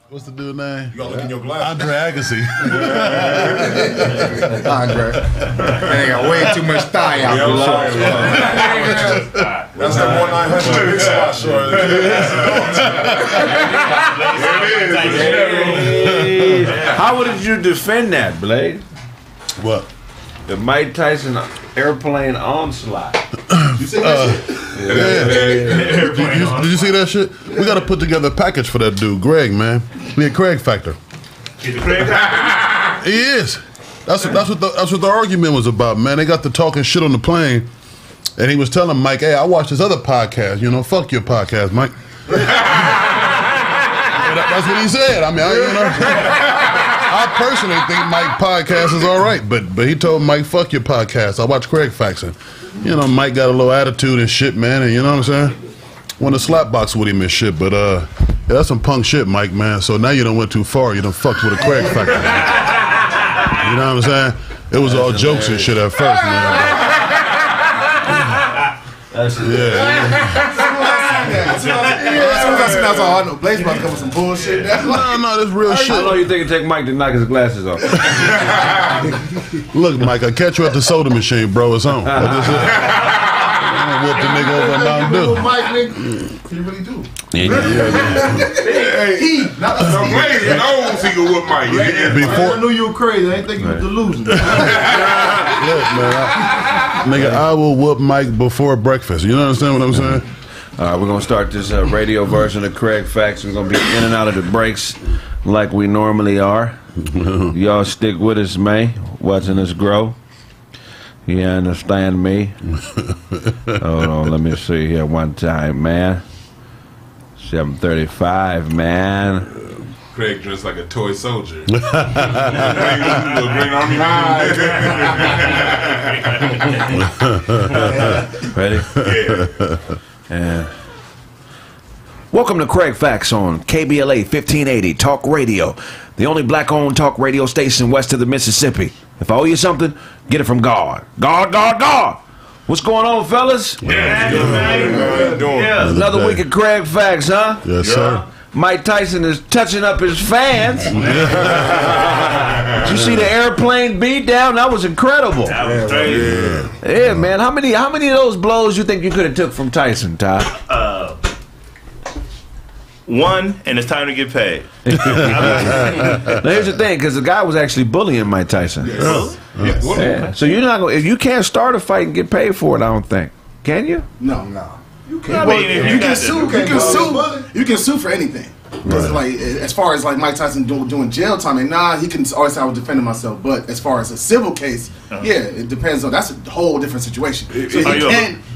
What's the dude's name? You gotta look in your glass. Andre Agassi. Andre. They got way too much thigh out there. That's the 1-900 big spot short. How would you defend that, Blade? What? The Mike Tyson airplane onslaught. You see that shit? Did you see that shit? We got to put together a package for that dude, Kraig, man. We a Kraig factor. He's the Kraig factor? He is. That's what the argument was about, man. They got to talking shit on the plane, and he was telling Mike, "Hey, I watched this other podcast. You know, fuck your podcast, Mike." That's what he said. I mean, I personally think Mike's podcast is all right, but he told Mike, "Fuck your podcast. I watch Kraig Facts." And, you know, Mike got a little attitude and shit, man, and you know what I'm saying? Want to slap box with him and shit, but yeah, that's some punk shit, Mike, man. So now you done went too far. You done fucked with a Kraig Factor. You know what I'm saying? It was all jokes and shit at first, man. That's Blaze about to come with some bullshit. No, that's real shit. How long you think it take Mike to knock his glasses off? Look, Mike, I catch you at the soda machine, bro. It's on. I just whoop the nigga over in Mountain Dew. Mike, nigga. He really do. He knows he can whoop Mike. I knew you were crazy. I didn't think you were delusional. Look, man, nigga, I will whoop Mike before breakfast. You understand what I'm saying? All right, we're going to start this radio version of Kraig Facts. We're going to be in and out of the breaks like we normally are. Y'all stick with us, man, watching us grow. You understand me? Hold on, let me see here one time, man. 7:35, man. Kraig dressed like a toy soldier. Little Green Army Ready? Yeah. And welcome to Kraig Facts on KBLA 1580 Talk Radio, the only black-owned talk radio station west of the Mississippi. If I owe you something, get it from God. God. What's going on, fellas? Yeah. Another week of Kraig Facts, huh? Yes, sir. Mike Tyson is touching up his fans. Did you see the airplane beat down? That was incredible. That was crazy. Yeah, man. How many of those blows you think you could have took from Tyson, Ty? One, and it's time to get paid. Now here's the thing, because the guy was actually bullying Mike Tyson. Yes. Yeah. So you're not gonna, if you can't start a fight and get paid for it, I don't think. Can you? No. You I mean, if you got can to- sue. You can sue for anything. Because like, as far as like Mike Tyson doing jail time, and he can always say I was defending myself. But as far as a civil case, yeah, it depends on. That's a whole different situation. So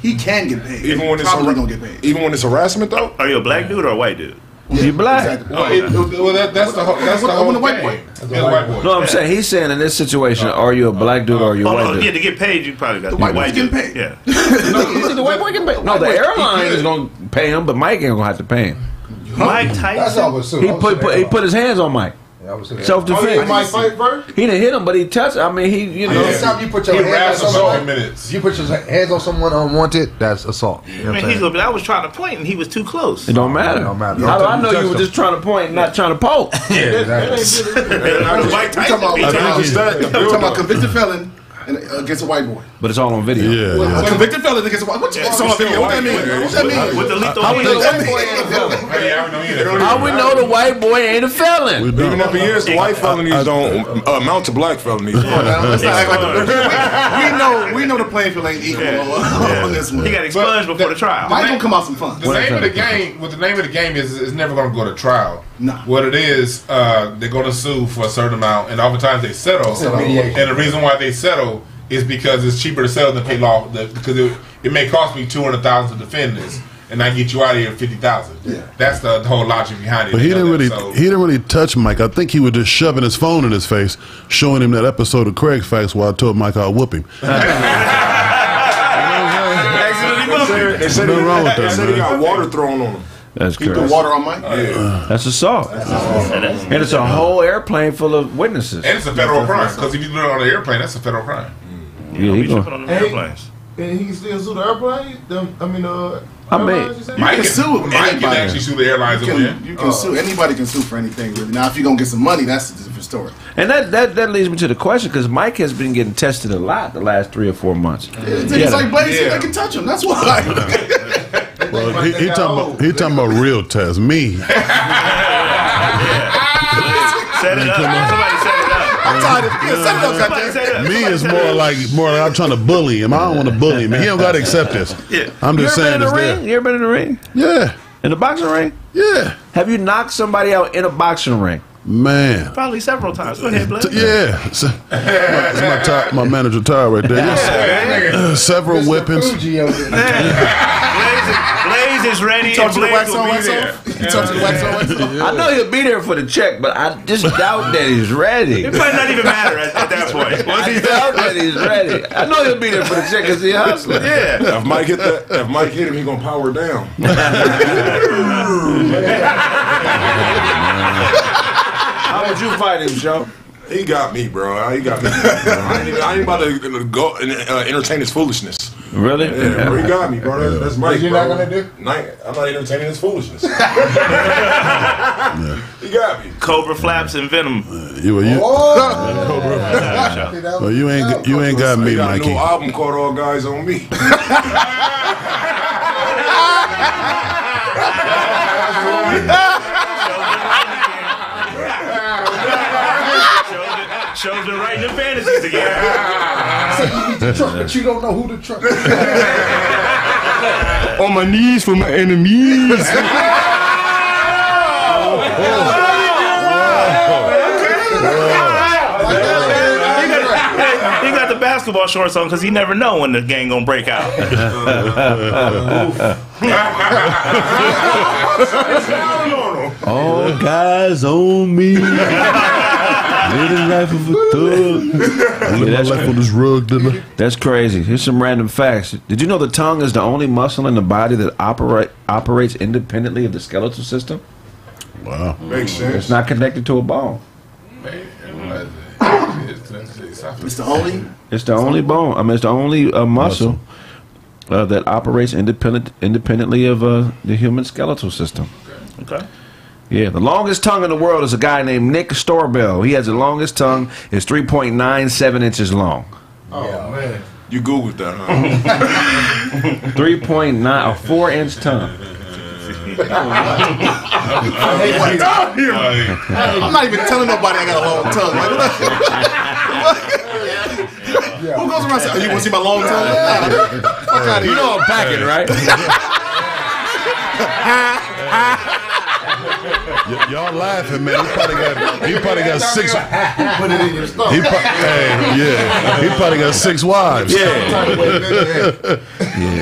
he can get paid. Even when it's probably gonna get paid. Even when it's harassment, though. Are you a black dude or a white dude? You black? Exactly. That's the whole white game. boy. That's the white boy. No, I'm saying he's saying in this situation, are you a black dude or are you a white dude? Yeah, to get paid, you probably got The to be white white boy's dude. getting paid. Yeah. The white boy can pay. No, the airline is gonna pay him, but Mike ain't gonna have to pay him. Mike That's Tyson. all was He put his hands on Mike. Self defense. Mike fight first. He didn't hit him, but he touched. I mean, Next time you put your He hands raps on for 20 someone, minutes. if you put your hands on someone unwanted, that's assault. You know I what I'm mean, saying? I was trying to point and he was too close. It don't matter. It don't matter. How do I know you were just trying to point and not trying to poke? Mike Tyson beat him. Talking about convicted felon against a white boy. But it's all on video. Yeah. A convicted felon against a white. What that mean? What that mean? With the lethal How we know the white boy ain't a felon? How we know the white boy ain't a felon? Even after years, the white felonies don't amount to black felonies. Let's not act like we know the playing field ain't equal on this one. He got expunged before the trial. Mike gonna come out some fun. The name of the game, is never going to go to trial. Nah. What it is, they're going to sue for a certain amount, and oftentimes they settle. And the reason why they settle is because it's cheaper to settle than pay law. Because it may cost me $200,000 to defend this, and I get you out of here $50,000. Yeah. That's the whole logic behind it. But he didn't really touch Mike. I think he was just shoving his phone in his face, showing him that episode of Kraig Facts where I told Mike I'll whoop him. They said Nothing wrong with that, he man. got water thrown on him. That's He threw correct. water on Mike. That's assault. And it's a whole airplane full of witnesses. And it's a federal crime, because if you do it on an airplane, that's a federal crime. Yeah, he He going. jumping on the airplanes. And he can still sue the airplane. I mean, Mike can sue Mike can anybody. actually sue the airlines over there. You can sue. Anybody can sue for anything, really. Now, if you're going to get some money, that's a different story. and that leads me to the question because Mike has been getting tested a lot the last 3 or 4 months. It's like Blaze, they can touch him. That's why. Well, he talking about real tests. Me. Set it up. Somebody set it up. I'm tired of Somebody set it up. Me Somebody is set it more up. like I'm trying to bully him. I don't want to bully him. He don't got to accept this. Yeah. I'm You just ever been saying in the it's ring? there. You ever been in the ring? Yeah, In the boxing ring? yeah, Have you knocked somebody out in a boxing ring? man. Probably several times. Go ahead, Blaze. Yeah, that's my manager Ty right there. Yes. Several whippings. Blaze is ready. Talk to the Blaze wax will on, be wax there. off. You talk to the wax on, wax off. I know he'll be there for the check, but I just doubt that he's ready. It might not even matter at that point. Once I he's doubt that he's ready. I know he'll be there for the check because he's a hustler. yeah. If Mike hit him, he gonna power down. How would you fight him, Joe? He got me, bro. He got me. I ain't about to go and entertain his foolishness. Really? Yeah, bro, he got me, bro. That's Mike, You're bro. not gonna do? I'm not entertaining his foolishness. He got me. Cobra flaps and venom. You ain't got me, He got a Mikey. new album called All Guys on Me. Shows the writing the fantasies again. The truck, but you don't know who the truck is. On my knees for my enemies. He got the basketball shorts on because he never know when the gang gonna break out. All guys on me. Living life of a thug. I live my life on this rug, didn't I? That's crazy. Here's some random facts. Did you know the tongue is the only muscle in the body that operates independently of the skeletal system? Wow. Makes sense. It's not connected to a bone. It's the only. It's the only bone. I mean, it's the only muscle that operates independently of the human skeletal system. Okay. Yeah, the longest tongue in the world is a guy named Nick Storbell. He has the longest tongue. It's 3.97 inches long. Oh, man. You Googled that, huh? 3.9, a 4-inch tongue. I'm not even telling nobody I got a long tongue. Like, who goes around saying, "Oh, you want to see my long tongue?" Fuck out of here. You know I'm packing, right? Y'all laughing, man. He probably got 6. Put it in your stomach. He probably got 6 wives. Yeah,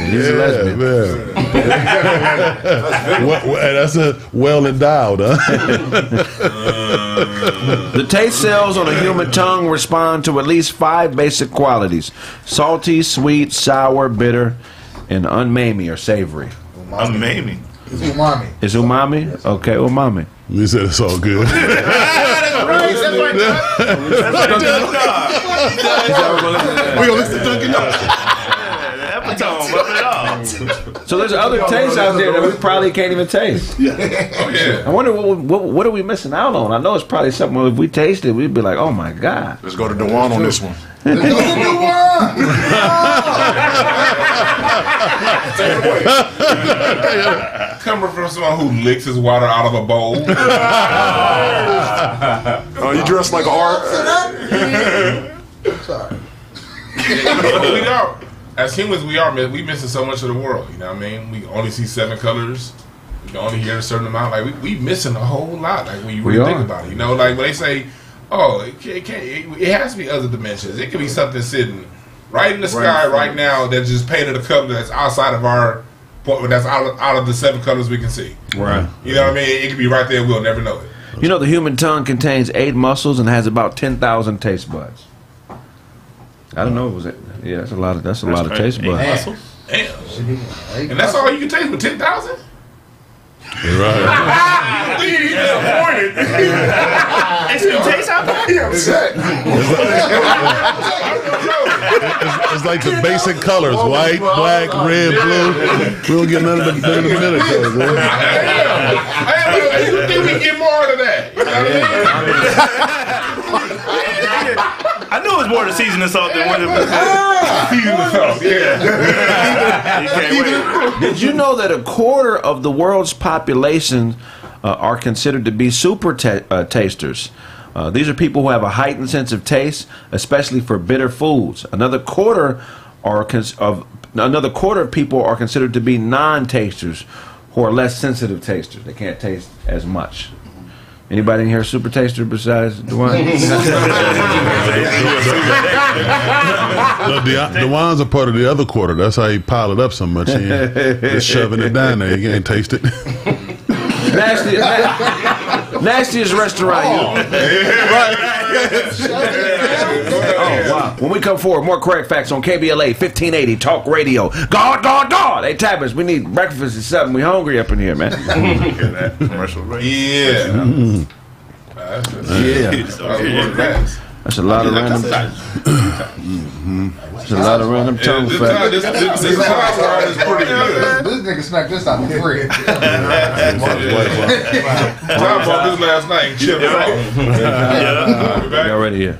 he's a lesbian. That's a well endowed, huh? The taste cells on a human tongue respond to at least 5 basic qualities: salty, sweet, sour, bitter, and unmamey or savory. Amazing. It's umami. Is umami? Okay, umami. He said it's all good. We gonna listen to Dunkin' Donuts. Epitome of it all. So there's other tastes out there that we probably can't even taste. Oh, yeah. I wonder what are we missing out on? I know it's probably something if we taste it, we'd be like, oh my God. Let's go to Dewan on this one. Coming from someone who licks his water out of a bowl. Oh, you dressed like art. Sorry. We are, as humans, we missing so much of the world. You know what I mean? We only see 7 colors. We can only hear a certain amount. Like we missing a whole lot. Like when you really think about it, you know, like when they say, "Oh, it has to be other dimensions." It could be something sitting right in the sky right now that just painted a color that's outside of our, that's out of the 7 colors we can see. Right. You know what I mean? It could be right there. We'll never know it. You know, the human tongue contains 8 muscles and has about 10,000 taste buds. I don't know. Yeah, that's a lot of taste buds. Muscles. Damn. And that's all you can taste with 10,000? Right. He's disappointed. It's still taste out there? He upset. It's like the basic colors: white, black, red, blue. We don't get none of the middle colors, man. You think we get more out of that? You know what I mean? I knew it was more the seasoning salt than what it was. Seasoning salt, yeah. You can't wait. Did you know that a quarter of the world's population are considered to be super tasters? These are people who have a heightened sense of taste, especially for bitter foods. Another quarter of people are considered to be non-tasters, who are less sensitive tasters. They can't taste as much. Anybody in here a super taster besides Dewan? Dewan's a part of the other quarter. That's how he piled it up so much. He just shoving it down there. You can't taste it. Nastiest restaurant. Oh, wow. When we come forward, more Kraig Facts on KBLA 1580 Talk Radio. God. Hey, Tappers, we need breakfast at 7. We hungry up in here, man. Hear that commercial break? Yeah. That's a lot of random. That's a lot of random tongue facts. This house ride is pretty good. This nigga smacked this out for free. Tom bought this last night and chipped it off. Y'all ready here?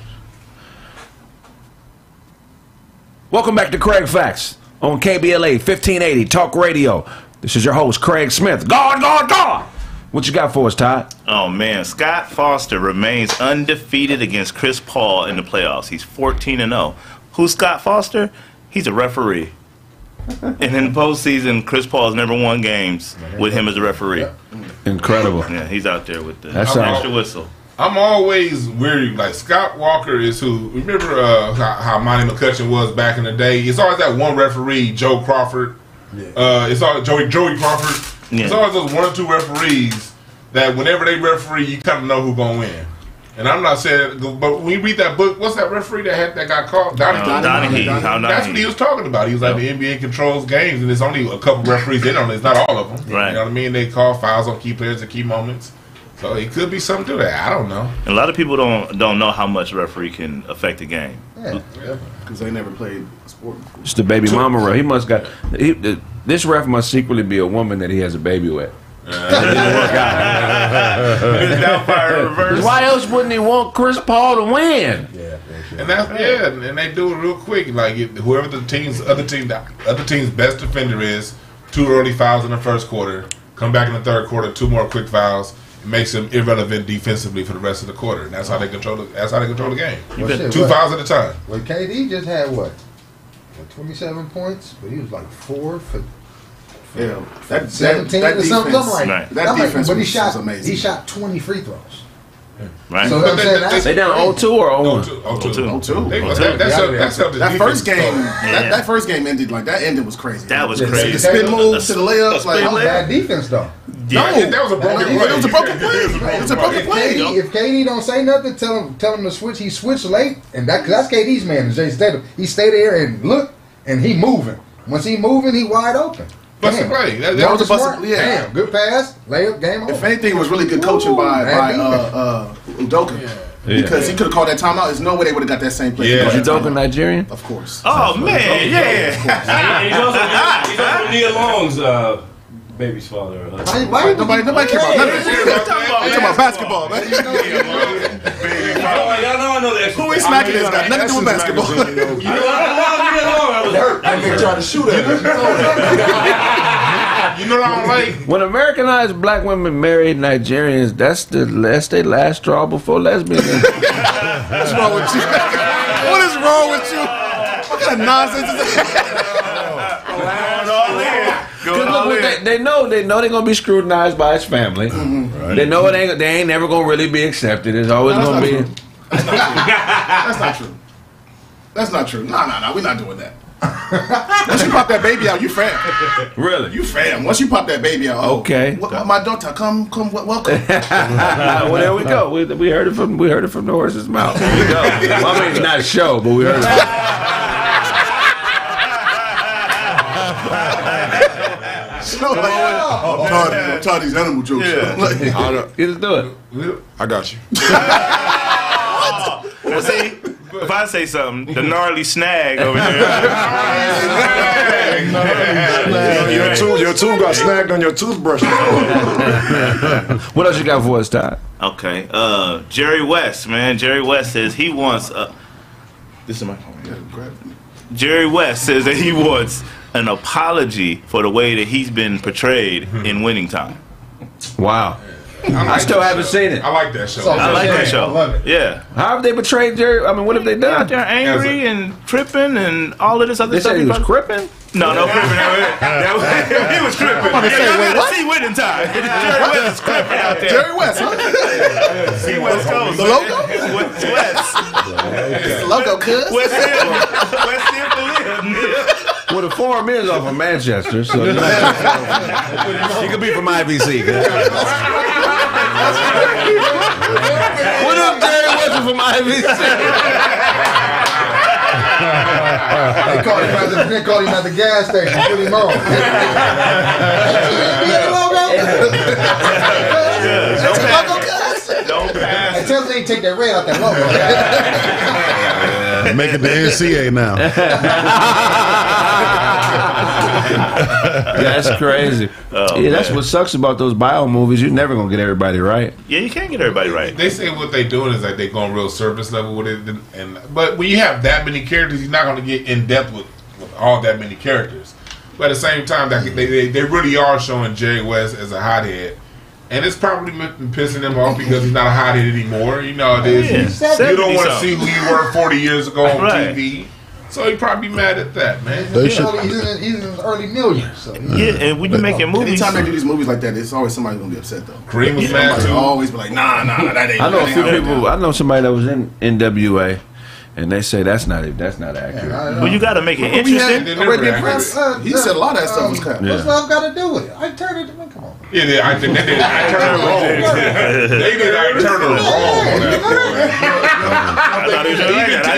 Welcome back to Kraig Facts on KBLA 1580 Talk Radio. This is your host, Craig Smith. God. What you got for us, Todd? Oh, man. Scott Foster remains undefeated against Chris Paul in the playoffs. He's 14-0. Who's Scott Foster? He's a referee. And in the postseason, Chris Paul's never won games with him as a referee. Incredible. Yeah, he's out there with the That's extra whistle. I'm always weary. Like, Scott Walker is who. Remember how Monty McCutcheon was back in the day? It's always that one referee, Joe Crawford. It's always Joey Crawford. Yeah. It's always those 1 or 2 referees that whenever they referee, you kind of know who's going to win. And I'm not saying, but when you read that book, what's that referee that got caught? Donahue. That's what he was talking about. He was like, the NBA controls games, and there's only a couple referees in on it. It's not all of them. Right. You know what I mean? They call fouls on key players at key moments. So it could be something to that. I don't know. A lot of people don't know how much referee can affect a game. Yeah, because they never played sport. It's the baby mama ref. He must got. This ref must secretly be a woman that he has a baby with. Why else wouldn't he want Chris Paul to win? And and they do it real quick. Like whoever the other team's best defender is, 2 early fouls in the first quarter. Come back in the third quarter, 2 more quick fouls. It makes them irrelevant defensively for the rest of the quarter. And that's how they control the game. Well, 2 fouls at a time. Well, KD just had what? 27 points, but he was like 4 for. Yeah, 17 or something like Right. that. Defense but he was shot amazing. He shot 20 free throws. Right. So I'm saying that's They down 0-2 or 0-1? 0-2. That first game, that first game ended like that. Ending was crazy. That was The crazy. spin move to the layup, like that was bad defense though. Yeah. That was a broken play. It was a broken play. It was a broken play. If KD don't say nothing, tell him to switch. He switched late, and that's KD's man. Jay Statham. He stayed there and look, and he moving. Once he moving, he wide open. Busted play. That was a busted play. Yeah. Damn, good pass, layup, game over. If anything, it was really good coaching by Udoka. Because he could have called that timeout. There's no way they would have got that same play. Yeah. Is Udoka Nigerian? Of course. Oh, man, yeah. He's also Nia Long's baby's father. Nobody cares about none of that. I'm talking about basketball, man. Y'all know I know that. Who is smacking this guy? Nothing to do with basketball. You know, I was hurt. That nigga tried to shoot at him. You know what I don't like? When Americanized black women marry Nigerians, that's their last straw before lesbians. What's wrong with you? What is wrong with you? What kind of nonsense is that? They know they're gonna be scrutinized by his family. Right. They know they ain't never gonna really be accepted. It's always gonna be. That's not true. That's not true. No. We're not doing that. Once you pop that baby out, you fam. Really? You fam. Once you pop that baby out, okay. My daughter, come, welcome. Well, there we go. We heard it from the horse's mouth. There we go. Well, I mean, it's not a show, but we heard it. I'm tired of these animal jokes. Just do it. I got you. Well, see, if I say something, the gnarly snag over there. Your tooth got snagged on your toothbrush. What else you got for us, Todd? Okay, Jerry West, man. Jerry West says he wants. This is my phone. Jerry West says that he wants an apology for the way that he's been portrayed in Winning Time. Wow. I still haven't seen it. I like that show. I like that show. I love it. Yeah. How have they betrayed Jerry? I mean, what have they done? They're angry and tripping and all of this other They stuff. said he was cripping? No, cripping. He was cripping. about to say, wait, what? See Winning Time. Jerry West is cripping out there. Jerry West, huh? See West Coast. The logo? West. It's the logo, cuz. West End for live. Well, the farm is off of Manchester, so you know. He could be from IBC. What up, Jerry West from IBC? They called him at the gas station. Put him on. Don't pass. Hey, tell them they take that red out that logo. Make it the NCA now. That's crazy. Yeah, that's what sucks about those bio movies. You're never gonna get everybody right. Yeah, you can't get everybody right. They say what they doing is like they going real surface level with it, but when you have that many characters, you're not going to get in depth with all that many characters. But at the same time, they really are showing Jerry West as a hothead, and it's probably pissing him off because he's not a hothead anymore. You know, it is. You don't want to see who you were 40 years ago on TV. So he probably mad at that, man. He's in his early millions. So, and when you making movies, anytime they do these movies like that, it's always somebody gonna be upset though. Kareem was mad too. Always be like, nah, that ain't. I know a few ain't people. I know somebody that was in NWA, and they say that's not accurate. well, you got to make it interesting. He said a lot of that stuff was crap. What's love got to do with it? I turned it. Come on. Yeah, I think they did. I turned it wrong. They did. I turned it wrong on that.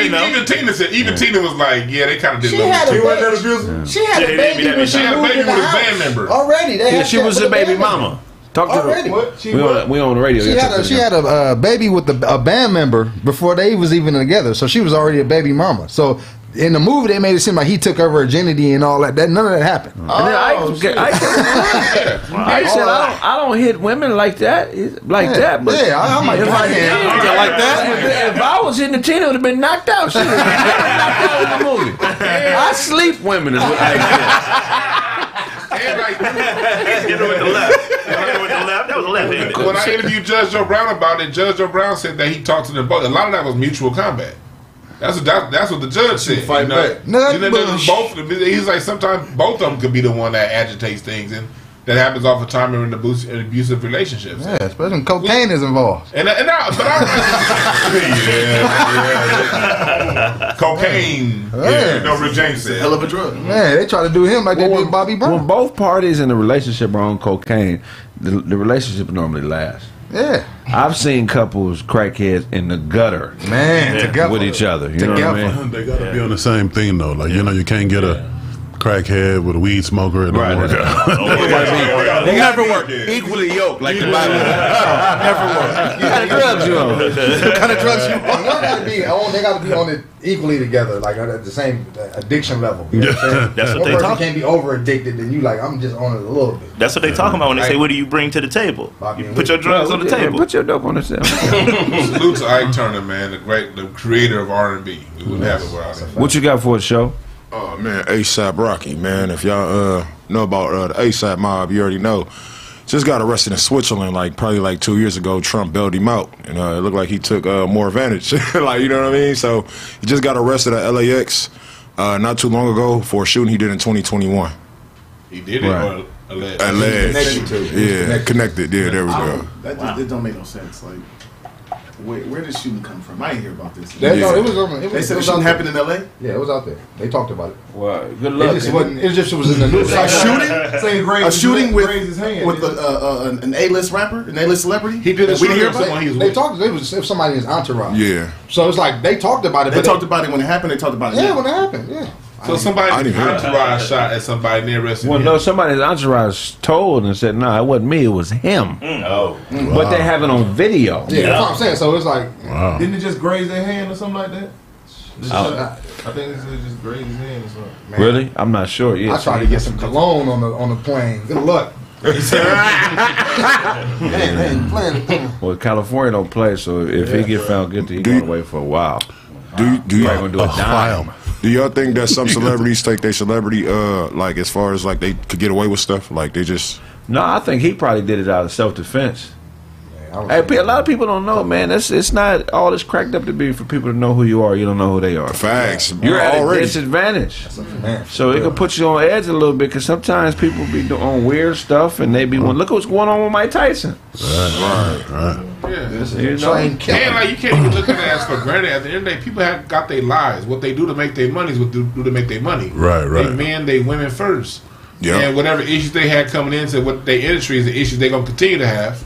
Even Tina said. Even Tina was like, yeah, they kind of did. She had a baby when she moved in the with a house. band member. Already, Yeah, she was a baby mama. Talk to Already. her. We on the radio. She had a baby with a band member before they was even together. So she was already a baby mama. So in the movie, they made it seem like he took her virginity and all that. None of that happened. And then I said I don't hit women like that, that. But yeah, I might if I hit like that. If I was hitting the Tina, would have been knocked out. She would have been knocked out in the movie. I sleep women is what I Get her with the left. That was a left-handed. When I interviewed Judge Joe Brown about it, Judge Joe Brown said that he talked to them both. A lot of that was mutual combat. That's what the judge said. Fight back. He's like sometimes both of them could be the one that agitates things, and that happens all the time in abusive relationships. Yeah, especially when cocaine is involved. Cocaine. Rick James said. Hell of a drug. Man, they try to do him like they did Bobby Brown. When both parties in the relationship are on cocaine, the relationship normally lasts. Yeah, I've seen couples crackheads in the gutter, together with each other. You know what I mean? They gotta be on the same thing though. Like you can't get a crackhead with a weed smoker. It don't work out. They never work. Equally yoked, like the Bible. Never work. What kind of drugs you on? What kind of drugs you want? They gotta be on it equally together, like at the same addiction level. You know what I'm saying? That's what One they person talk. can't be over addicted, then you like I'm just on it a little bit. That's what they talking about when they say, "What do you bring to the table?" You put your drugs on the table. Put your dope on the table. Salute to Ike Turner, man, the creator of R&B. We wouldn't have it without him. What you got for the show? Oh man, ASAP Rocky, man. If y'all know about the ASAP mob, you already know. Just got arrested in Switzerland, probably 2 years ago. Trump bailed him out, and it looked like he took more advantage. You know what I mean? So he just got arrested at LAX not too long ago for a shooting he did in 2021. He did it, Right. or alleged? Alleged. Yeah, connected. Yeah, there we go. That don't make no sense. Like, where did shooting come from? I ain't hear about this. They said the shooting happened in LA. Yeah, it was out there. They talked about it. Well, good luck. It was in the news. A shooting? A shooting with an A-list rapper, an A-list celebrity. He did a We didn't hear shooting about when it. he was They with. talked. It was somebody in his entourage. Yeah. So it's like they talked about it. They talked about it when it happened. They talked about it. Yeah, now. when it happened. Yeah. So somebody's I didn't hear that. entourage shot at somebody near arrested Well, him. no, somebody's entourage told and said, "No, it wasn't me. It was him." But they have it on video. Yeah, that's what I'm saying. So it's like, Wow. Didn't it just graze their hand or something like that? Oh. I think it's just great as in or something. Really? I'm not sure. Yeah, I tried to get some cologne on the plane. Good luck. Well, California don't play, so if he get found guilty, he going away for a while. Do you gonna do a dime? Do y'all think that some celebrities take their celebrity like as far as like they could get away with stuff? Like they just No, I think he probably did it out of self-defense. Hey, a lot of people don't know, man. It's not all this cracked up to be for people to know who you are. You don't know who they are. Facts. You're at already a disadvantage. So it can put you on edge a little bit because sometimes people be doing weird stuff and they be look at what's going on with Mike Tyson. Right. Yeah. You know? And like you can't even look at it as for granted. At the end of the day, people have got their lives. What they do to make their money is what they do to make their money. Right. They men, they women first. Yeah. And whatever issues they had coming into what their industry is, the issues they're gonna continue to have,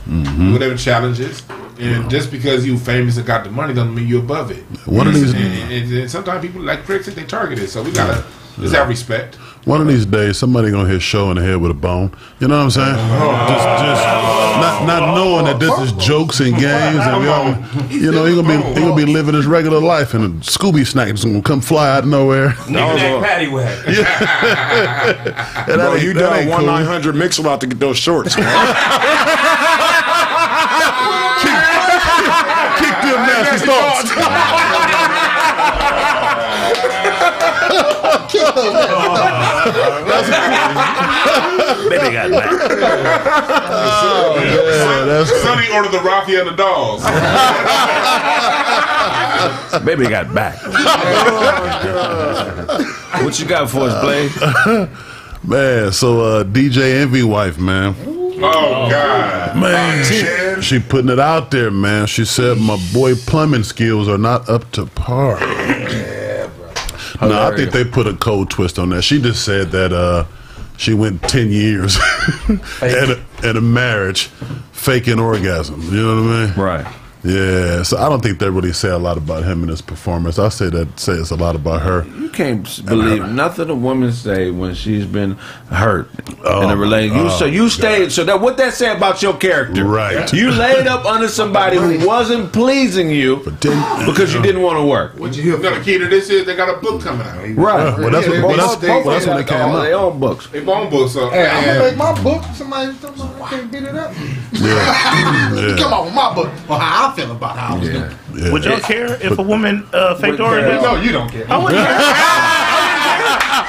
whatever challenges. And just because you famous and got the money doesn't mean you're above it. One of these, and sometimes people like Kraig said they targeted, so we gotta just have respect. one of these days, somebody gonna hit Show in the head with a bone. You know what I'm saying? Just not knowing that this is jokes and games, and we all, you know, he gonna be living his regular life, and a Scooby snack is gonna come fly out of nowhere. Nigga, patty whack. And bro, you done cool. 1-900 Mix-a-Lot to get those shorts. Kick them nasty thoughts. Baby got back. Sonny ordered the Rocky and the dolls. Baby got back. What you got for us, Blade? Man, so DJ Envy wife, man. Oh God, Man, she putting it out there, man. She said my boy plumbing skills are not up to par. No, I think they put a cold twist on that. She just said that she went 10 years at a marriage faking orgasm. You know what I mean? Right. Yeah, so I don't think that really say a lot about him and his performance. I say it's a lot about her. You can't believe nothing a woman say when she's been hurt in a relationship. So you stayed. So that what that say about your character? Right. You laid up under somebody who wasn't pleasing you because you didn't want to work. What you hear? the key to this is they got a book coming out. Right. Well, that's when they came out. They own books. They own books. So Hey, I'm gonna make my book. Somebody can't beat it up. Yeah. Come on with my book. Well, how I feel about how I was doing. Yeah. Would y'all care if a woman faked orgasm? No, you don't care. I wouldn't care.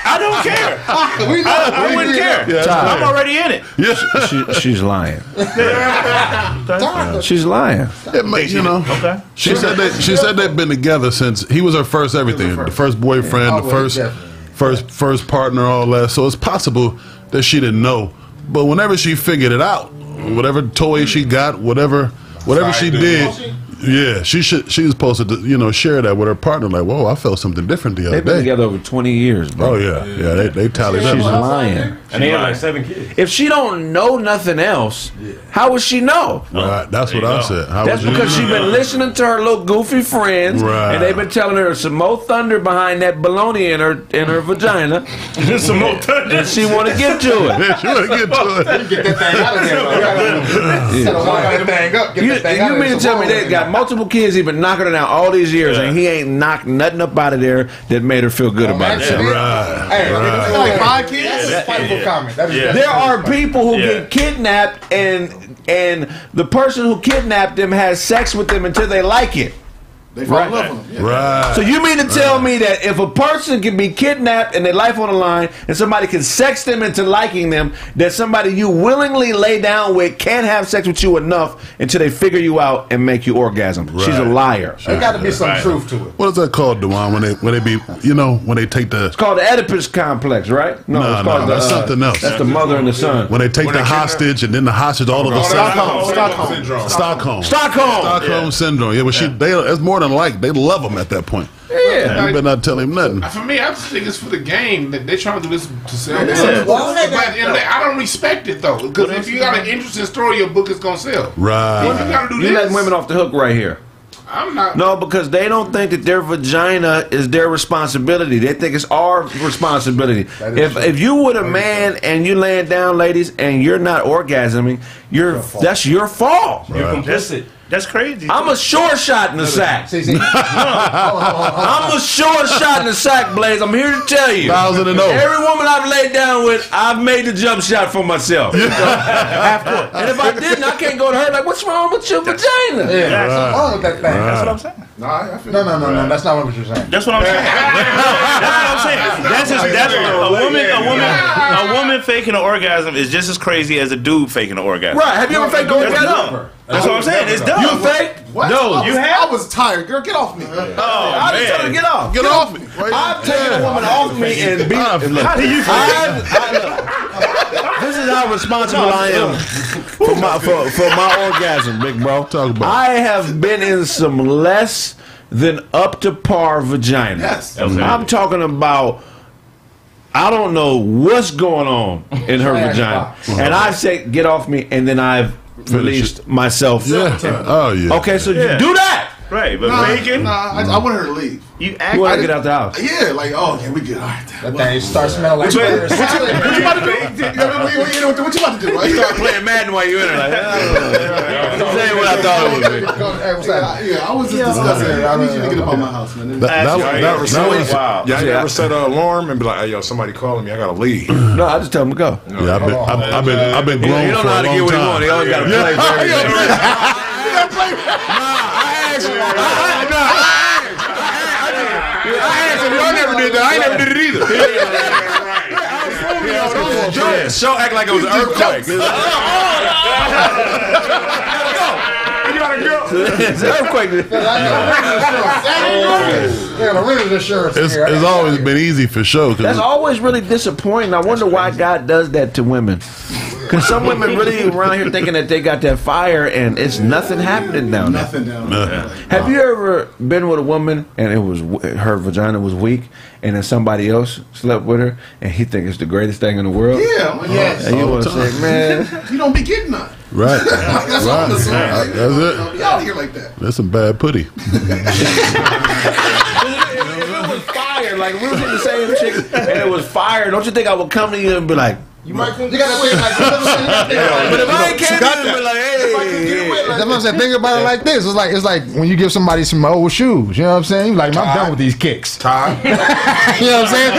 I don't care. I wouldn't care. Yeah, I'm already in it. She's lying. She's lying. It may, you know. Okay. She said they've been together since he was her first everything, the first boyfriend, the first partner, all that. So it's possible that she didn't know, but whenever she figured it out, whatever toy she got, whatever she did, yeah, she was supposed to share that with her partner. Like, whoa, I felt something different the other They've been day. together over 20 years, bro. Oh yeah, they tallied up. She's lying. And they have like 7 kids. If she don't know nothing else, how would she know? Right, that's what I said. How That's would you because know? she's been listening to her little goofy friends, Right. and they've been telling her some more thunder behind that baloney in her vagina. Some more thunder. And she want to get to it. She wanna get to it. Get that thing out of there, bro. Lock that thing up. Get that thing out You of mean there. to tell me they got multiple kids? He been knocking her down all these years, and he ain't knocked nothing up out of there that made her feel good about herself. Right. Hey, right. like 5 kids? That's a spiteful comment. That is There are people who get kidnapped, and the person who kidnapped them has sex with them until they like it. They fall in love with them. Right. So you mean to tell me that if a person can be kidnapped and their life on the line, and somebody can sex them into liking them, that somebody you willingly lay down with can't have sex with you enough until they figure you out and make you orgasm? Right. She's a liar. There got to be some truth to it. What is that called, Dewan? When they be, when they take the It's called the Oedipus complex, right? No, it's called that's something else. That's the mother and the son. when they take the hostage and then the hostage all of a sudden Stockholm. Stockholm syndrome. Yeah, but it's more than like they love him at that point. Yeah. You better not tell him nothing. For me, I just think it's for the game. That they trying to do this to sell books. Well, But at the end of the day, I don't respect it though, because if you got an interesting story, your book is gonna sell. Right. Well, you gotta do You this. letting women off the hook right here. I'm not. No, because they don't think that their vagina is their responsibility. They think it's our responsibility. If you with a man and you laying down, ladies, and you're not orgasming, that's your fault. You're complicit. That's crazy. I'm a short shot in the sack. I'm a short shot in the sack, Blaze. I'm here to tell you. 1,000 and 0. Every woman I've laid down with, I've made the jump shot for myself. Half court. And if I didn't, I can't go to her like, what's wrong with your vagina? Yeah, that's what's wrong with that thing. That's what I'm saying. I feel No, that's not what you're saying. That's what I'm saying. That's what I'm saying. A woman faking an orgasm is just as crazy as a dude faking an orgasm. Right. Have you ever faked an orgasm? That's what I'm saying. It's dumb. You faked? What? No, you have? I was tired, girl. Get off me. I just told her to get off. Get off me. I've taken a woman off me and beat her. How do you feel? This is how responsible I am for my orgasm, big bro. Talk about it. I have been in some less than up to par vagina. Yes. Okay. I'm talking about, I don't know what's going on in her vagina. And I say, get off me, and then I've released myself. Yeah. Oh, yeah. Okay, so you do that. Right, but faking? I want her to leave. You You act want like to get out the house. Yeah, like, oh, okay, we good. All right. That thing starts smelling like What you about to do? What you about to do? You start playing Madden while you're in it. Like, I'm saying what I thought it would be. Hey, what's that? Yeah, I was just discussing. I need you to get up on my house, man. That was wow. y'all never set an alarm and be like, hey, yo, somebody calling me. I gotta leave. No, I just tell him to go. Yeah, I've been He grown don't for know how a to long get what he time. wants. He always got to play for everything. I asked him. Y'all never did that. I ain't never did it either. Show act like it was an earthquake. It's an earthquake. Yeah, the renter's insurance. It's always been easy for sure. That's always really disappointing. I wonder why God does that to women. Because some women really around here thinking that they got that fire and it's nothing happening down there. Nothing down there. Have you ever been with a woman and it was her vagina was weak and then somebody else slept with her and he think it's the greatest thing in the world? Yeah, I'm like, yes. And you want to say, man, You don't be getting none. Right. That's all I'm saying. Right. That's it. Be out of here like that. That's some bad putty. if it was fire, like if we was in the same chick and it was fire, don't you think I would come to you and be like, You gotta think like, but if I ain't came to you and be like, hey, that's what I'm saying. Think about it like this. It's like when you give somebody some old shoes. You know what I'm saying? You're like, I'm done with these kicks. Time. You know what I'm saying?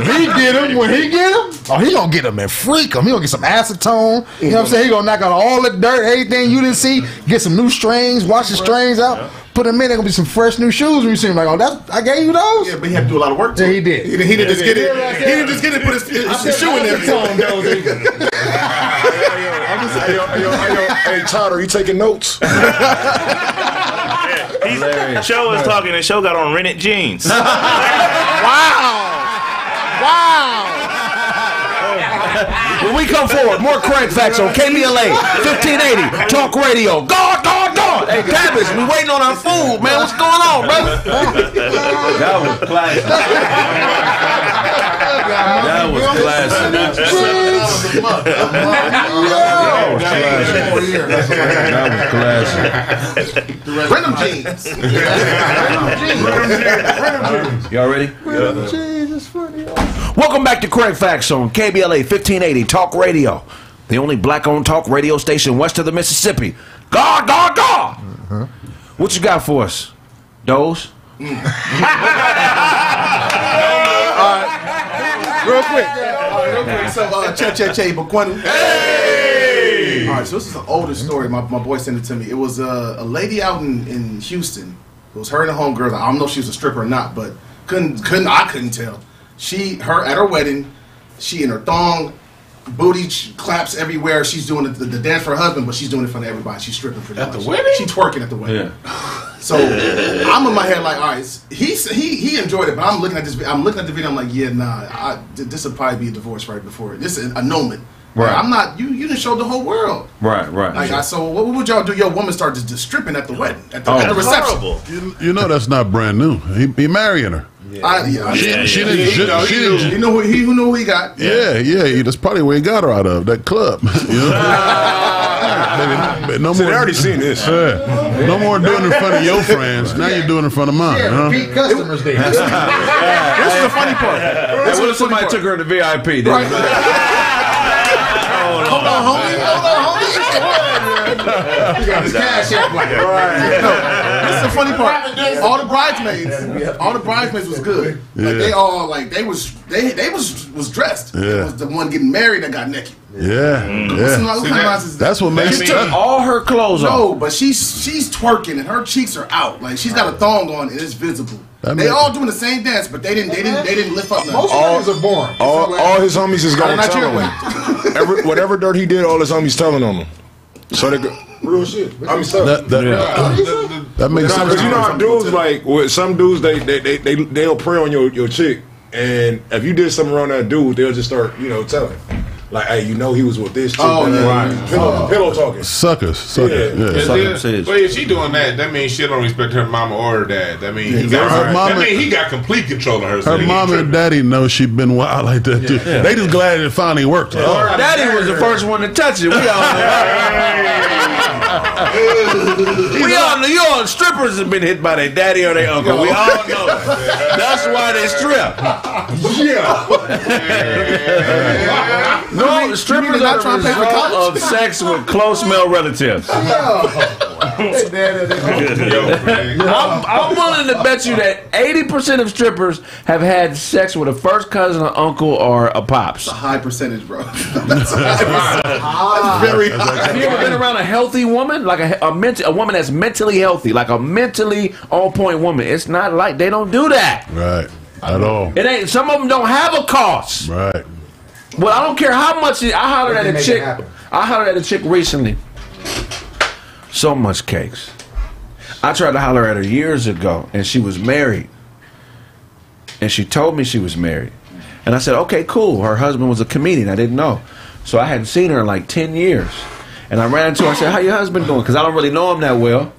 He get them. When he get them, oh, he gonna get them and freak them. He gonna get some acetone. You know what I'm saying? He gonna knock out all the dirt, everything you didn't see. Get some new strings, wash the strings out. Put them in. There gonna be some fresh new shoes when you see him. Like, oh, I gave you those. Yeah, but he had to do a lot of work. Yeah, he did. He didn't just get it. He didn't just get it. Put his shoe in there. Hey, Todd, are you taking notes? Show was talking and Show got on rented jeans. when we come forward, more Kraig Facts on KBLA 1580 Talk Radio. God. Hey, Tavis, we waiting on our food, man. What's going on, brother? That was classic. That was classic. Random jeans. Y'all ready? Welcome back to Kraig Facts on KBLA 1580 Talk Radio, the only black-owned talk radio station west of the Mississippi. God. What you got for us? Doze? Real quick. So, Che, Bakwanu. Hey! All right, so this is an older story. My boy sent it to me. It was a lady out in Houston. It was her and a homegirl. I don't know if she was a stripper or not, but couldn't tell. Her at her wedding, she in her thong, booty claps everywhere. She's doing the dance for her husband, but she's doing it for everybody. She's stripping for At the wedding? She's twerking at the wedding. Yeah. So I'm in my head like, all right, he enjoyed it, but I'm looking at this. I'm looking at the video. I'm like, yeah, nah, this would probably be a divorce right before it. This is a annulment. Right. I'm not. You didn't show the whole world. Right. Like, so what would y'all do? Your woman start just stripping at the wedding, at the reception. Horrible. You know that's not brand new. He marrying her. She didn't. You know who he got. Yeah. That's probably where he got her out of that club. You know? No more. They already seen this. No more doing it in front of your friends. Now you're doing it in front of mine. Yeah, repeat customers there. This is the funny part. What if somebody took her to VIP? Hold on, homie. He got his cash app like That's the funny part. All the bridesmaids was good. Like they all like they was dressed. Yeah. It was the one getting married that got naked. Yeah. That's what makes She took all her clothes off. No, but she's twerking and her cheeks are out. Like she's got a thong on and it's visible. That They makes- all doing the same dance, but they didn't lift up nothing. Most niggas are boring. All his homies is gonna Not tell your him. Whatever dirt he did, all his homies telling on him. So they go. Real shit. I'm sorry. That makes sense. Because you know how dudes like with some dudes they'll prey on your chick, and if you did something around that dude, they'll just start telling. Like, hey, he was with this chick. Pillow talking. Suckers. Yeah. But if she doing that means she don't respect her mama or her dad. That means he got complete control of her. Her mom and daddy know she been wild like that too. They just glad it finally worked. Daddy was the first one to touch it. We all know. You all strippers have been hit by their daddy or their uncle. We all know. That's why they strip. No, strippers are the result of sex with close male relatives. I'm willing to bet you that 80% of strippers have had sex with a first cousin, an uncle, or a pops. That's a high percentage, bro. That's very high. Have you ever been around a healthy woman, like a woman that's mentally healthy, like a mentally on point woman? It's not like they don't do that. Right. At all. It ain't. Some of them don't have a cost. Right. Well, I don't care how much. I hollered at a chick. I hollered at a chick recently. So much cakes. I tried to holler at her years ago, and she was married. And she told me she was married. And I said, okay, cool. Her husband was a comedian. I didn't know. So I hadn't seen her in like 10 years. And I ran into her. I said, how your husband doing? Because I don't really know him that well.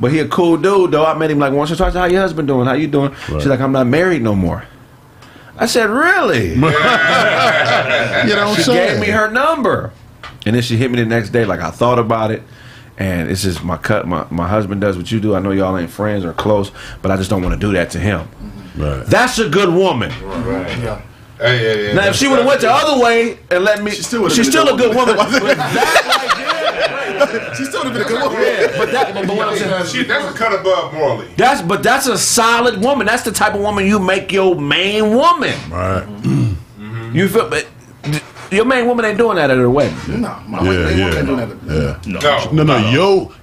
But he a cool dude, though. I met him like once or twice. How your husband doing? How you doing? Right. She's like, I'm not married no more. I said, really? You know what I'm She saying? gave me her number. And then she hit me the next day like I thought about it. And it's just my husband does what you do. I know y'all ain't friends or close, but I just don't want to do that to him. Right. That's a good woman. Right. Yeah. Hey, Now, if she would have went the other way and let me, she's still a good woman. She's still a good woman. Yeah, but what I'm saying, that's a cut above morally. That's a solid woman. That's the type of woman you make your main woman. Right. You feel, but your main woman ain't doing that at her wedding. No, my main woman ain't doing that. No.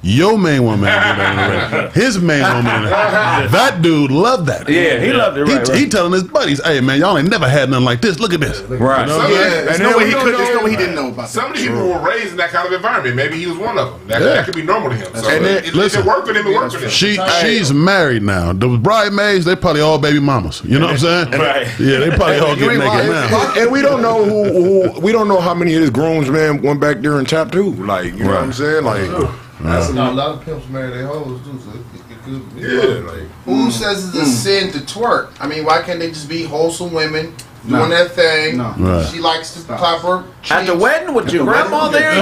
Your main woman ain't doing that already. His main woman. That dude loved that. Yeah, he loved it. Right, He telling his buddies, hey man, y'all ain't never had nothing like this. Look at this. Right. You know? There's no way he could. There's no way he didn't know about Some of these people were raised in that kind of environment. Maybe he was one of them. That could be normal to him. So And then, if listen, it worked for him, it worked for him. She's married now. The bridesmaids, they probably all baby mamas. You know what I'm saying? Right. Yeah, they probably all get naked now. And we don't know who we don't know how many of his groomsmen went back there and tapped who. Like, you know what I'm saying? Like, That's a lot of pimps marry their hoes too, so it could be. like, Who says it's a sin to twerk? I mean, why can't they just be wholesome women doing their thing? No. Right. She likes to clap her cheeks. At the wedding with your grandma there?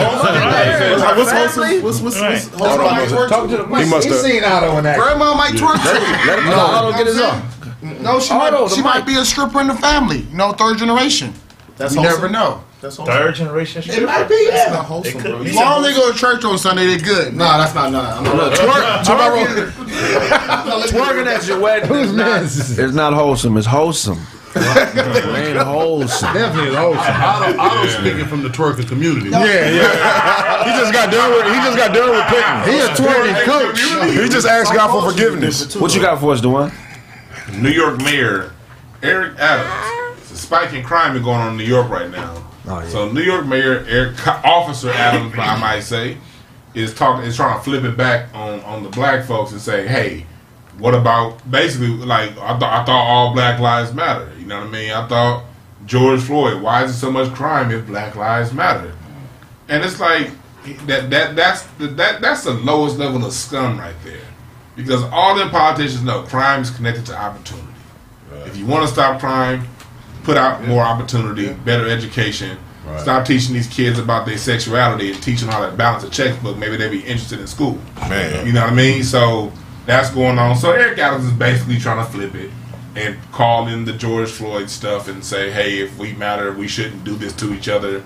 What's wholesome? What's wholesome? Talk to the He must He's have. seen Otto in that. Grandma might twerk too. Let him know. Get his own. No, she might be a stripper in the family. You know, third generation. That's You wholesome. never know. That's wholesome. Third generation It stripper. might be, That's yeah. not wholesome, bro. As long as they go to church on Sunday, they're good. No, that's not. No, I'm not. Twerking at your wedding is not wholesome. It's wholesome. It ain't wholesome. Definitely wholesome. Otto speaking from the twerking community. He just got done with repenting. He a twerking coach. He just asked God for forgiveness. What you got for us, Dewan? New York Mayor Eric Adams. It's a spike in crime going on in New York right now. So New York Mayor Officer Adams, I might say, is trying to flip it back on the black folks and say, hey, what about basically like I thought all Black Lives Matter. You know what I mean? I thought George Floyd. Why is it so much crime if Black Lives Matter? And it's like that's the lowest level of scum right there, because all them politicians know crime is connected to opportunity. If you want to stop crime, put out more opportunity, better education. Stop teaching these kids about their sexuality and teach them how to balance a checkbook. Maybe they'll be interested in school. Man. You know what I mean? So that's going on. So Eric Adams is basically trying to flip it and call in the George Floyd stuff and say, hey, if we matter, we shouldn't do this to each other.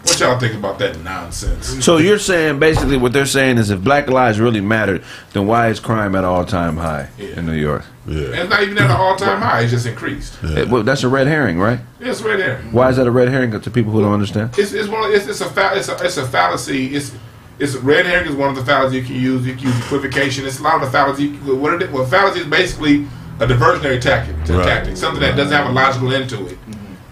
What y'all think about that nonsense? So you're saying basically what they're saying is if black lives really mattered, then why is crime at an all-time high in New York? And it's not even at an all-time high. It's just increased. Well, that's a red herring, right? It's right there. Why is that a red herring to people who don't understand? It's a fallacy. It's red herring is one of the fallacies you can use. You can use equivocation. It's a lot of the fallacies. What fallacy is basically a diversionary tactic, something that doesn't have a logical end to it,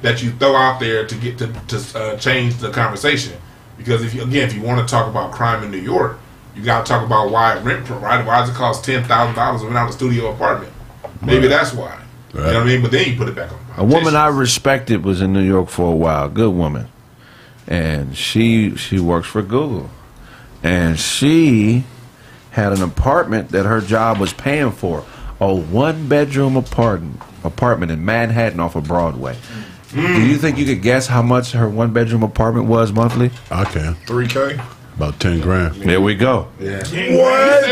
that you throw out there to get to change the conversation. Because if you want to talk about crime in New York, you got to talk about why does it cost $10,000 to rent out a studio apartment? Maybe that's why. You know what I mean? But then you put it back on. A woman I respected was in New York for a while. Good woman, and she works for Google, and she had an apartment that her job was paying for, a 1-bedroom apartment in Manhattan off of Broadway. Do you think you could guess how much her 1-bedroom apartment was monthly? I can. $3K. About 10 grand. There we go. Yeah. What?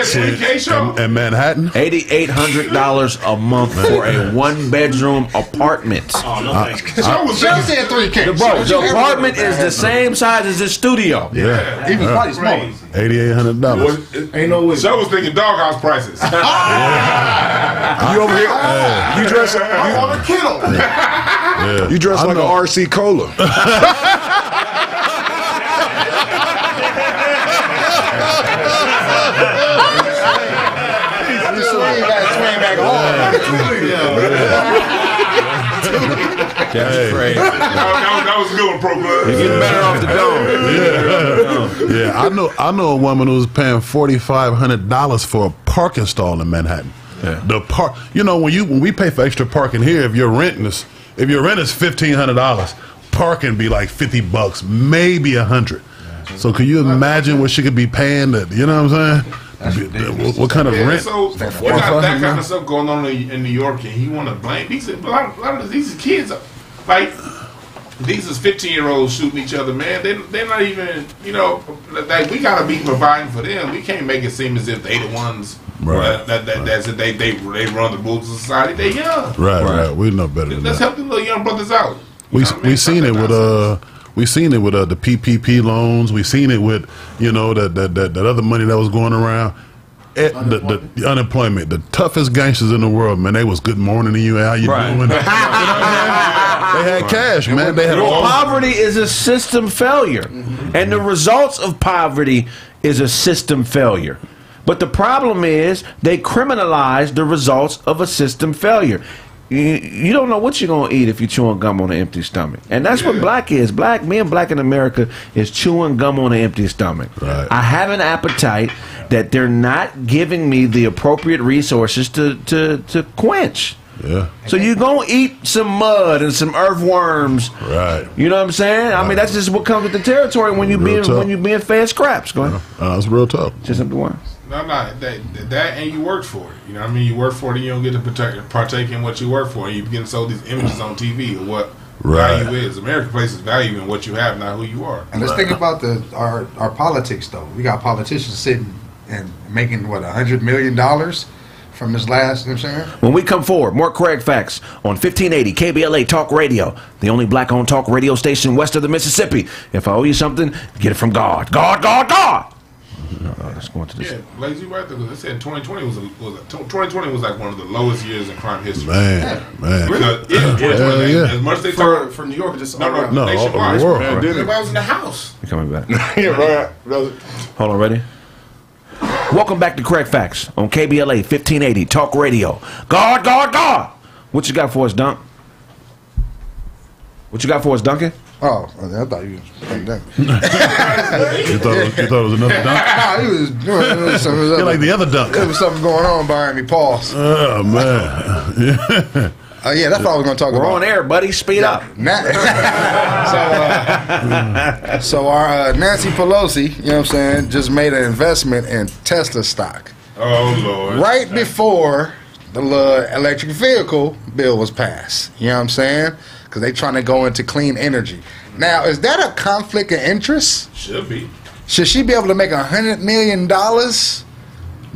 In Manhattan? $8,800 a month for a 1-bedroom apartment. Oh, no thanks. Joe said 3K. Bro, the apartment is the same size as this studio. Yeah. Even probably smaller. $8,800. Ain't no way. Joe was thinking doghouse prices. You over here? You dress like On a kennel. you dress like an RC Cola. That's crazy. That was a good one, Pro Club. You're getting better off the dome. Yeah, I know a woman who was paying $4,500 for a parking stall in Manhattan. Yeah. The park, when we pay for extra parking here, if your rent is $1,500, parking be like $50, maybe $100. So can you imagine what she could be paying? You know what I'm saying? What kind of rent? So you got that kind of stuff going on in New York, and you want to blame these? A lot of these kids, like these is 15-year-olds shooting each other. Man, they're not even. Like we gotta be providing for them. We can't make it seem as if they the ones that's it. They run the rules of society. They young. Right. We know better than Let's that. help the little young brothers out. We seen it with the PPP loans. We seen it with that other money that was going around. The unemployment. The toughest gangsters in the world, man. They was good morning to you. How you doing? They had cash, man. They had poverty is a system failure, and the results of poverty is a system failure. But the problem is they criminalize the results of a system failure. You don't know what you're going to eat if you're chewing gum on an empty stomach. And that's what black is. Being black in America is chewing gum on an empty stomach. Right. I have an appetite that they're not giving me the appropriate resources to quench. Yeah. So you're going to eat some mud and some earthworms. Right. You know what I'm saying? I mean, that's just what comes with the territory when you're being fed scraps. Go ahead. That's real tough. Just something to No, that and you worked for it. You know what I mean? You work for it and you don't get to partake in what you work for. And you begin to sold these images on TV of what value is. America places value in what you have, not who you are. And let's think about our politics, though. We got politicians sitting and making, $100 million from this last, you know what I'm saying? When we come forward, more Kraig Facts on 1580 KBLA Talk Radio, the only black-owned talk radio station west of the Mississippi. If I owe you something, get it from God. God, God, God! Let's go into this. Yeah, Lazy right there. They said 2020 2020 was like one of the lowest years in crime history. Man. Because, 2020, as much as they talk For New York, just no, all over nationwide. the world. Everybody was in the house. You're coming back. Yeah, right. Hold on, ready? Welcome back to Kraig Facts on KBLA 1580 Talk Radio. God, God, God! What you got for us, Dunk? What you got for us, Duncan? Oh, I thought you was done. You thought it was another dunk? Nah, he was doing something. You're like the other dunk. There was something going on behind me. Pause. Oh, man. Yeah, that's what I was going to talk We're about. on air, buddy. Speed up. So our Nancy Pelosi, you know what I'm saying, just made an investment in Tesla stock. Oh, Lord. Right before the little electric vehicle bill was passed. You know what I'm saying? Because they trying to go into clean energy. Now, is that a conflict of interest? Should be. Should she be able to make $100 million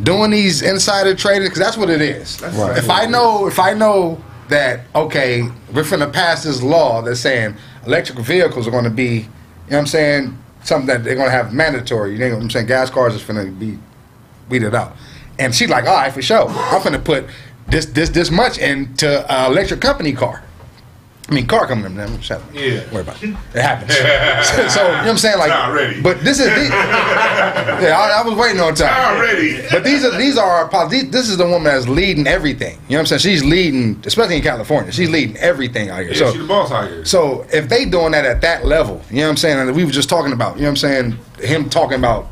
doing these insider trading? Because that's what it is. Right. If I know that, okay, we're finna pass this law that's saying electric vehicles are going to be what I'm saying, something that they're gonna have mandatory. You know what I'm saying? Gas cars is finna be weeded out. And she's like, all right, for sure. I'm finna put this much into electric company car. I mean, car coming in. Shut up. Yeah. Worry about it. It happens. So, you know what I'm saying? Like, not ready. But this is, I was waiting on time. Not ready. But this is the woman that's leading everything. You know what I'm saying? She's leading, especially in California. She's leading everything out here. Yeah, So she's the boss out here. So if they doing that at that level, you know what I'm saying? And we were just talking about, you know what I'm saying? Him talking about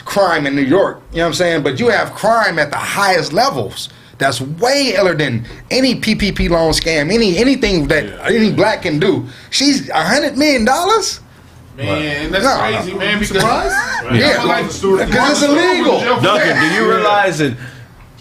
crime in New York. You know what I'm saying? But you have crime at the highest levels. That's way iller than any PPP loan scam, anything that any black can do. She's $100 million. Man, that's crazy, man. Because Because it's illegal. Duncan, do you realize that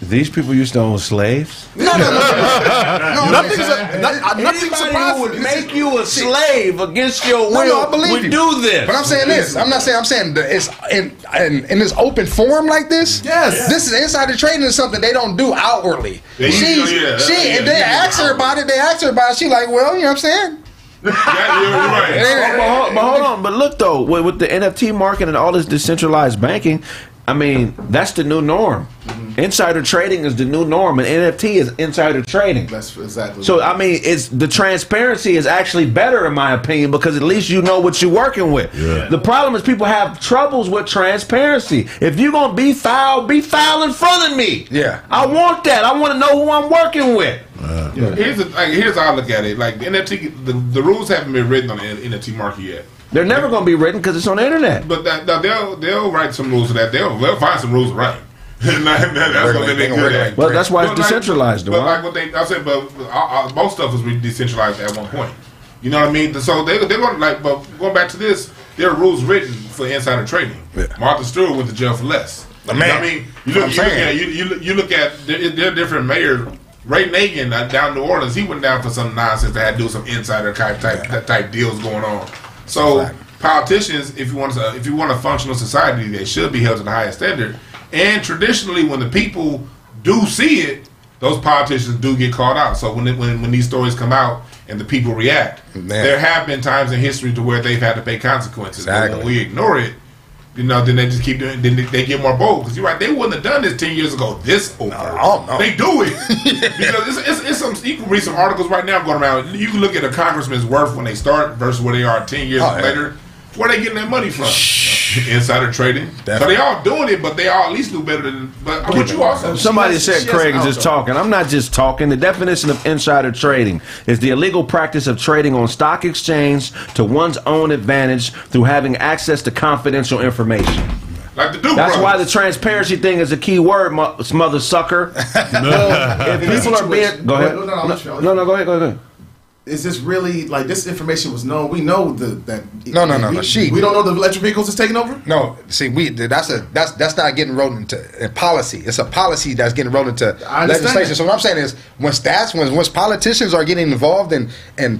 these people used to own slaves? No. Nothing Anybody who surprising. would make you a slave against your will No, I believe would you. do this. But I'm saying this. I'm saying that it's in this open forum like this. Yes. This is insider trading is something they don't do outwardly. And they ask her about it. She like, well, you know what I'm saying? you're right. But hold on. But look though, with the NFT market and all this decentralized banking, I mean, that's the new norm. Insider trading is the new norm, and NFT is insider trading. That's exactly. So I mean, it's the transparency is actually better in my opinion because at least you know what you're working with. Yeah. The problem is people have troubles with transparency. If you're gonna be foul in front of me. Yeah. I want that. I want to know who I'm working with. Here's how I look at it. Like the NFT, the rules haven't been written on the NFT market yet. They're never going to be written because it's on the internet. But they'll write some rules to that. They'll find some rules to write. That's what they good at. Well, that's why it's decentralized. But like what I said, but most stuff was decentralized at one point. You know what I mean? So they're going like, but going back to this, there are rules written for insider trading. Yeah. Martha Stewart went to jail for less. Man. You know what I mean? You look at there are different mayors. Ray Nagin down in New Orleans, he went down for some nonsense that had to do with some insider type deals going on. So politicians, if you want a functional society, they should be held to the highest standard. And traditionally, when the people do see it, those politicians do get called out. So when these stories come out and the people react, there have been times in history to where they've had to pay consequences. Exactly. But when we ignore it, then they just keep doing. Then they get more bold because you're right. They wouldn't have done this 10 years ago. This over. No. They do it because it's some. You can read some articles right now going around. You can look at a congressman's worth when they start versus where they are 10 years later. Where they getting that money from? Insider trading. Definitely. So they all doing it, but they all at least do better than. But what you also somebody said Kraig is just talking. I'm not just talking. The definition of insider trading is the illegal practice of trading on stock exchange to one's own advantage through having access to confidential information. Like the Duke That's brothers. why the transparency thing is a key word, mother sucker. If people are being, go ahead. No, go ahead. Is this really like this information was known? We know that. No. We don't know the electric vehicles is taking over. No, see, that's not getting rolled into policy. It's a policy that's getting rolled into legislation. So what I'm saying is, once politicians are getting involved in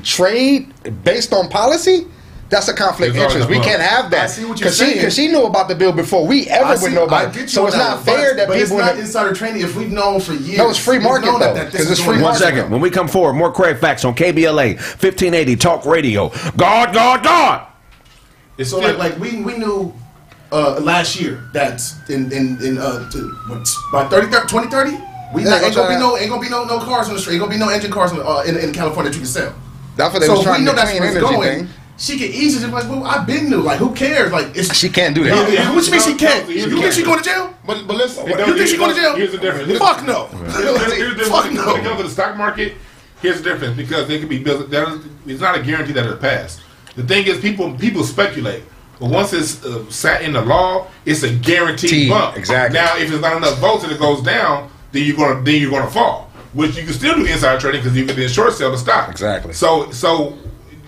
trade based on policy, that's a conflict of interest. We can't have that. I see what you're saying. Because she knew about the bill before we ever would know about it. So it's not fair that but people. It's not insider trading if we've known for years. No, it's free market though. Because it's free market. 1 second. When we come forward, more Kraig Facts on KBLA 1580 Talk Radio. God. So like we knew last year that in by 2030 ain't gonna be no cars on the street. Ain't gonna be no engine cars in California that you can sell. That's what they was trying to do. Clean energy thing. She can easily just like, well, I've been new. Like, who cares? Like, she can't do that. What you mean she can't? You think she going to jail? But listen, you think she going to jail? Here's the difference. Fuck no. Fuck no. When it comes to the stock market, here's the difference because they can be built. It's not a guarantee that it'll pass. The thing is, people speculate. But once it's sat in the law, it's a guaranteed bump. Exactly. Now, if there's not enough votes and it goes down, then you're gonna fall. Which you can still do insider trading because you can then short sell the stock. Exactly. So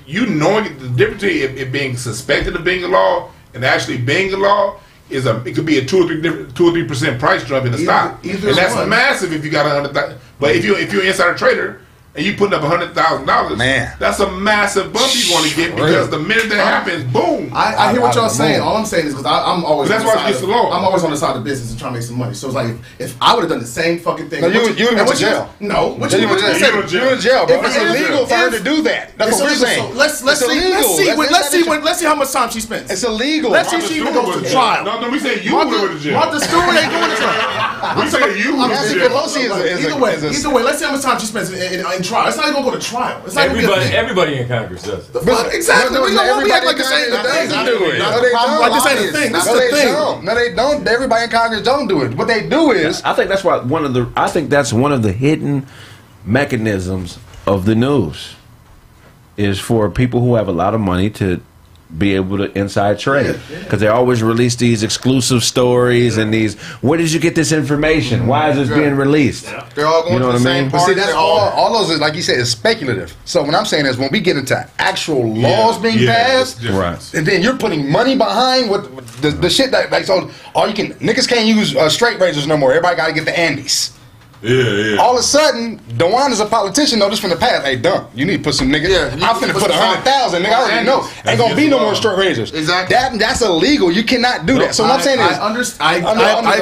you knowing the difference between it being suspected of being a law and actually being a law it could be a 2 or 3% price jump in the stock, and that's massive if you got 100,000. But if you're an insider trader and you putting up $100,000, man, that's a massive bump you're going to get because the minute that happens, boom. I hear what y'all saying. All I'm saying is because I'm always that's why it gets low. I'm always on the side of business and trying to make some money. So it's like if I would have done the same fucking thing. No, you went to jail. No, you in jail, bro. It's illegal for her to do that. That's what we're saying. Let's see how much time she spends. It's illegal. Let's see if she even goes to trial. No, we say you went to jail. Martha Stewart ain't going to trial. We say you went to jail. Either way, let's see how much time she spends in trial. It's not even going to go to trial. It's not everybody in Congress does it. Exactly. We act like this ain't the thing. Like this ain't the thing. This is the thing. No, they don't. Everybody in Congress don't do it. What they do is, I think that's why one of the hidden mechanisms of the news is for people who have a lot of money to be able to inside trade, because they always release these exclusive stories and these. Where did you get this information? Why is this being released? They're all going to the same party. But see, that's all those is, like you said, is speculative. So what I'm saying is, when we get into actual laws being passed, right, and then you're putting money behind what the shit that, like, so all you can, niggas can't use straight razors no more. Everybody got to get the Andes. Yeah. All of a sudden, Dewan is a politician. Notice from the past, hey, Dump, you need to put some niggas. I'm finna put 100,000, nigga. I already know. Ain't gonna be no more straight razors. Exactly. That's illegal. You cannot do that. So what I'm saying is, I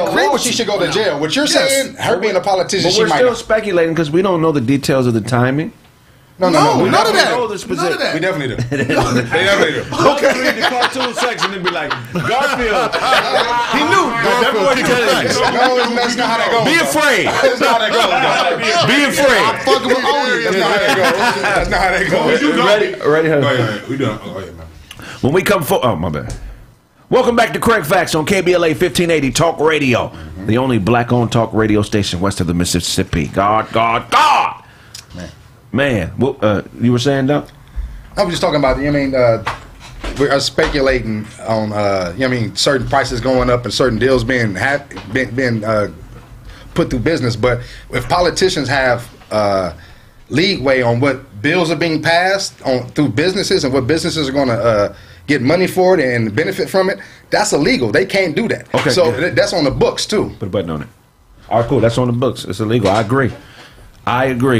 agree with she should go to jail. What you're saying, her being a politician, but we're still speculating because we don't know the details of the timing. No, none of that. Know this None of that. We definitely do. They definitely do. Okay. Read the cartoon section and be like, Garfield. He knew. No, that's not how that goes. Be afraid. That's not how that goes. Be afraid. I'm fucking with Oni. That's not how that goes. That's not how that goes. Ready? Go ahead. We done. Oh, yeah, man. When we come for, oh, my bad. Welcome back to Kraig Facts on KBLA 1580 Talk Radio, the only black-owned talk radio station west of the Mississippi. God. Man, you were saying, Doc? I was just talking about, we're speculating on, certain prices going up and certain deals being put through business. But if politicians have leeway on what bills are being passed through businesses and what businesses are going to get money for it and benefit from it, that's illegal. They can't do that. Okay, so that's on the books too. Put a button on it. All right, cool. That's on the books. It's illegal. I agree.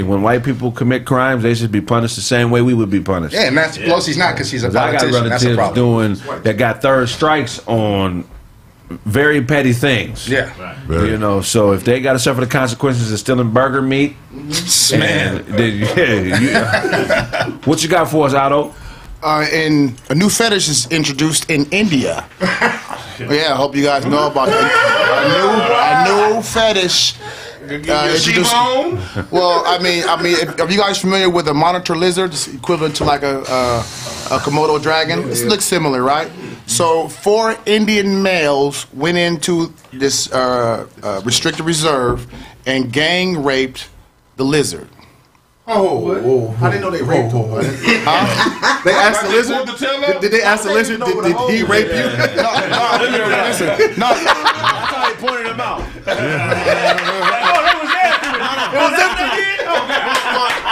When white people commit crimes, they should be punished the same way we would be punished. Yeah, and Nancy Pelosi's not, because she's a politician. I got that's a problem. that got third strikes on very petty things. Yeah. Right. So if they got to suffer the consequences of stealing burger meat, man, what you got for us, Otto? And a new fetish is introduced in India. I hope you guys know about it. A new fetish. Well, I mean, are you guys familiar with a monitor lizard? It's equivalent to like a Komodo dragon. It looks similar, right? So 4 Indian males went into this restricted reserve and gang raped the lizard. Oh, I didn't know they raped him. They asked the lizard. Did they ask the lizard? Did he rape you? No. That's how he pointed him out.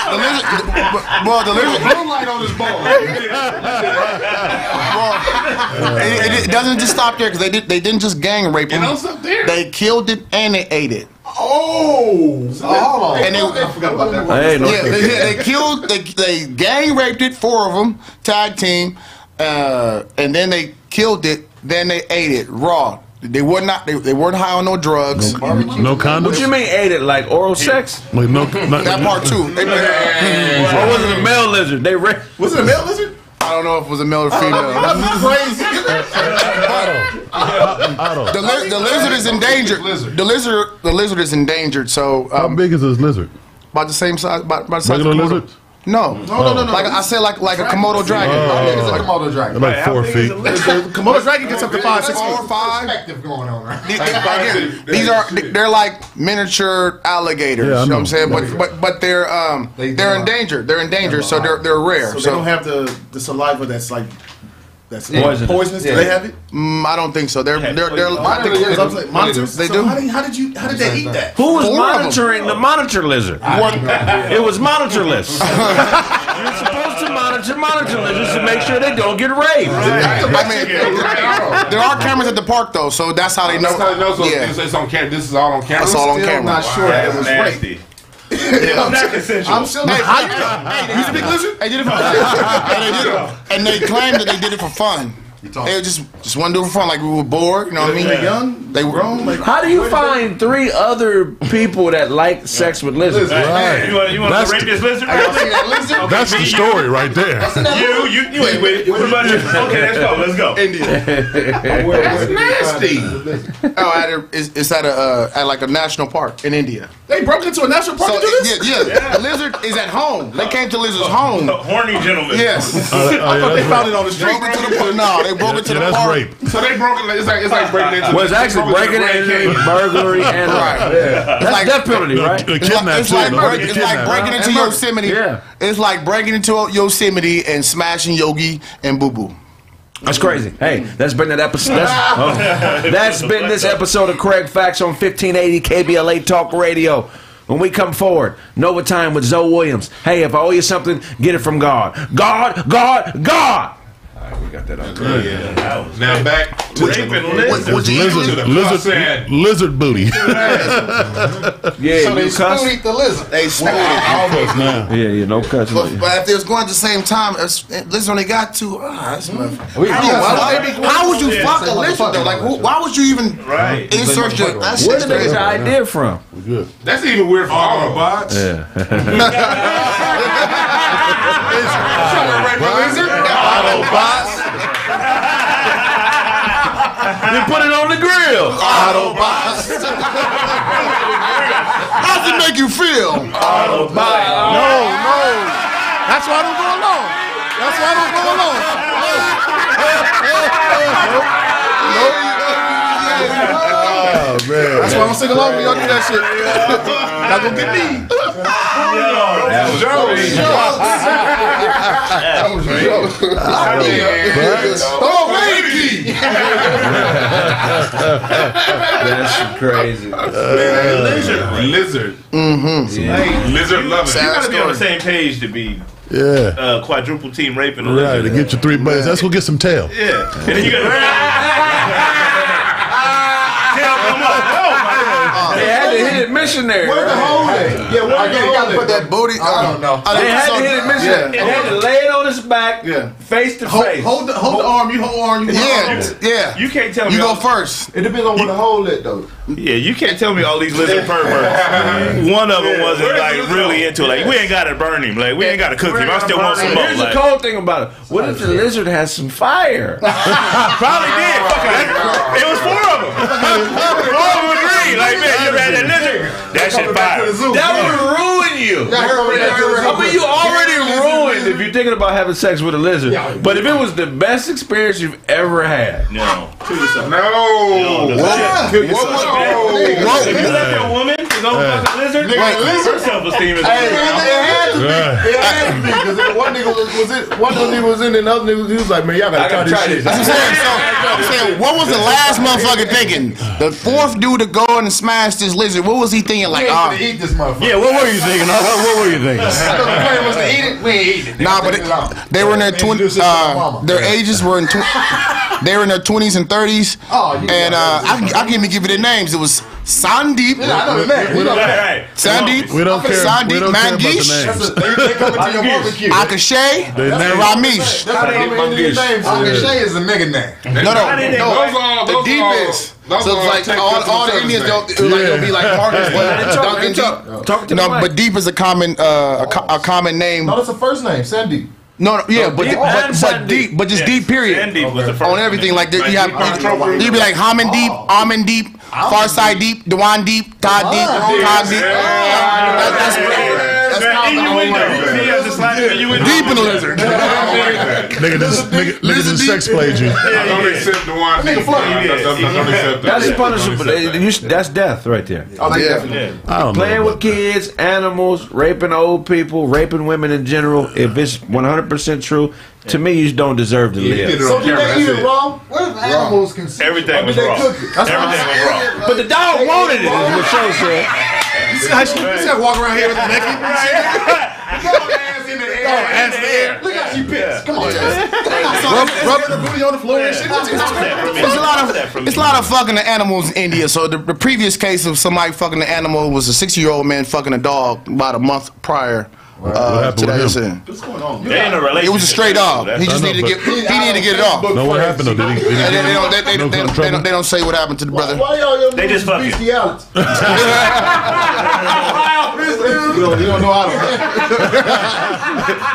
The lizard. Blue light on his ball. It doesn't just stop there, because they didn't just gang rape him. They killed it and they ate it. And I forgot about that. They gang raped it, 4 of them, tag team, and then they killed it. Then they ate it raw. They weren't high on no drugs. No condoms. What you mean ate it, like oral sex? Like that part too. Or was it a male lizard? Was it a male lizard? I don't know if it was a male or female. That's crazy. The lizard is endangered. The lizard is endangered. So how big is this lizard? About the same size. About the size regular of lizard? No. Like I said, like a Komodo dragon. How big is a Komodo dragon? Like 4 feet. Komodo dragon gets up to 5, 6 feet. 4 or 5. Perspective going on, right? They're like miniature alligators. Yeah, you know what I'm saying? But they're endangered. They're endangered, so they're rare. So they don't have the saliva that's like poisonous. Do they have it? I don't think so. They're monitors. They do. How did they eat that? Who was monitoring the monitor lizard? It was monitorless. You're supposed to monitor lizards to make sure they don't get raped. I mean, there are cameras at the park though, so that's how they know. That's how they know. So it's on camera. This is all on camera. That's all on Still camera. not sure that it was rape. Not consensual. I'm still. Hey, you speak lizard? They did it for and they claimed that they did it for fun. They just want to do it for fun, like we were bored. You know what I mean? They young, they grown. Like, How do you find 3 other people that like sex with lizards? Right. You want to rate this lizard? That's the story right there. You ain't with it. What about this? Okay, let's go. India. That's nasty. It's at like a national park in India. They broke into a national park So to do this? yeah, the lizard is at home. They came to lizard's home. Horny gentleman. Yes. I thought they found it on the street. Broke into the park. No, they broke into the That's park. rape. So they broke it. It's like breaking into. Well, it's actually breaking into burglary and that's like- death penalty, right? It's like breaking into Yosemite. Yeah. It's like breaking into Yosemite and smashing Yogi and Boo Boo. That's crazy. Hey, that's been that episode. That's been this episode of Kraig Facts on 1580 KBLA Talk Radio. When we come forward, Nova Time with Zoe Williams. Hey, if I owe you something, get it from God. God, God, God. All right, we got that on. Now back to Lizard booty. Yeah, So they you cuss. spoonied the lizard. They spoonied it. Almost now. Yeah, no cuss. But if they was going at the same time, lizard only got 2 eyes. How would you fuck a lizard though? Like, why would you even insert your? That Where shit's did they get crazy. the idea from? Good. That's even weird for Autobots. Yeah. Trying to rape a lizard? Autobots. You put it on the grill. Autobots. How does it make you feel? Autobot. No. That's why I don't go alone. That's why I don't go alone. Oh, man. That's why I'm gonna sing along when y'all do that shit. Not gonna get me. Oh, Reiki! That's crazy. Lizard. Lizard loving. You gotta be on the same page to be Yeah. quadruple team raping a Right, to lizard. get your 3 buddies. Let's go get some tail. Yeah. And then you got tail come up. They had to hit it missionary. Where's the hole at? Yeah, where's the You hole gotta put that booty. I don't know. They had to hit it missionary. It had to lay it on his back, face to face. Hold the arm. You hold arm. Yeah. You can't tell me. You go first. It depends on where the hole at though. Yeah, you can't tell me all these lizard perverts. One of them wasn't like really into it. Like, we ain't gotta burn him. Like, we ain't gotta cook him. I still want some more. Here's the Like, cold thing about it. What if the lizard has some fire? probably did. It was 4 of them. 4 of them agreed. Like, man, you ever had that lizard? That shit fire. That would ruin you. I mean, you already ruined if you're thinking about having sex with a lizard. But if it was the best experience you've ever had, No. No. Kill yourself. If you left your woman to go fuck a lizard, her self-esteem is It had to be because one nigga was in, and the other nigga he was like, man, y'all gotta try this shit. That's what I'm saying. What was the last motherfucker thinking? The 4th dude to go and smash this lizard. What was he thinking? Like, Eat this motherfucker. Yeah, what were you thinking? What were you thinking? The plan was to eat it. We ain't eating it. Nah, but they were in their their ages were in they were in their 20s and 30s. And I can't even give you their names. It was Sandeep. I know the name. We know that. Sandeep. We don't care. We don't care about the Mangeesh. names. They coming to your barbecue. Akshay. And Ramesh. That's how many names. Shay is a nigga name. No. Those The are deepest. Those So are it's like all the Indians don't they'll be like Marcus, Duncan Deep. talk to No, the but mic. Deep is a common name. No, that's the first name, Sandeep. No, yeah, but Deep and Sandeep. Deep, but just Deep period. Sandeep was the first On everything, like you have, you'd be like Haman Deep, Almond Deep, Pharcyde Deep, Dewan Deep, Todd Deep, Todd Deep. That's deep in the lizard. Nigga just sex played you. I don't accept the one. I don't accept that. That's punishable. That's death right there. Oh, Yeah. I don't Playing know. with kids, animals, raping old people, raping women in general. If it's 100% true, to me, you don't deserve to live. So did they eat it raw? What if animals can see? Everything was Or did they raw. cook it? That's what I'm Everything was saying. raw. But the dog wanted it, is what Show said. You see how walk around here with the naked? in the air. Look how she pissed. Come on, Rub the booty on the floor and shit. It's a lot of fucking the animals in India. So the previous case of somebody fucking the animal was a 60-year-old man fucking a dog about a month prior. To that incident. What's going on? They in a relationship. It was a stray dog. He just needed to get. He needed to get it off. No, what happened though? Did he They don't say what happened to the brother. Why y'all They just fucking. bestiality? You don't know how to.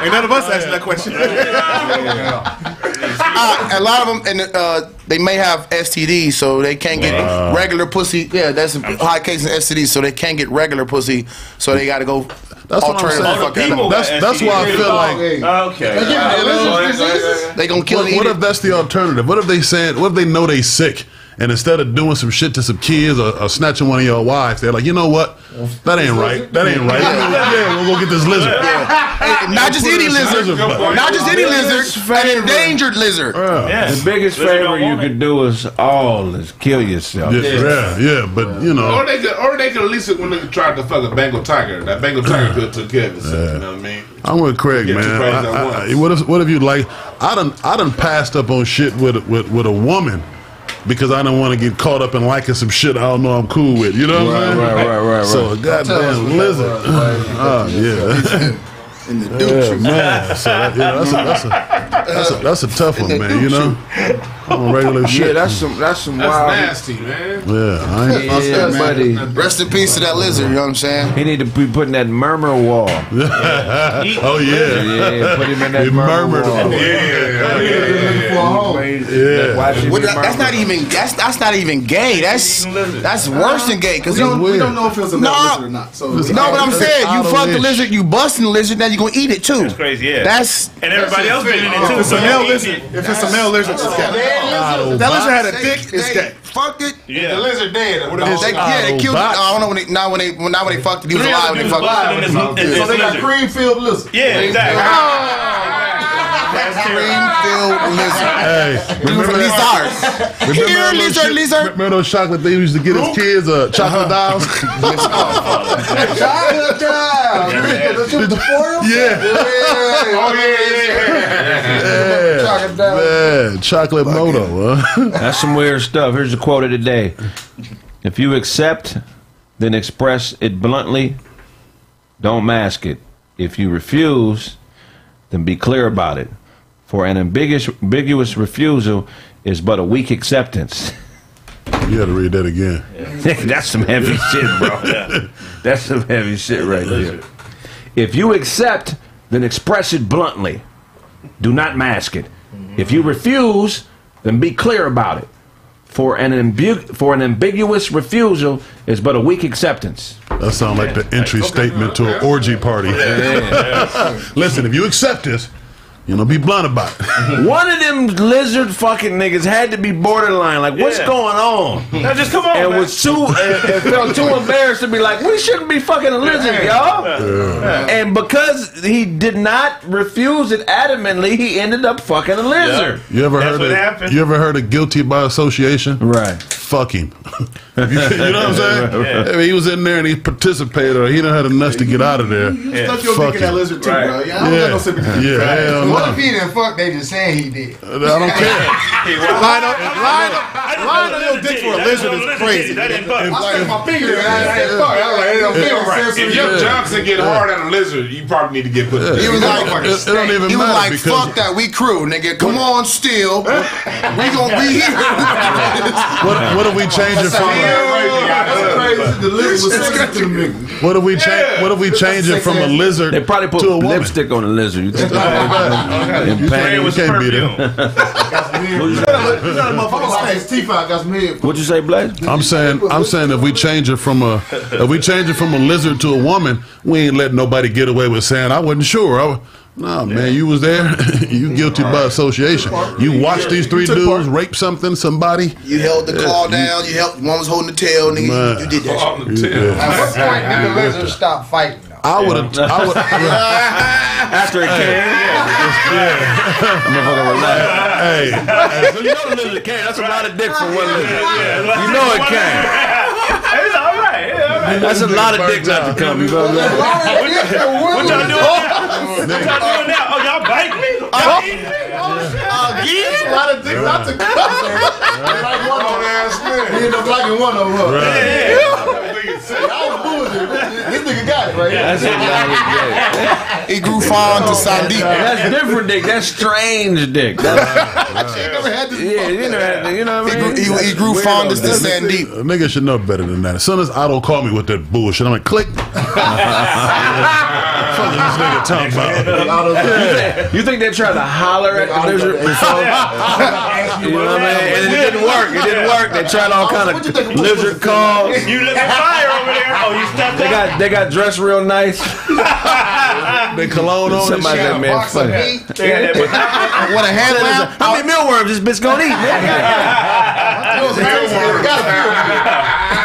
Ain't none of us asking that question. A lot of them, and they may have STDs, so they can't get regular pussy. Yeah, that's a high case of STDs, so they can't get regular pussy, so they got to go. That's what I'm saying. That's why I feel like. Okay. They gonna kill. What if that's the alternative? What if they know they sick? And instead of doing some shit to some kids or snatching one of your wives, they're like, you know what? That ain't right. That ain't right. Yeah, we'll go get this lizard. Not just any lizard. Not just any lizard. An endangered lizard. The biggest favor you could do is kill yourself. Yeah, but you know. Or they could at least when they tried to fuck a Bengal tiger, that Bengal tiger could have took care of itself. You know what I mean? I'm with Kraig, man. What if you like? I done passed up on shit with a woman. Because I don't want to get caught up in liking some shit I don't know I'm cool with. You know what I'm saying? Right. So a goddamn lizard. Oh, yeah. In the dude, man. So that's a tough one, man. You know, on regular shit. Yeah, that's some wild. Nasty, man. Yeah, buddy. Rest in peace to that lizard. You know what I'm saying? He need to be putting that murmur wall. Oh yeah, put him in that murmur wall. That's not even gay. That's worse than gay because we don't know if it's a male lizard or not. So no, but I'm saying you fuck the lizard, you busting the lizard, now you gonna eat it too. That's crazy, yeah. And everybody else getting it too. If it's a male lizard, if it's a male lizard, it's gay. If that lizard had a dick, it's gay. Fuck it. Yeah. The lizard dead. They killed it. I don't know when they fucked it. He was alive when they fucked it. So they got cream-filled lizard. Yeah, exactly. Cream-filled lizard. Hey, remember those chocolate they used to get his kids? Chocolate dolls. Chocolate dolls. Yeah. Man, chocolate moto. That's some weird stuff. Here's the quote of the day. If you accept, then express it bluntly. Don't mask it. If you refuse, then be clear about it. For an ambiguous refusal is but a weak acceptance. You got to read that again. That's some heavy shit, bro. That's some heavy shit right there. If you accept, then express it bluntly. Do not mask it. If you refuse, then be clear about it. For an ambiguous refusal is but a weak acceptance. That sounds like the entry statement to an orgy party. Listen, if you accept this, be blunt about it. One of them lizard fucking niggas had to be borderline. Like, what's going on? Now just come on, and man. was felt too embarrassed to be like, we shouldn't be fucking a lizard, y'all. And because he did not refuse it adamantly, he ended up fucking a lizard. You ever heard of guilty by association? Right. Fuck him. You know what I'm saying? I mean, he was in there and he participated, or he didn't have the nuts to get out of there. You stuck your dick in that lizard too, bro. I don't got no sympathy. What if he didn't fuck? They just saying he did. I don't care. Line up your dick for a lizard is crazy. I stuck my finger in it. I ain't fuck. I was like, it don't feel right. If your Johnson get hard at a lizard, you probably need to get put. He was like, it don't even matter. Fuck that. We crew, nigga. Come on, still. We gonna be here. What if we change it from? What if we change it from a lizard? They probably put to a woman? lipstick on a lizard. You think You can't beat it. What'd you say, Blaze? I'm saying if we change it from a lizard to a woman, we ain't letting nobody get away with saying I wasn't sure. No, man, you was there. You guilty by association. You watched these three dudes rape somebody. You held the claw down. One was holding the tail, nigga. You did that shit. At what point did the lizard stop fighting? I would. After it came. Hey. So you know the lizard came. That's a lot of dick for one lizard. You know it came. It's all right. That's a lot of dick not to come. You know what I'm saying? What y'all doing? What y'all doing now? Oh, y'all bite me? Y'all eat me? Again? A lot of dicks not to come. Like one on ass man. He ended up liking one of them. This nigga got it right here. He grew fond to Sandeep. That's different dick. That's strange dick. That's, Never had this. yeah, you never had. You know what I mean? He grew fond to Sandeep. A nigga should know better than that. As soon as Otto called me with that bullshit, I'm like, click. Fuck is this nigga talking about? You think they tried to holler at the lizard before? You know what I mean? And it didn't work. It didn't work. They tried all kind of lizard calls. You lit the fire over there. Oh, you stepped out. They got dressed real nice. They cologne on and Somebody shit. that man funny. What a hand lamp. How many mealworms this bitch gonna eat, man?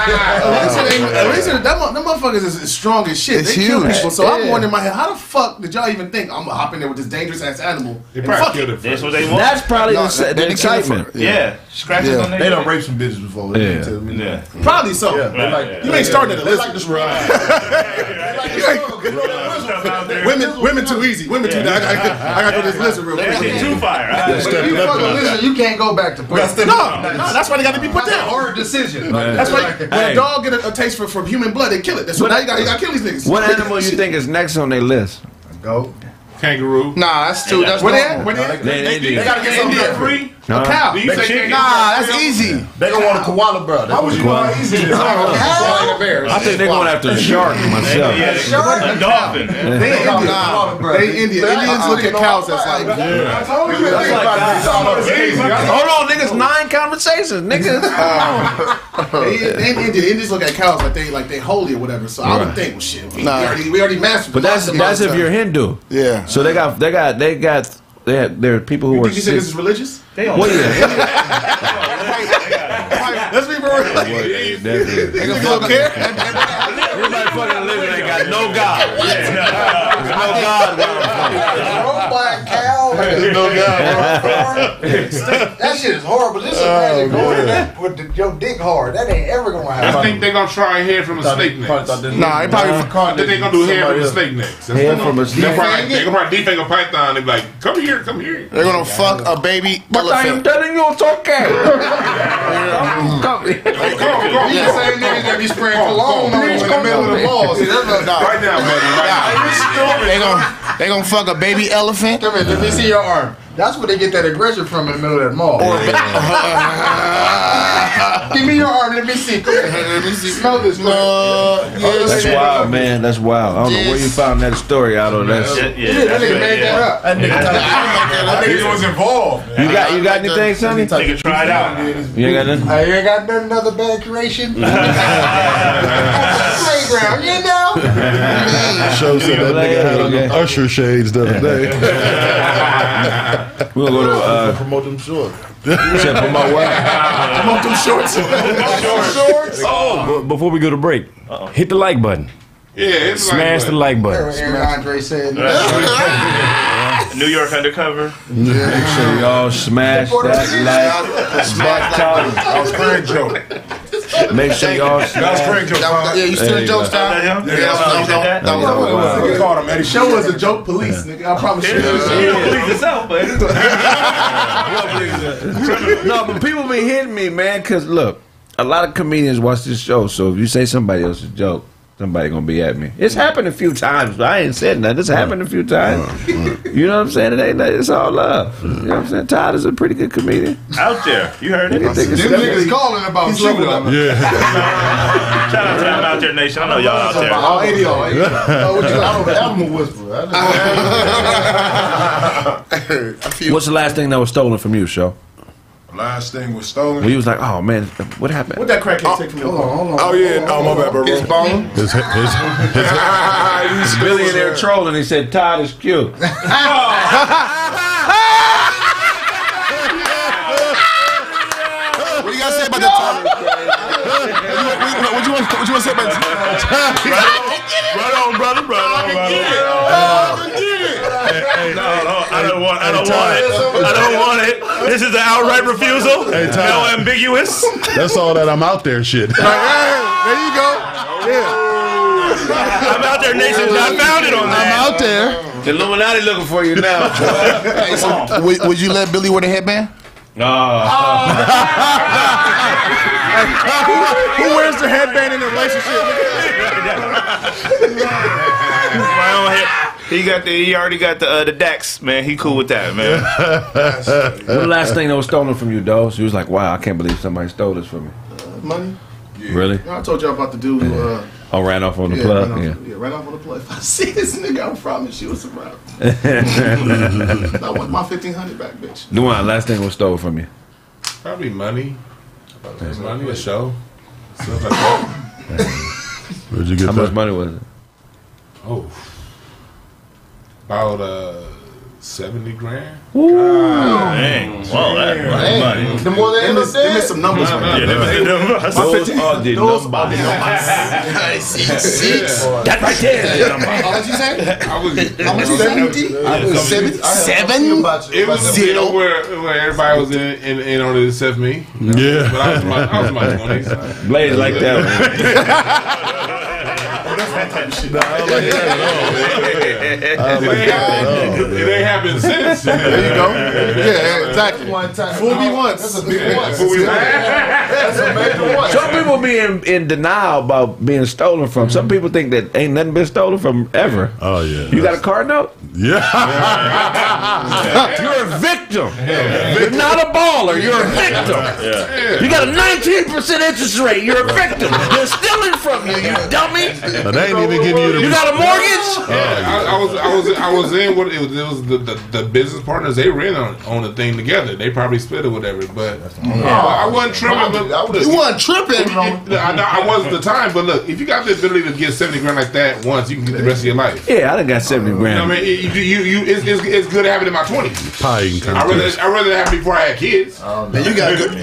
At least them motherfuckers is strong as shit. It's They kill huge. people. So I'm wondering in my head, how the fuck did y'all even think I'm gonna hop in there with this dangerous ass animal? They and probably fuck killed it? it That's first. what they want. That's probably the they didn't kill it excitement. for- Yeah. Scratches Yeah. on their They don't rape some bitches before. They Yeah. tell me. Yeah. Probably so. You ain't starting at a list. Women too easy. Women too. I gotta go to this lizard real That shit quick. too fire. If you fuck a lizard, you can't go back to prison. No, that's why they got to be put That's a down. hard decision. That's why when Hey. a dog get a taste for human blood, they kill it. That's why now you got to kill these niggas. What animal you think is next on their list? Go. Kangaroo. Nah, that's too. That's Where they normal. at? Where they at? They gotta get something India different. free. A cow. Do you say kangaroo? Nah, that's easy. They gonna want a koala, bro. That's what you want. Easy. A bear. I think they're going after a shark myself. Yeah, a dolphin. Indians look at cows as like. Hold on, niggas. 9 conversations, niggas. Indians look at cows like they holy or whatever. So I would think, well, shit, we already mastered. But that's if you're Hindu. Yeah. So there are people who You are think this is religious? Well, yeah. Let's be real. Niggas don't care. Everybody fucking living ain't got no God. No God. Black cow. No God. That shit is horrible. This is imagine going in there with your dick hard. That ain't ever gonna I happen. think they're gonna try hair from a snake neck. Nah, they probably. I think they're gonna do hair from a snake neck. Hair from a They're gonna probably defang a python. They be like, come here, come here. They're gonna fuck a baby But I am elephant. telling you, it's okay. The same niggas that be spraying cologne on you in the middle of the mall. See, that's not Right now, buddy. They gonna fuck a baby elephant. Come here, let me see your arm. That's where they get that aggression from in the middle of that mall. Give me your arm, let me see. Come here. Let me see. Smell this, man. That's wild, man. That's wild. I don't know where you found that story out of. That's Yeah, That nigga made that up. That nigga was involved. you got anything, Sonny? Nigga, try it out. You ain't got nothing. I ain't got another bad creation. Playground, you know. Show said that nigga had on them Usher shades the other day. We're gonna go to Promote them short. check for my wife. Promote them shorts. Before we go to break, hit the like button. Yeah, it's Smash the like button. Aaron Andre said. New York Undercover. Make sure y'all smash that That was Kraig joke. like. Make sure y'all That was smash. Kraig joke. Yeah, you still you jokes Is that time? him? Yeah, that was We called him Eddie. Show was a joke police, nigga. I promise you. You don't believe yourself, but No, but people be hitting me, man, because look, a lot of comedians watch this show, so if you say somebody else's joke, somebody gonna be at me. It's happened a few times, but I ain't said nothing. It's happened a few times. You know what I'm saying? It ain't it's all love. You know what I'm saying? Todd is a pretty good comedian. out there. You heard it. Nigga think it's- Them niggas calling about you, though. Yeah. Shout out to them out there, nation. I know y'all out there. All 80 y'all. I'm a whisperer. What's the last thing that was stolen from you, Show? Last thing was stolen. When you was like, oh man, what happened? What that crackhead take from your phone? Oh yeah, oh my bad, bro. His bone. His Billionaire troll, and he said Todd is cute. What do you gotta say about the time? What you want to say about the Right on, brother. I don't want it. This is an outright refusal. Hey, Todd. No ambiguous. That's all that I'm out there shit. There you go. Yeah. I'm out there, nation. I found it on I'm that. out there. The Illuminati looking for you now. Hey, so would you let Billy wear the headband? Who wears the headband in a relationship? He already got the Dax, man. He cool with that, man. What's the last thing that was stolen from you, though? She was like, wow, I can't believe somebody stole this from me. Money. Really? I told y'all about the dude who Ran off on the plug? ran off on the plug. If I see this nigga, I promise you it's a wrap. I want my 1,500 back, bitch. Duane, last thing was stolen from you. Probably money. Money, a show. Stuff like that. Where'd you get How that? much money was it? Oh. About 70 grand. Dang. Well, that's money. The more they end up some numbers. Yeah, them Those are the numbers. That right there. How much you say? I was. How much you say? 7? It was a deal where everybody was in on it except me. Yeah. But I was in my 20s. Blaze like that one. Nah, I don't like that at all. I don't like that at all. It ain't happened since. There you go. Yeah, exactly. Fool me once. That's a big one. That's a major one. Some people be in denial about being stolen from. Some people think that ain't nothing been stolen from ever. Oh, yeah. You got a car note? Yeah. You're a victim. You're not a baller. You're a victim. You got a 19% interest rate. You're a victim. They're stealing from you, you dummy. But they ain't even giving you the. You got a mortgage? I was in what it was the business partners. They ran on the thing together. They probably split or whatever. But I wasn't tripping. But You wasn't tripping. I wasn't the time. But look, if you got the ability to get 70 grand like that once, you can get the rest of your life. Yeah, I done got 70 grand. I mean, it's good to have it in my 20s. Pie eating I rather have it before I had kids. Man, you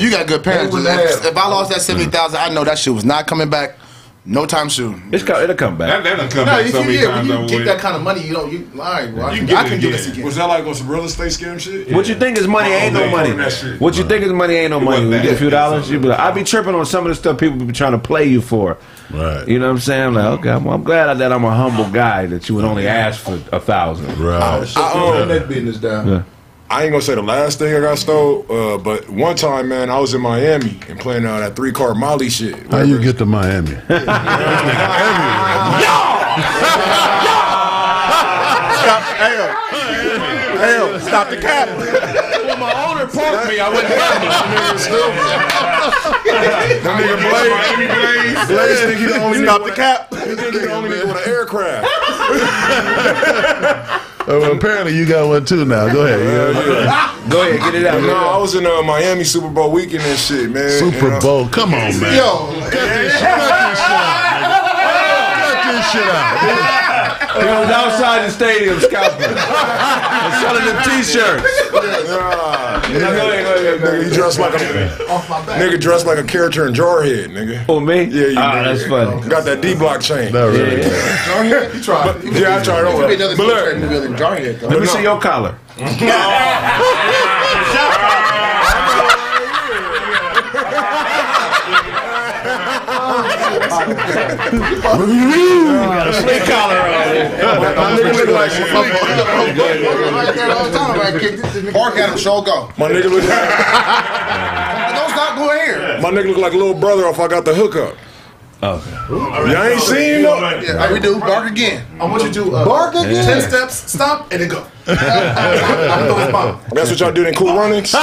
got good parents. If I lost that 70,000, I know that shit was not coming back no time soon. It'll come back. That'll come No, back if so many times. when you get that kind of money, you don't. All right, well, I can do this again. Was that like on some real estate scam shit? What you think is money ain't no money. What you think is money ain't no money. When you get a few dollars, you be like, I be tripping on some of the stuff people be trying to play you for. Right. You know what I'm saying? I'm like, okay, I'm glad that I'm a humble guy that you would only ask for 1,000. Right. that business down. Yeah. I ain't gonna say the last thing I got stole, but one time, man, I was in Miami and playing that 3-car Molly shit. How you get to Miami? Stop the cap. Well, my owner parked me. I wouldn't That nigga Blaze think he the only nigga with cap. He think he the only nigga with an aircraft. Well, apparently you got one too now. Go ahead. Go ahead, get it out. No, I was in Miami Super Bowl weekend and shit, man. Super Bowl. Come on, man. Yo, Cut this shit out. He was outside the stadium scalping and selling them T-shirts. Nigga, he dressed like a nigga dressed like a character in Jarhead, nigga. For me? Yeah, you nigga. That's funny. Got that D-block chain. Not really. Jarhead, you tried. Yeah, I tried over. But look, Let me see your collar. Got a flea collar on. my nigga look like Park at him, show go. my nigga look like Don't stop going here. my nigga look like a little brother if I got the hookup. Okay. Y'all ain't seen no. Yeah, how we do? Bark again. I want you to do bark again. 10 steps, stop, and then go. I'm throwing his bomb. That's what y'all did in Cool Runnings.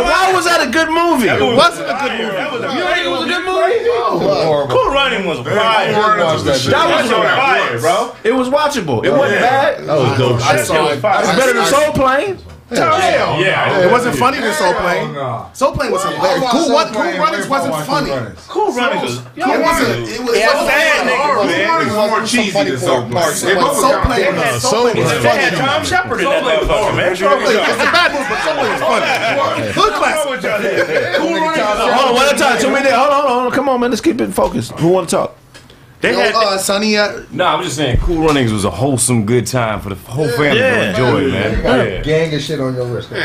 Why was that a good movie? It wasn't a good movie. You think it was a good movie? Cool Running was fire. That was fire, bro. It was watchable. It wasn't bad. That was dope shit. It's better than Soul Plane. Yeah, it wasn't funny than Soul Plane. Soul Plane was hilarious. Cool Runnings wasn't funny. Cool Runnings was. It wasn't. It was sad niggas, man. was more cheesy than Soap Plane. They both Soap Plane. Soap They had Tom Shepard in that motherfucker, man. It's a bad movie, but Soap Plane is funny. Hood classic. Hold on, one at a time. Too many. Hold on. Come on, man. Let's keep it focused. Who want to talk? Sonny. No, I'm just saying, Cool Runnings was a wholesome, good time for the whole family to enjoy, man. You got a gang of shit on your wrist. Sex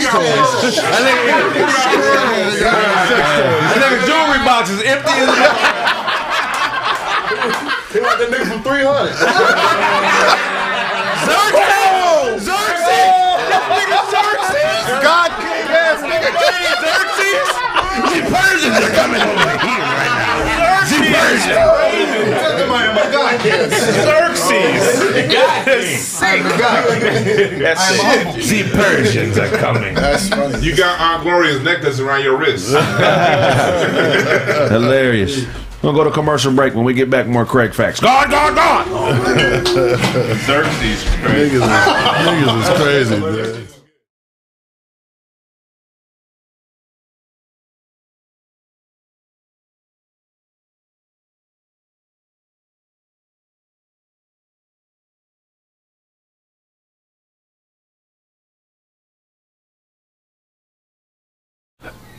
toys. I think the jewelry box is empty as He like that nigga from 300. Xerxes! God damn, nigga. Xerxes! The Persians are coming over here right now. The Persians. Xerxes. That's it. The Persians are coming. That's funny. You got Aunt Gloria's necklace around your wrist. Hilarious. We'll go to commercial break. When we get back, more Kraig facts. Gone! Xerxes. Niggas is crazy, man.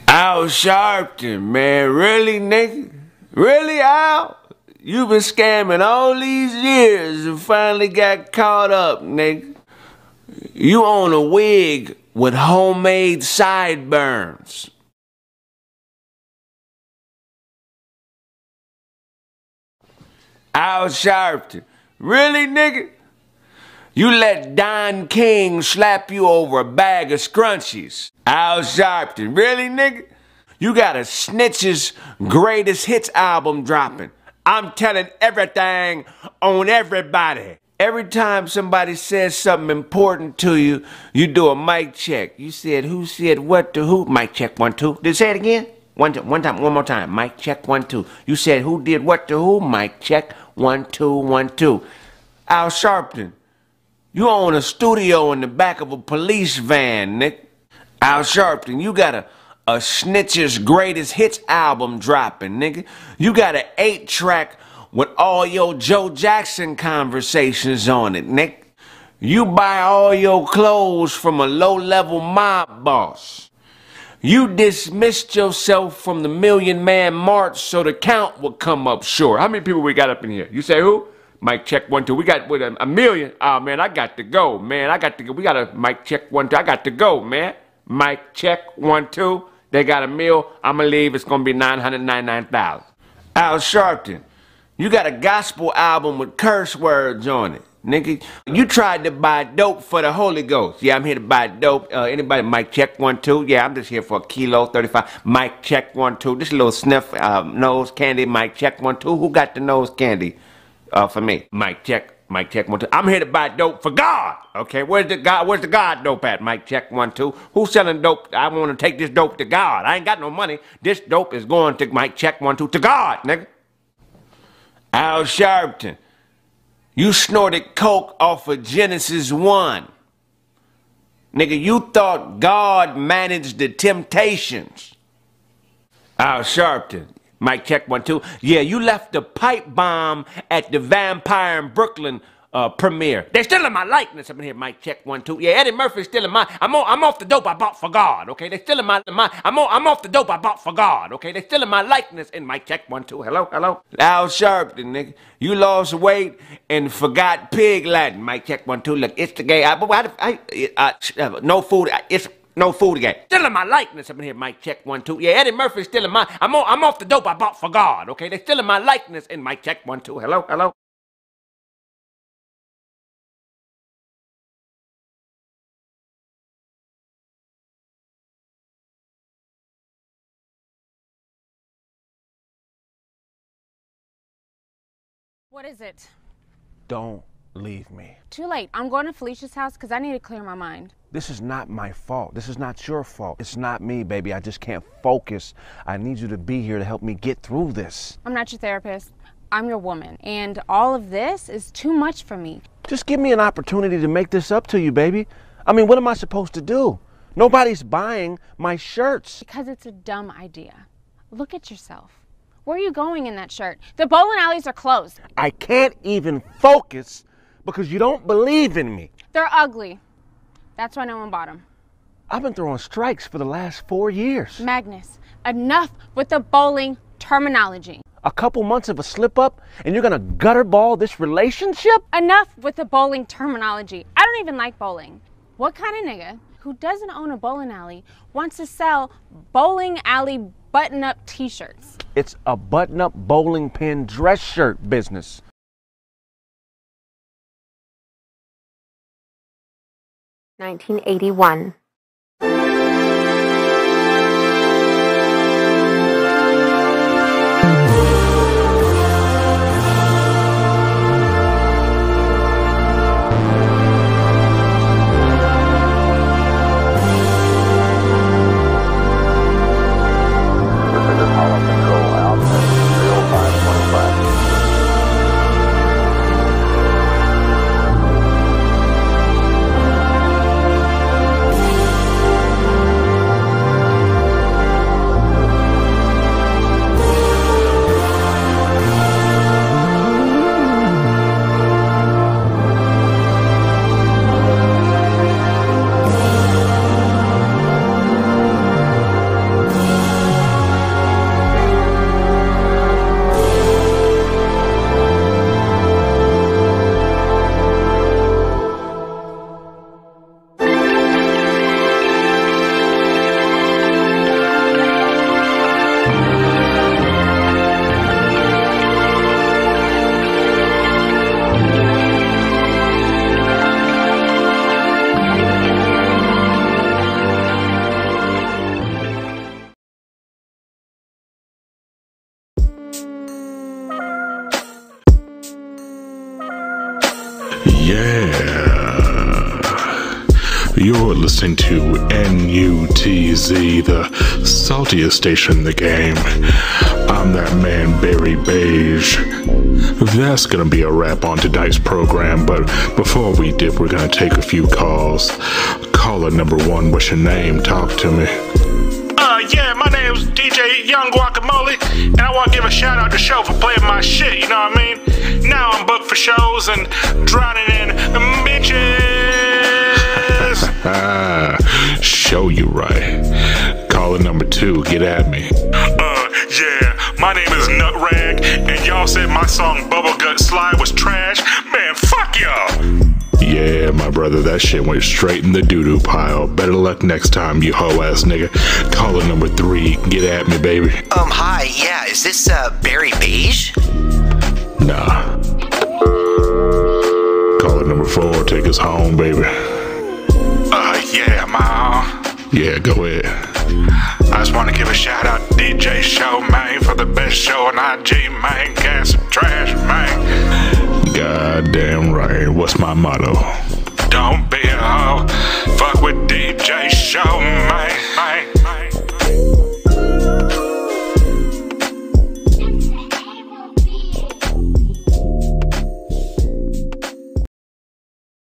Al Sharpton, man. Really, nigga? Really, Al? You been scamming all these years and finally got caught up, nigga. You own a wig with homemade sideburns. Al Sharpton. Really, nigga? You let Don King slap you over a bag of scrunchies. Al Sharpton. Really, nigga? You got a Snitch's greatest hits album dropping. I'm telling everything on everybody. Every time somebody says something important to you, you do a mic check. You said who said what to who? Mic check 1 2. Did you say it again? One more time. Mic check 1 2. You said who did what to who? Mic check 1 2 1 2. Al Sharpton. You own a studio in the back of a police van, Nick. Al Sharpton, you got a Snitch's greatest hits album dropping, nigga. You got an 8-track with all your Joe Jackson conversations on it, Nick. You buy all your clothes from a low-level mob boss. You dismissed yourself from the Million Man March so the count would come up short. How many people we got up in here? You say who? Mic check 1 2. We got with a million. Oh man, I got to go, man. I got to go. We got a mic check 1 2. I got to go, man. Mic check 1 2. They got a meal. I'ma leave. It's gonna be 999,000. Al Sharpton, you got a gospel album with curse words on it, nigga. You tried to buy dope for the Holy Ghost. Yeah, I'm here to buy dope. Anybody? Mic check 1 2. Yeah, I'm just here for a kilo 35. Mic check 1 2. This little sniff nose candy. Mic check 1 2. Who got the nose candy? For me. Mic check 1 2. I'm here to buy dope for God. Okay, where's the God dope at? Mic check 1 2. Who's selling dope? I want to take this dope to God. I ain't got no money. This dope is going to mic check 1 2 to God, nigga. Al Sharpton, you snorted coke off of Genesis 1. Nigga, you thought God managed the temptations. Al Sharpton. Mic check 1 2. Yeah, you left the pipe bomb at the Vampire in Brooklyn premiere. They're stealing my likeness up in here. Mic check 1 2. Yeah, Eddie Murphy's stealing my. I'm off the dope I bought for God. Okay, they're stealing my. I'm off the dope I bought for God. Okay, they're stealing my likeness. In mic check 1 2. Hello. Al Sharpton, nigga, you lost weight and forgot pig Latin. Mic check 1 2. Look, it's the gay. No food. It's. No food again. Stealing my likeness up in here. Mic check 1 2. Yeah, Eddie Murphy's stealing my. I'm off the dope I bought for God. Okay, they're stealing my likeness. In mic check 1 2. Hello. What is it? Don't leave me. Too late. I'm going to Felicia's house because I need to clear my mind. This is not my fault. This is not your fault. It's not me, baby. I just can't focus. I need you to be here to help me get through this. I'm not your therapist. I'm your woman. And all of this is too much for me. Just give me an opportunity to make this up to you, baby. I mean, what am I supposed to do? Nobody's buying my shirts. Because it's a dumb idea. Look at yourself. Where are you going in that shirt? The bowling alleys are closed. I can't even focus because you don't believe in me. They're ugly. That's why no one bought them. I've been throwing strikes for the last 4 years. Magnus, enough with the bowling terminology. A couple months of a slip up and you're gonna gutter ball this relationship? Enough with the bowling terminology. I don't even like bowling. What kind of nigga who doesn't own a bowling alley wants to sell bowling alley button-up t-shirts? It's a button-up bowling pin dress shirt business. (1981). You're listening to NUTZ, the saltiest station in the game. I'm that man, Barry Beige. That's gonna be a wrap on tonight's program, but before we dip, we're gonna take a few calls. Caller number one, what's your name? Talk to me. Yeah, my name's DJ Young Guacamole, and I want to give a shout out to Show for playing my shit, you know what I mean? Now I'm booked for shows and drowning in bitches. Show you right. Caller number two, get at me. Yeah, my name is Nutrag, and y'all said my song Bubble Gut Slide was trash. Man, fuck y'all. Yeah, my brother, that shit went straight in the doo-doo pile. Better luck next time, you hoe-ass nigga. Caller number three, get at me, baby. Hi, yeah, is this, Barry Beige? Nah. Caller number four, take us home, baby. Yeah, ma. Yeah, go ahead. I just want to give a shout out to DJ Show, man, for the best show on IG, man. Gas some trash, man. Goddamn right. What's my motto? Don't be a hoe. Fuck with DJ Show, man.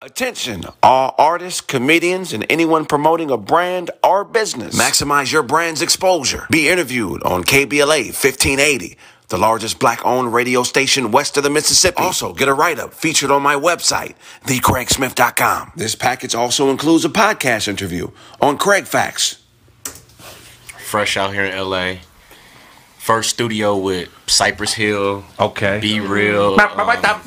Attention, all artists, comedians, and anyone promoting a brand or business. Maximize your brand's exposure. Be interviewed on KBLA 1580, the largest black-owned radio station west of the Mississippi. Also, get a write-up featured on my website, thekraigsmith.com. This package also includes a podcast interview on Kraig Facts. Fresh out here in LA. First studio with Cypress Hill. Okay. Be Real. That's where you got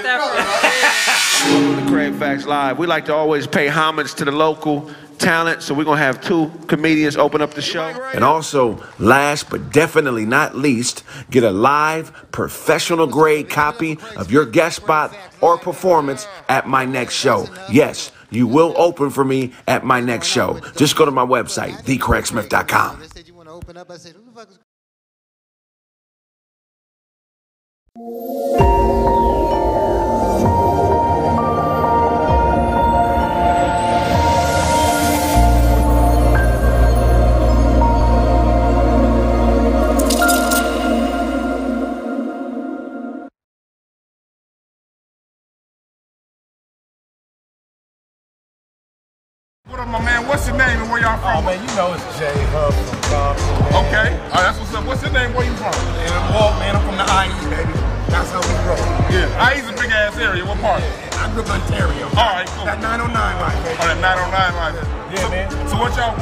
that from. Welcome to Kraig Facts Live. We like to always pay homage to the local talent, so we're going to have two comedians open up the show. And also, last but definitely not least, get a live, professional grade copy of your guest spot or performance at my next show. Yes, you will open for me at my next show. Just go to my website, thekraigsmith.com. What up, my man? What's your name and where y'all from? Oh, man, you know it's Jay Hub from Compton, man. Okay. All right, that's what's up. What's your name? Where you from? And Walt, man, I'm from the IE, baby. That's how we roll. Yeah. IE's a big-ass area. What part? I grew up in Ontario. All right, cool. That 909 line, baby. Oh, that 909 line. Yeah, man. So what y'all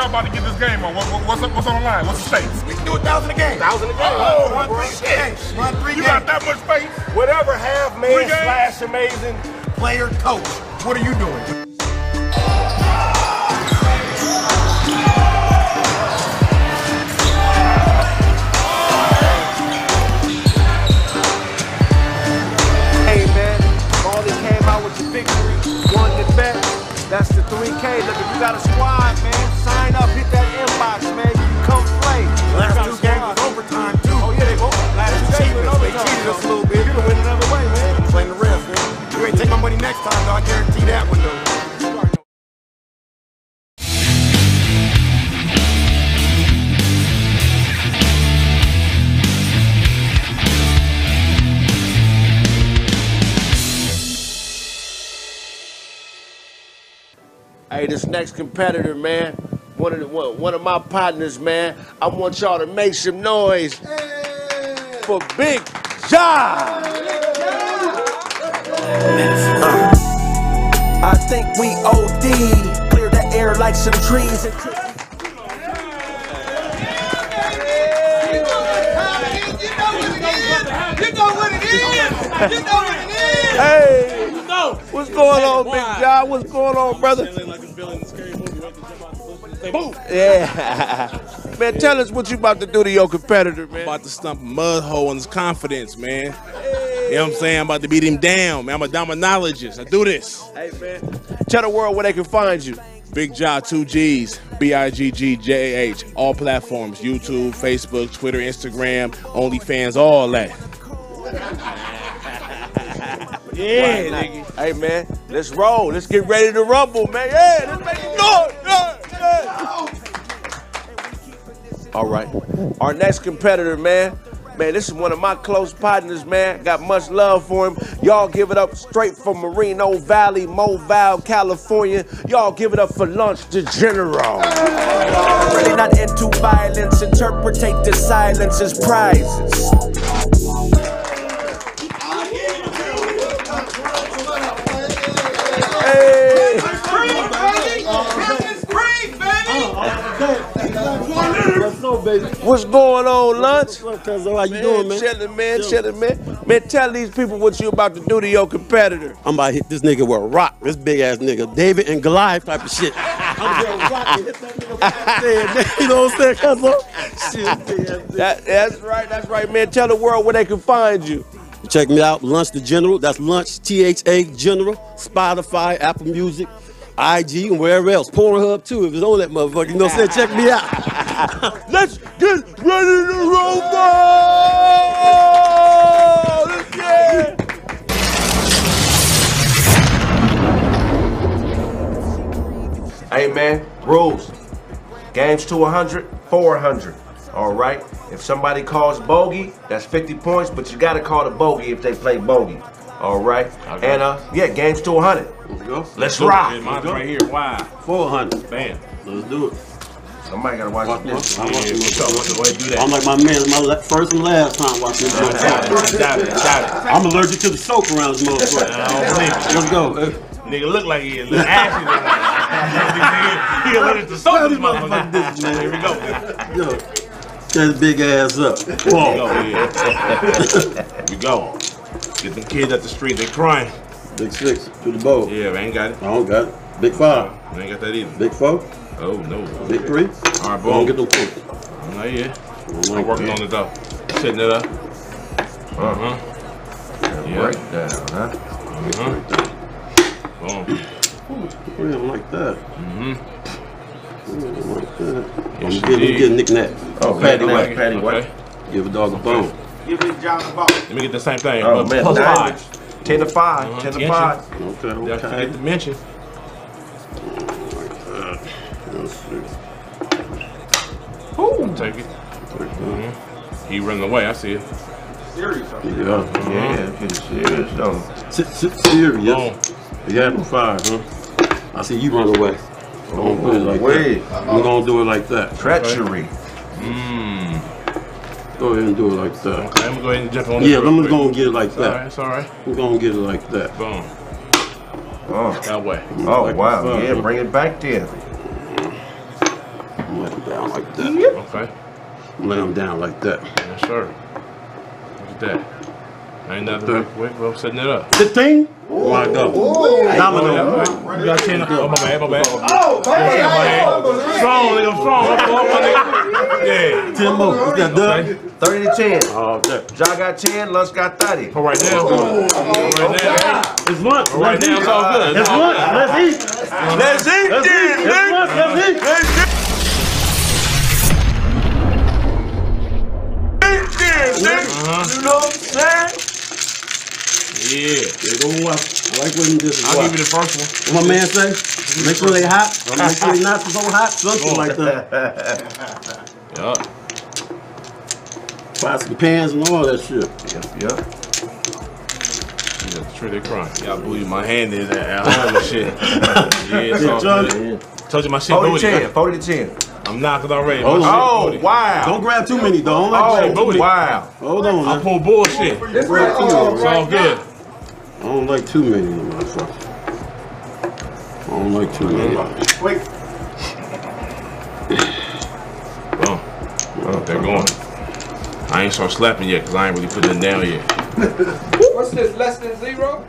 about to get this game on? What's on the line? What's the stakes? We can do 1,000 a game. 1,000 a game. Oh, Run 3 games. Run 3 games. You got that much space? Whatever half man slash amazing player coach. What are you doing? Hey man, Marley came out with the victory, won the bet. That's the 3K. Look, if you got a squad, man, sign up, hit that inbox, man. You can come play. Last 2 games was overtime too. Oh yeah, they cheated us a little bit. You can win another way, man. Playing the refs, man. You ain't take my money next time, though. I guarantee that one, though. Hey, this next competitor, man, one of my partners, man, I want y'all to make some noise for Big Ja. I think we OD, clear the air like some trees. Hey, what's going on, Big Ja? What's going on, brother? Yeah. Man, tell us what you about to do to your competitor, man. I'm about to stump a mud hole in his confidence, man. You know what I'm saying? I'm about to beat him down, man. I'm a dominologist. I do this. Hey, man. Tell the world where they can find you. Big Ja, 2 G's, BIGGJAH, all platforms, YouTube, Facebook, Twitter, Instagram, OnlyFans, all that. Yeah, nigga. Hey, man, let's roll. Let's get ready to rumble, man. Yeah, let's make it noise. Yeah. All right. Our next competitor, man. Man, this is one of my close partners, man. Got much love for him. Y'all give it up straight from Moreno Valley, Mobile, California. Y'all give it up for Lunch the General. Really not into violence, interpretate the silence as prizes. What's going on, Lunch? How you doing, man? Chillin', man, chillin', man. Man, tell these people what you about to do to your competitor. I'm about to hit this nigga with a rock. This big ass nigga, David and Goliath type of shit. I'm gonna rock and hit that nigga back. You know what I'm saying, That's right, man. Tell the world where they can find you. Check me out, Lunch the General. That's Lunch, THA General. Spotify, Apple Music, IG, and wherever else. Pornhub too, if it's on that motherfucker. You know what I'm saying? Check me out. Let's get ready to rumble! Let's get it! Hey man, rules. Games to 100, 400. All right? If somebody calls bogey, that's 50 points, but you gotta call the bogey if they play bogey. All right? Okay. And yeah, games to 100. Let's go. Let's rock. Mine's right here. Why? 400. Bam. Let's do it. Somebody gotta watch this. I'm like my man, it's my first and last time watching this motherfucker. I'm allergic to the soap around this motherfucker. Let's go. Nigga look like he is. Look ashy. He allergic to soap. This motherfucker. Here we go. Yo, that big ass up. Here we go. Get them kids at the street. They crying. Big 6 to the bowl. Yeah, we ain't got it. I don't got it. Big 5. We ain't got that either. Big 4. Oh, no. Big 3. All right, boom. Don't get no points. Not yet. I'm working on it, though. Setting it up. Breakdown, huh? Boom. I don't like that. I don't like that. Yes, I'm getting knick-knack. Oh, patty white, patty white. Give a dog a bone. Give Big John a bone. Let me get the same thing. Oh, man. Plus 5. 10 to 5. 10 to 5. Okay. That's forget to mention. Ooh, take it. He running away. I see it. Serious. Yeah, getting serious, though. Serious. You had no 5, huh? I see you run away. We're gonna put it like that. We're gonna do it like that. Treachery. Go ahead and do it like that. Okay, I'm gonna go ahead and jump on this. Yeah, I'm gonna get it like that. It's all right. We're gonna get it like that. Boom. Oh. That way. Oh, Like wow. that. Yeah, bring it back there. Let them down like that. Okay. Let them down like that. Yes, sir. Look at that. Ain't nothing. Wait, we're setting it up. 15. Oh my God. Domino. You got 10. Oh, my bad, my bad. Oh, man. Strong, nigga. I'm strong. Up, nigga. Yeah. 10 more. You got done? 30 to 10. Oh, okay. Ja got 10, Lunch got 30. For right now. Right now. It's lunch. Right now, it's all good. It's lunch. Let's eat. Let's eat Let's eat. It's lunch. Let's eat. You know what I'm saying? Yeah. They don't watch. I like when you just I'll watch. give you the first one. What my man say? Make sure they hot. Or make sure they not so hot. Something like that. Yup. Buy some pans and all that shit. Yep. Yeah, true, they crying. Y'all booty my hand in at home and shit. Yeah, it's all good. Told you my shit 40 booty. to 10. 40 to 10. I'm knocking already. Hold on. Oh, wow. Don't grab too many, though. Don't Oh, like booty. wow. Hold on, I man. pull bullshit. It's all good. I don't like too many, motherfucker. I don't like too many. Wait. Boom. They're going. I ain't start slapping yet because I ain't really putting it down yet. What's this, less than 0?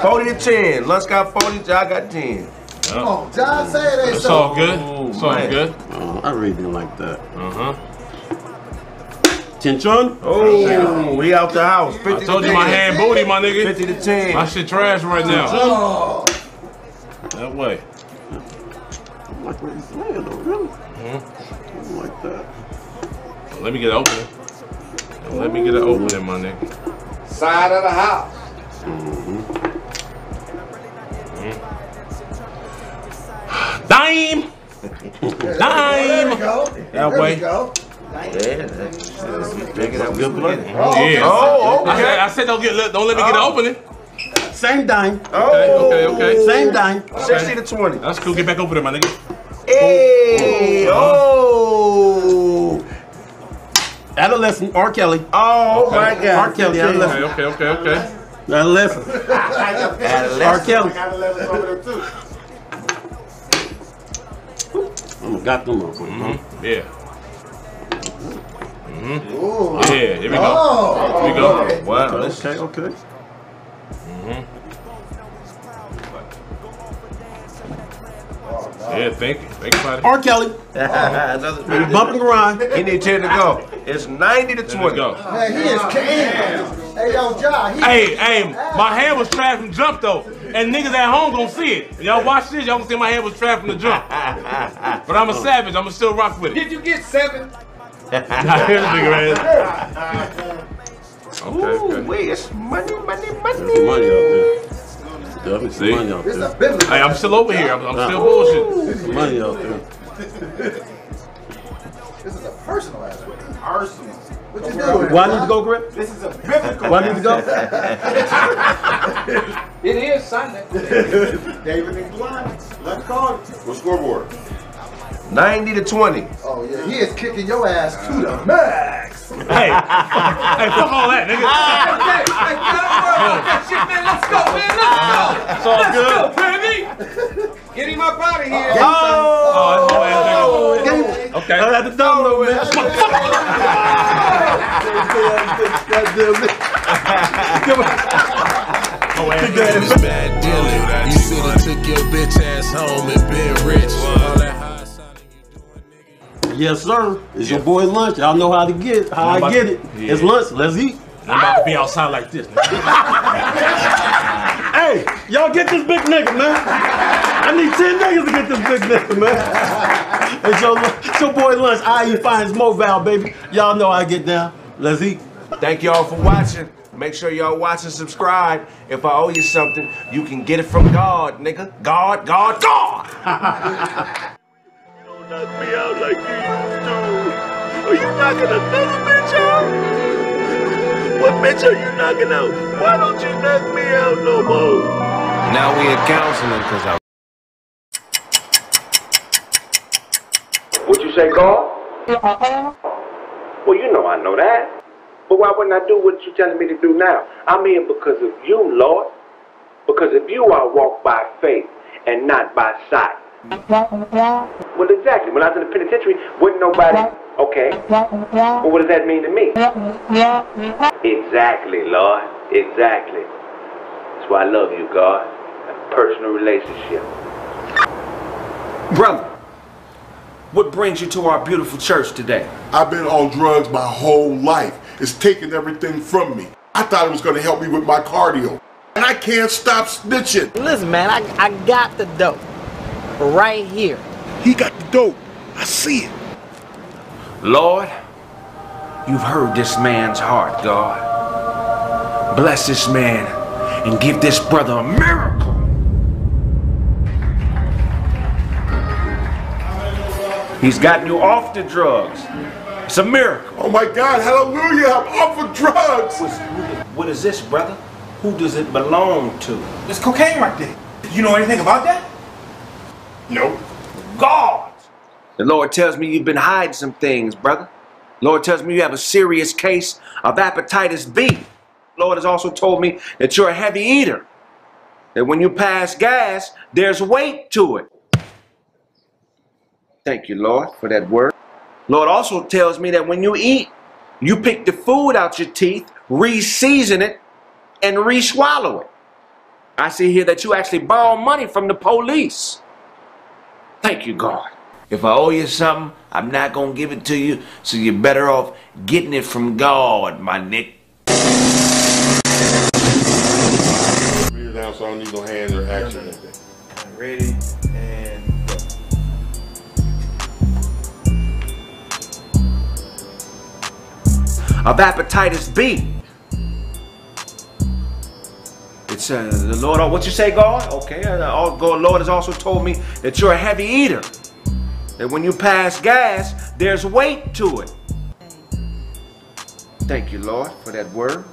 40 to 10. Lunch got 40, Ja got 10. Come on, John, say it ain't It's so. all good. It's all good. I really didn't like that. Uh-huh. Chinchon? Oh, we out the house. 50 I told to you 10. my hand booty, my nigga. 50 to 10. My shit trash right now. Oh. That way. I don't like what he's saying, though, really. I don't like that. Let me get an opening. Let me get an opening, my nigga. Side of the house. Dime! There we go. That There way. we go. Yeah, that's bigger than we beginning. Yeah. Oh, okay. I said don't let me get an opening. Same dime. Okay. Same dime. 60 to 20. That's cool. Get back over there, my nigga. Hey, oh. Adolescent, R. Kelly. Oh, my God. R. Kelly, adolescent. Okay. Adolescent. R. Kelly. I'm got them up. Yeah. Ooh. Yeah, here we go. Oh. Here we go. Wow. Okay. Yeah, think about it. R. Kelly. Bump and grind. He need 10 to go. It's 90 to 20. Go. Man, he is king. Hey, yo, Ja. Hey, my hand was trash from jump though, and niggas at home gonna see it. Y'all watch this, y'all gonna see my hand was trash from the jump. But I'm a savage. I'ma still rock with it. Did you get 7? Here's the nigga right here. Okay. Wait, it's money. There's some money out there. Definitely some money out It's there. a business. Hey, I'm still over here. I'm still bullshit. There's some money out there. This is a personal aspect. Arsenal. What you doing? Why I need to go, Greg? This is a biblical. Why I need to go? It is Sunday. David and Goliath. Let's call it. What scoreboard? 90 to 20. Oh, yeah. He is kicking your ass to the max. Hey, fuck all that, nigga. Hey, get out of that shit, man. Let's go, man. Let's go. It's all Let's good. go, baby. Get him up out of here. Oh, okay. I had to download, man. Bad dealing. You shoulda took your bitch ass home and been rich. All that high sounding you doing, nigga. Yes, sir. It's your boy Lunch. Y'all know how to get it. I get it. Yeah. It's lunch. Let's eat. I'm about to be outside like this, nigga. Hey, y'all get this big nigga, man. I need 10 niggas to get this big nigga, man. It's your boy Lunch. I eat finds Mobile, baby. Y'all know I get down. Let's eat. Thank y'all for watching. Make sure y'all watch and subscribe. If I owe you something, you can get it from God, nigga. God. You don't knock me out like you used to. Are you knocking another bitch out? What bitch are you knocking out? Why don't you knock me out no more? Now we in counseling because I say, God? Well, you know I know that. But why wouldn't I do what you're telling me to do now? I'm here because of you, Lord. Because of you, I walk by faith and not by sight. Well, exactly. When I was in the penitentiary, wouldn't nobody... Okay. Well, what does that mean to me? Exactly, Lord. Exactly. That's why I love you, God. A personal relationship. Brother, what brings you to our beautiful church today? I've been on drugs my whole life. It's taken everything from me. I thought it was going to help me with my cardio. And I can't stop snitching. Listen, man, I got the dope. Right here. He got the dope. I see it. Lord, you've heard this man's heart, God. Bless this man and give this brother a miracle. He's gotten you off the drugs. It's a miracle. Oh my God, hallelujah, I'm off of drugs. What is this, brother? Who does it belong to? There's cocaine right there. You know anything about that? No. God! The Lord tells me you've been hiding some things, brother. The Lord tells me you have a serious case of hepatitis B. The Lord has also told me that you're a heavy eater. That when you pass gas, there's weight to it. Thank you, Lord, for that word. Lord also tells me that when you eat, you pick the food out your teeth, re-season it, and re-swallow it. I see here that you actually borrow money from the police. Thank you, God. If I owe you something, I'm not going to give it to you, so you're better off getting it from God, my Nick. Read down so I don't need no hands or action or anything. Ready and go. Of hepatitis B. It's the Lord, what you say, God? Okay, Lord has also told me that you're a heavy eater. That when you pass gas, there's weight to it. Thank you, Lord, for that word.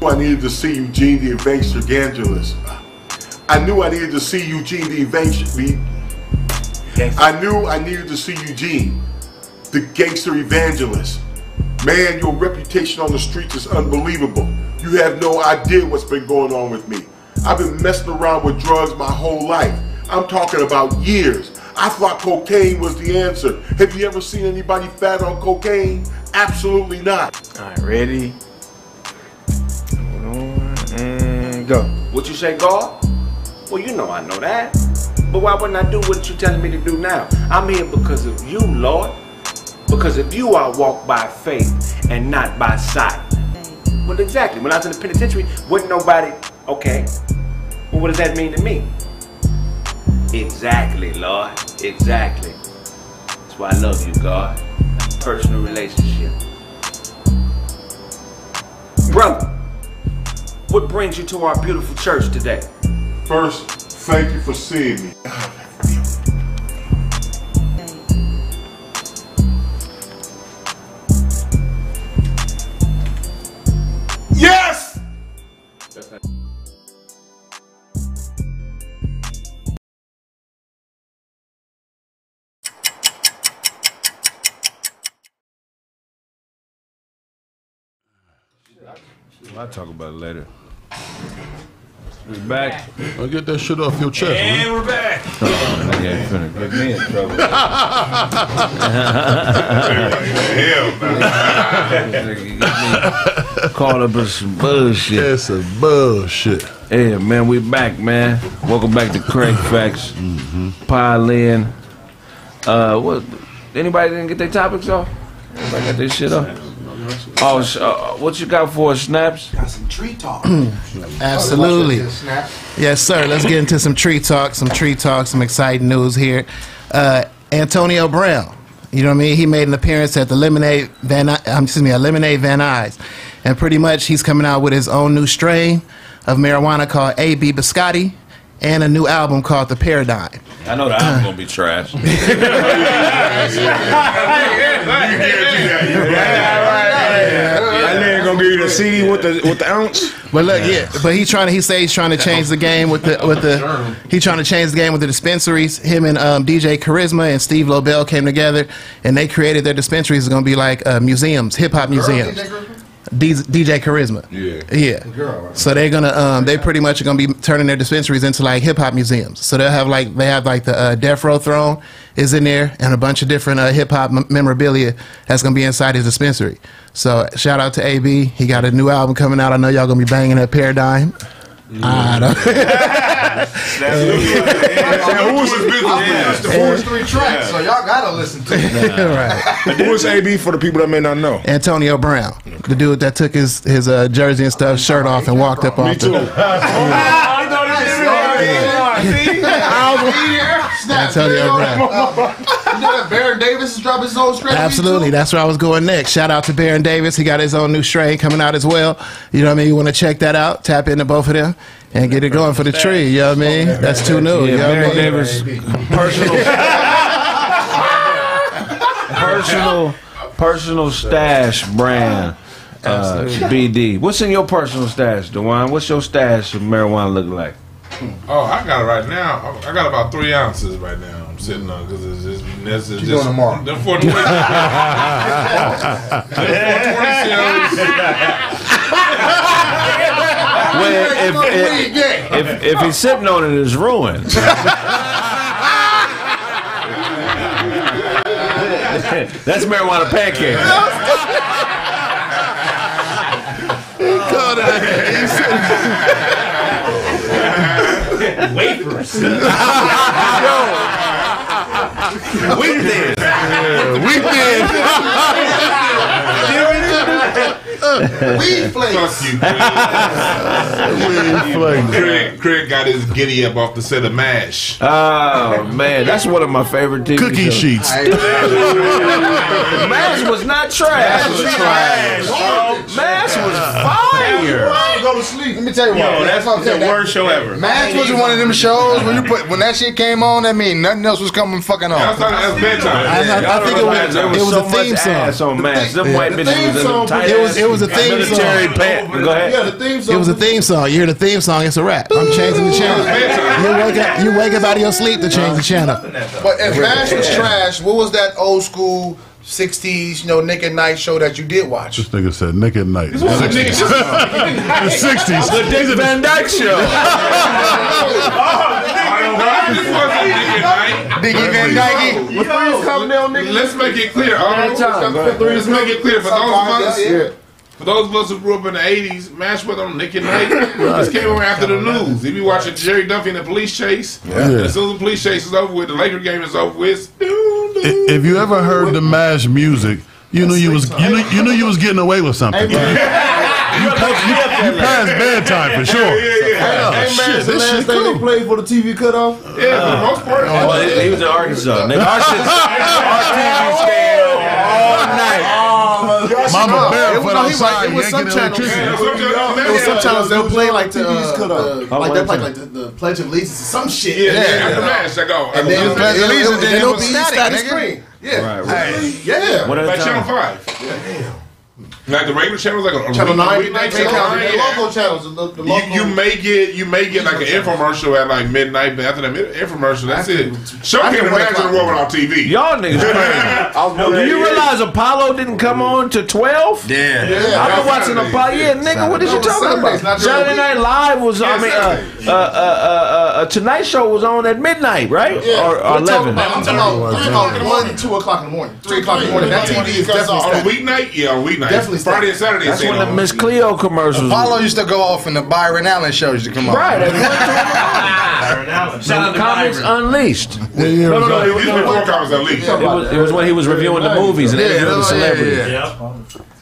I needed to see Eugene the evangelist. I knew I needed to see Eugene the evangelist. I knew I needed to see Eugene, the gangster evangelist. Man, your reputation on the streets is unbelievable. You have no idea what's been going on with me. I've been messing around with drugs my whole life. I'm talking about years. I thought cocaine was the answer. Have you ever seen anybody fat on cocaine? Absolutely not. All right, ready? Hold on and go. What you say, God? Well, you know I know that. But why wouldn't I do what you're telling me to do now? I'm here because of you, Lord. Because of you, I walk by faith and not by sight. Well, exactly. When I was in the penitentiary, wouldn't nobody... Okay. Well, what does that mean to me? Exactly, Lord. Exactly. That's why I love you, God. Personal relationship. Brother, what brings you to our beautiful church today? First, thank you for seeing me. Yes! I'll talk about it later. We're back. I'll get that shit off your chest, And man. we're back. Nigga ain't finna get me in trouble. Call up with some bullshit. That's some bullshit. Yeah, man, we back, man. Welcome back to Kraig Facts. Pile in. What? Anybody didn't get their topics off? Everybody got their shit off? Oh, what you got for us, Snaps? Got some tree talk. Absolutely. Yes, sir. Let's get into some tree talk, some exciting news here. Antonio Brown, you know what I mean? He made an appearance at the Lemonade Van Nuys. And pretty much he's coming out with his own new strain of marijuana called A.B. Biscotti and a new album called The Paradigm. I know the album's gonna be trash. You That nigga gonna give get a CD with the ounce. But look, but he says he's trying to change the game with the he trying to change the game with the dispensaries. Him and DJ Charisma and Steve Lobel came together and they created their dispensaries. It's gonna be like museums, hip hop museums. DJ Charisma. Yeah. So they're gonna they pretty much are gonna be turning their dispensaries into like hip hop museums. So they have like the Death Row throne is in there and a bunch of different hip hop memorabilia that's gonna be inside his dispensary. So shout out to AB. He got a new album coming out. I know y'all gonna be banging that Paradigm. I don't. The first 3 tracks, so y'all gotta listen to it. Right. Who is AB for the people that may not know? Antonio Brown, the dude that took his jersey and stuff, shirt off, and walked up off the. Antonio Brown. You know that Baron Davis is dropping his own strain? Absolutely, that's where I was going next. Shout out to Baron Davis. He got his own new strain coming out as well. You know what I mean? You want to check that out? Tap into both of them and get it going for the tree. You know what I mean? That's too new. You know what I mean? Davis, personal stash brand. BD. What's in your personal stash, DeJuan? What's your stash of marijuana look like? Oh, I got it right now. I got about 3 ounces right now. I'm sitting on because it's just doing tomorrow? The 420. If he's sitting on it, it's ruined. That's marijuana pancake. Wafers. Weak then. Weed flakes. Kraig got his giddy up off the set of MASH. Oh man, that's one of my favorite TV Cookie shows. sheets. MASH was not trash. MASH was fire. Go to sleep. Let me tell you what. That's the worst show ever. MASH wasn't one of them shows when that shit came on. That mean nothing else was coming fucking on. That's bedtime. I think it was a theme song. On MASH. Them white bitches was in them tight ass. It was a theme song. Go ahead. Yeah, the theme song. It was a theme song. You hear the theme song, it's a rap. I'm changing the channel. You wake up out of your sleep to change the channel. But if MASH was trash, what was that old school 60s, Nick at Night show that you did watch? This nigga said Nick at Night. The 60s. The Dick Van Dyke Show. Diggy Van Dyke. Let's make it clear. Let's make it clear for those of us who grew up in the 80s, MASH was on Nick at Night. This came over after the news. If you watching Jerry Duffy in the police chase, as soon as the police chase is over with, the Laker game is over with. If you ever heard the MASH music, you knew you was getting away with something. You passed bedtime for sure. Hey, man, the last thing they played for the TV cutoff? Yeah, for the most part. He was in Arkansas. Nigga, our TV stayed all night. Mama barefoot outside. It was some channels. It was some channels they'll play like TV's cutoff. Like they play like the Pledge of Allegiance, some shit. Yeah, after MASH, I go. And then Pledge of Allegiance, then it'll it was be static, screen. Yeah. Right. Yeah. What Like other Channel time? 5. Yeah. Like the regular channels, like a Channel 9, weeknight the channel. local channels. The local. You may get like an infomercial at like midnight, but after that infomercial, that's it. Show can't imagine the world without TV. Y'all niggas crazy. Do you realize Apollo didn't come on to 12? Yeah. I've been watching Apollo. Yeah, nigga, what is you talking about? Saturday Night Live was, Tonight Show was on at midnight, right? Yeah. Or 11. I'm talking about 1, 2 o'clock in the morning, 3 o'clock in the morning. That TV is definitely on a weeknight. Yeah, on a weeknight. Definitely Friday and Saturday. That's when the Miss Cleo commercials. Apollo used to go off and the Byron Allen show used to come on. Right. Some Comics Unleashed. No. It was before Comics Unleashed. It was when he was reviewing the movies and interviewing the celebrities.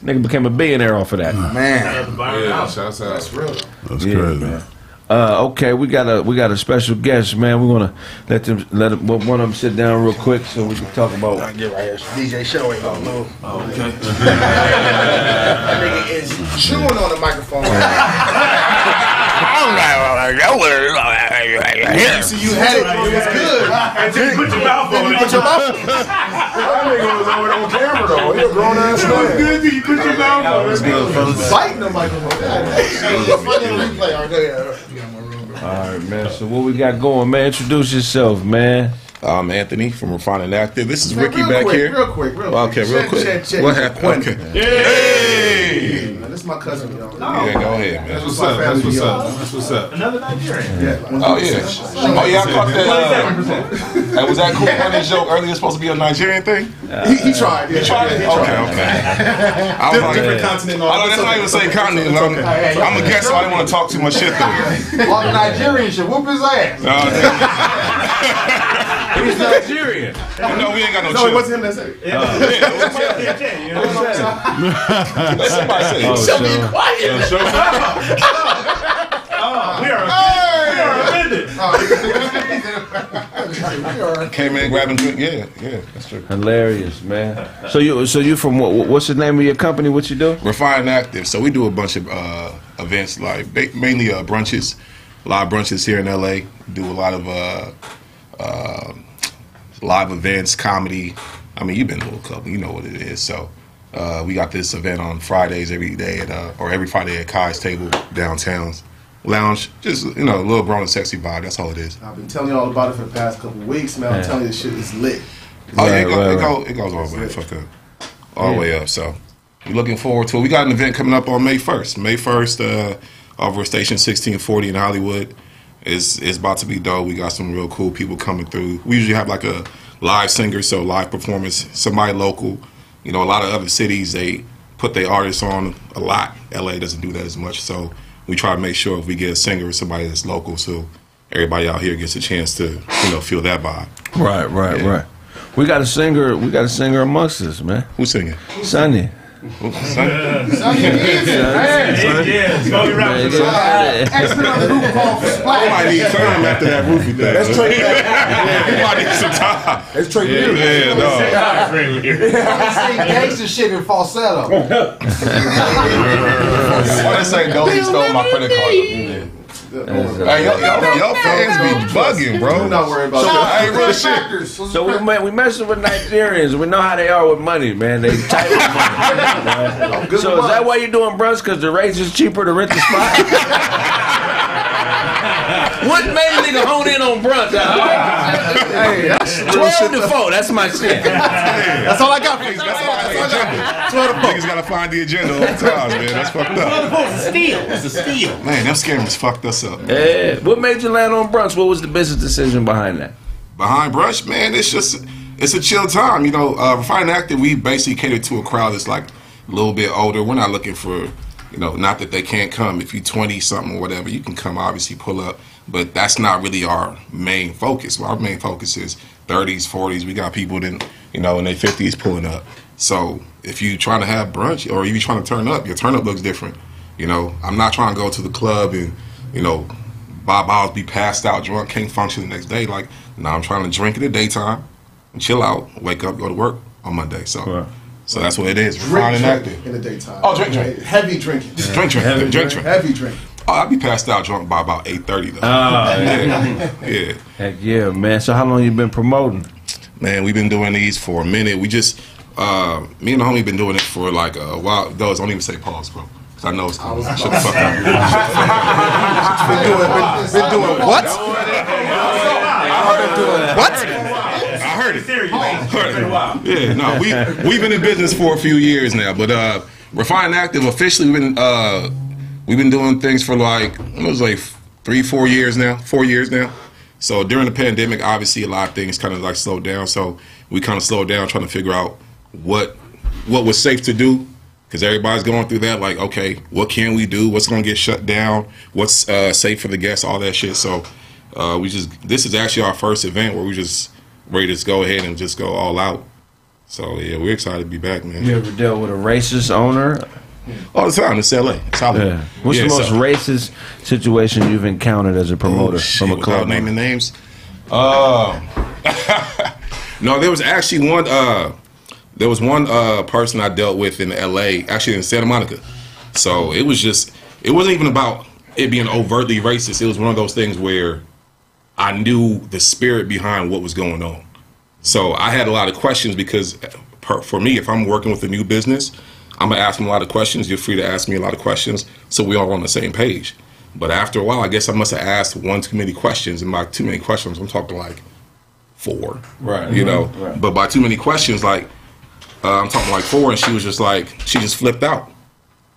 Nigga became a billionaire off of that. Man. Yeah, shouts out. That's real. That's crazy. Man. Okay, we got a special guest, man. We want to let one of them sit down real quick so we can talk about. I'll get right here. DJ Show ain't gonna move. Okay. That nigga is chewing on the microphone. You see, you had it. It's good. Until you put your mouth on it. Put your mouth on it. That nigga was over on camera though. He a grown ass man. It's good till you put your mouth on it. Biting the microphone. All right, man. So what we got going, man? Introduce yourself, man. I'm Anthony from Refining Active. This is Ricky real back quick, here. Real quick. Okay, real quick. Check. What happened? Okay. Hey! Man, this is my cousin, y'all. Yeah, go ahead, man. That's what's up. That's what's up. That's what's up. Another Nigerian. Yeah. Oh yeah. Oh yeah, I caught that. Hey, was that cool running joke earlier? Supposed to be a Nigerian thing? He tried. He tried it. Okay. I was like, Different continent. I that's not even say continent. I'm a guest, so I didn't want to talk too much shit though. All the Nigerians should whoop his ass. He's Nigerian. No, we ain't got no No, it wasn't him that said it. Let somebody say it. Show me quiet. We are offended. Came in grabbing drink. Yeah, that's true. Hilarious, man. So you from what's the name of your company? What you do? Refined Active. So we do a bunch of events, like mainly brunches. A lot of brunches here in LA. Do a lot of live events, comedy. I mean, you've been to a couple. You know what it is. So we got this event on Fridays every day or every Friday at Kai's Table downtown. Lounge, just a little brown and sexy vibe. That's all it is. I've been telling you all about it for the past couple of weeks, man. I'm telling you, this shit is lit. It goes all the way fuck up, all the way up. So we're looking forward to it. We got an event coming up on May 1st. May 1st, over at Station 1640 in Hollywood. It's about to be dope. We got some real cool people coming through. We usually have like a live singer, so live performance, somebody local. A lot of other cities, they put their artists on a lot. LA doesn't do that as much, so we try to make sure if we get a singer or somebody that's local, so everybody out here gets a chance to, feel that vibe. Right. We got a singer amongst us, man. Who's singing? Sonny. Sonny music, man. Yeah, it's gonna be rapping. Expert on the roof called I might need time after that roofie thing. That's Trey. We might need some time. That's Trey. Yeah, no. I sing gangster shit in falsetto. Why they say Dolby stole my credit card? Hey, y'all fans be bugging, bro. I'm not worried about that. Hey, real shit. So we messing with Nigerians. We know how they are with money, man. They tight with money. So is that why you're doing brunch? Because the rates is cheaper to rent the spot? What made a nigga hone in on brunch? Hey, that's 12 to 4. That's my shit. That's all I got for you. That's all I got. 12 to 4. Niggas gotta find the agenda all the time, man. That's fucked up. It's a steal. Man, them scammers fucked us up. Yeah. What made you land on brunch? What was the business decision behind that? Behind brunch, man, it's a chill time. Refined Active, we basically cater to a crowd that's like a little bit older. We're not looking for, not that they can't come. If you're 20 something or whatever, you can come, obviously pull up. But that's not really our main focus. Our main focus is 30s, 40s. We got people in their 50s pulling up. So if you're trying to have brunch or if you're trying to turn up, your turn up looks different. I'm not trying to go to the club and, buy bottles, be passed out, drunk, can't function the next day. Like, now I'm trying to drink in the daytime and chill out, wake up, go to work on Monday. So that's what it is. Refined Active in the daytime. Oh, drink. Heavy drinking. Drink. Heavy drinking. Oh, I'll be passed out drunk by about 8:30 though. Yeah. Heck yeah, man. So how long you been promoting? Man, we've been doing these for a minute. We just, me and the homie been doing it for like a while. Those don't even say pause, bro. Cause I know it's coming. Shut the fuck up. Been doing what? What? I heard it. Yeah, no, we've been in business for a few years now, but Refined Active officially we've been doing things for like 4 years now. So during the pandemic, obviously a lot of things kind of like slowed down. So we kind of slowed down trying to figure out what was safe to do. Because everybody's going through that, like, okay, what can we do? What's going to get shut down? What's safe for the guests? All that shit. So this is actually our first event where we just ready to go ahead and just go all out. So yeah, we're excited to be back, man. You ever dealt with a racist owner? All the time. It's LA. It's Hollywood. Yeah. What's the most racist situation you've encountered as a promoter from a club? Without naming names. No, there was actually one. There was one person I dealt with in LA, actually in Santa Monica. So it wasn't even about it being overtly racist. It was one of those things where I knew the spirit behind what was going on. So I had a lot of questions because for me, if I'm working with a new business, I'm gonna ask them a lot of questions. You're free to ask me a lot of questions, so we all on the same page. But after a while, I guess I must have asked one too many questions, and by too many questions, I'm talking like 4. Right. You know. Right. But by too many questions, like I'm talking like 4, and she was just like, she just flipped out.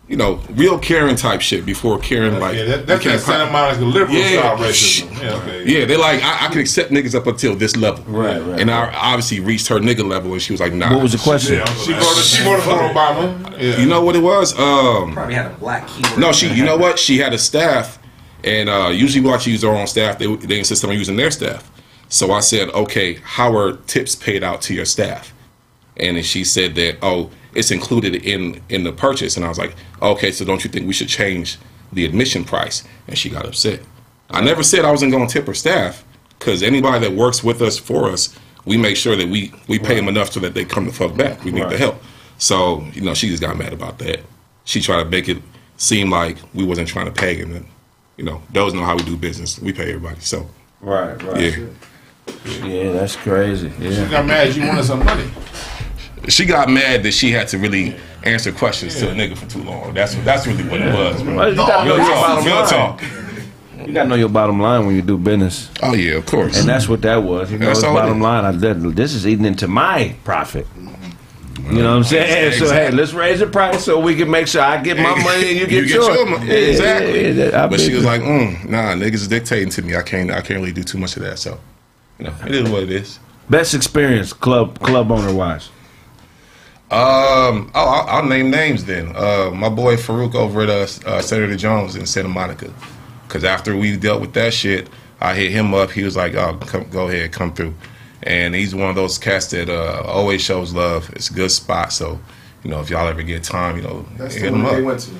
You know, real Karen type shit before Karen like. Yeah, that's that Santa Monica liberal style racism. Yeah, okay. Yeah, they like I can accept niggas up until this level. Right. And I obviously reached her nigga level, and she was like, nah. What was the question? She voted for Obama. Yeah. You know what it was? Probably had a black keyboard. No, you know what? She had a staff, and usually we like to use our own staff. They insist on using their staff. So I said, okay, how are tips paid out to your staff? And then she said that, oh, it's included in the purchase. And I was like, okay, so don't you think we should change the admission price? And she got upset. I never said I wasn't going to tip her staff, because anybody that works with us, for us, we make sure that we pay them enough so that they come the fuck back. We need the help. So, you know, she just got mad about that. She tried to make it seem like we wasn't trying to pay, and then, you know, those know how we do business. We pay everybody. So, right. Yeah, that's crazy. Yeah. She got mad you wanted some money. She got mad that she had to really answer questions to a nigga for too long. That's really what it was, bro. Well, you gotta know your bottom Real line. talk. You gotta know your bottom line when you do business. Oh yeah, of course. And that's what that was. You know, That's his all it bottom is. line. This is eating into my profit. You know what I'm saying? So hey, let's raise the price so we can make sure I get my money and you get yours. money. Exactly. Yeah, but she was like, nah, niggas is dictating to me. I can't really do too much of that. So, you know, it is what it is. Best experience club owner wise. I'll name names then. My boy Farouk over at Senator Jones in Santa Monica. Because after we dealt with that shit, I hit him up. He was like, oh, go ahead, come through. And he's one of those cats that always shows love. It's a good spot. So, you know, if y'all ever get time, you know, That's hit the him one up. they went to.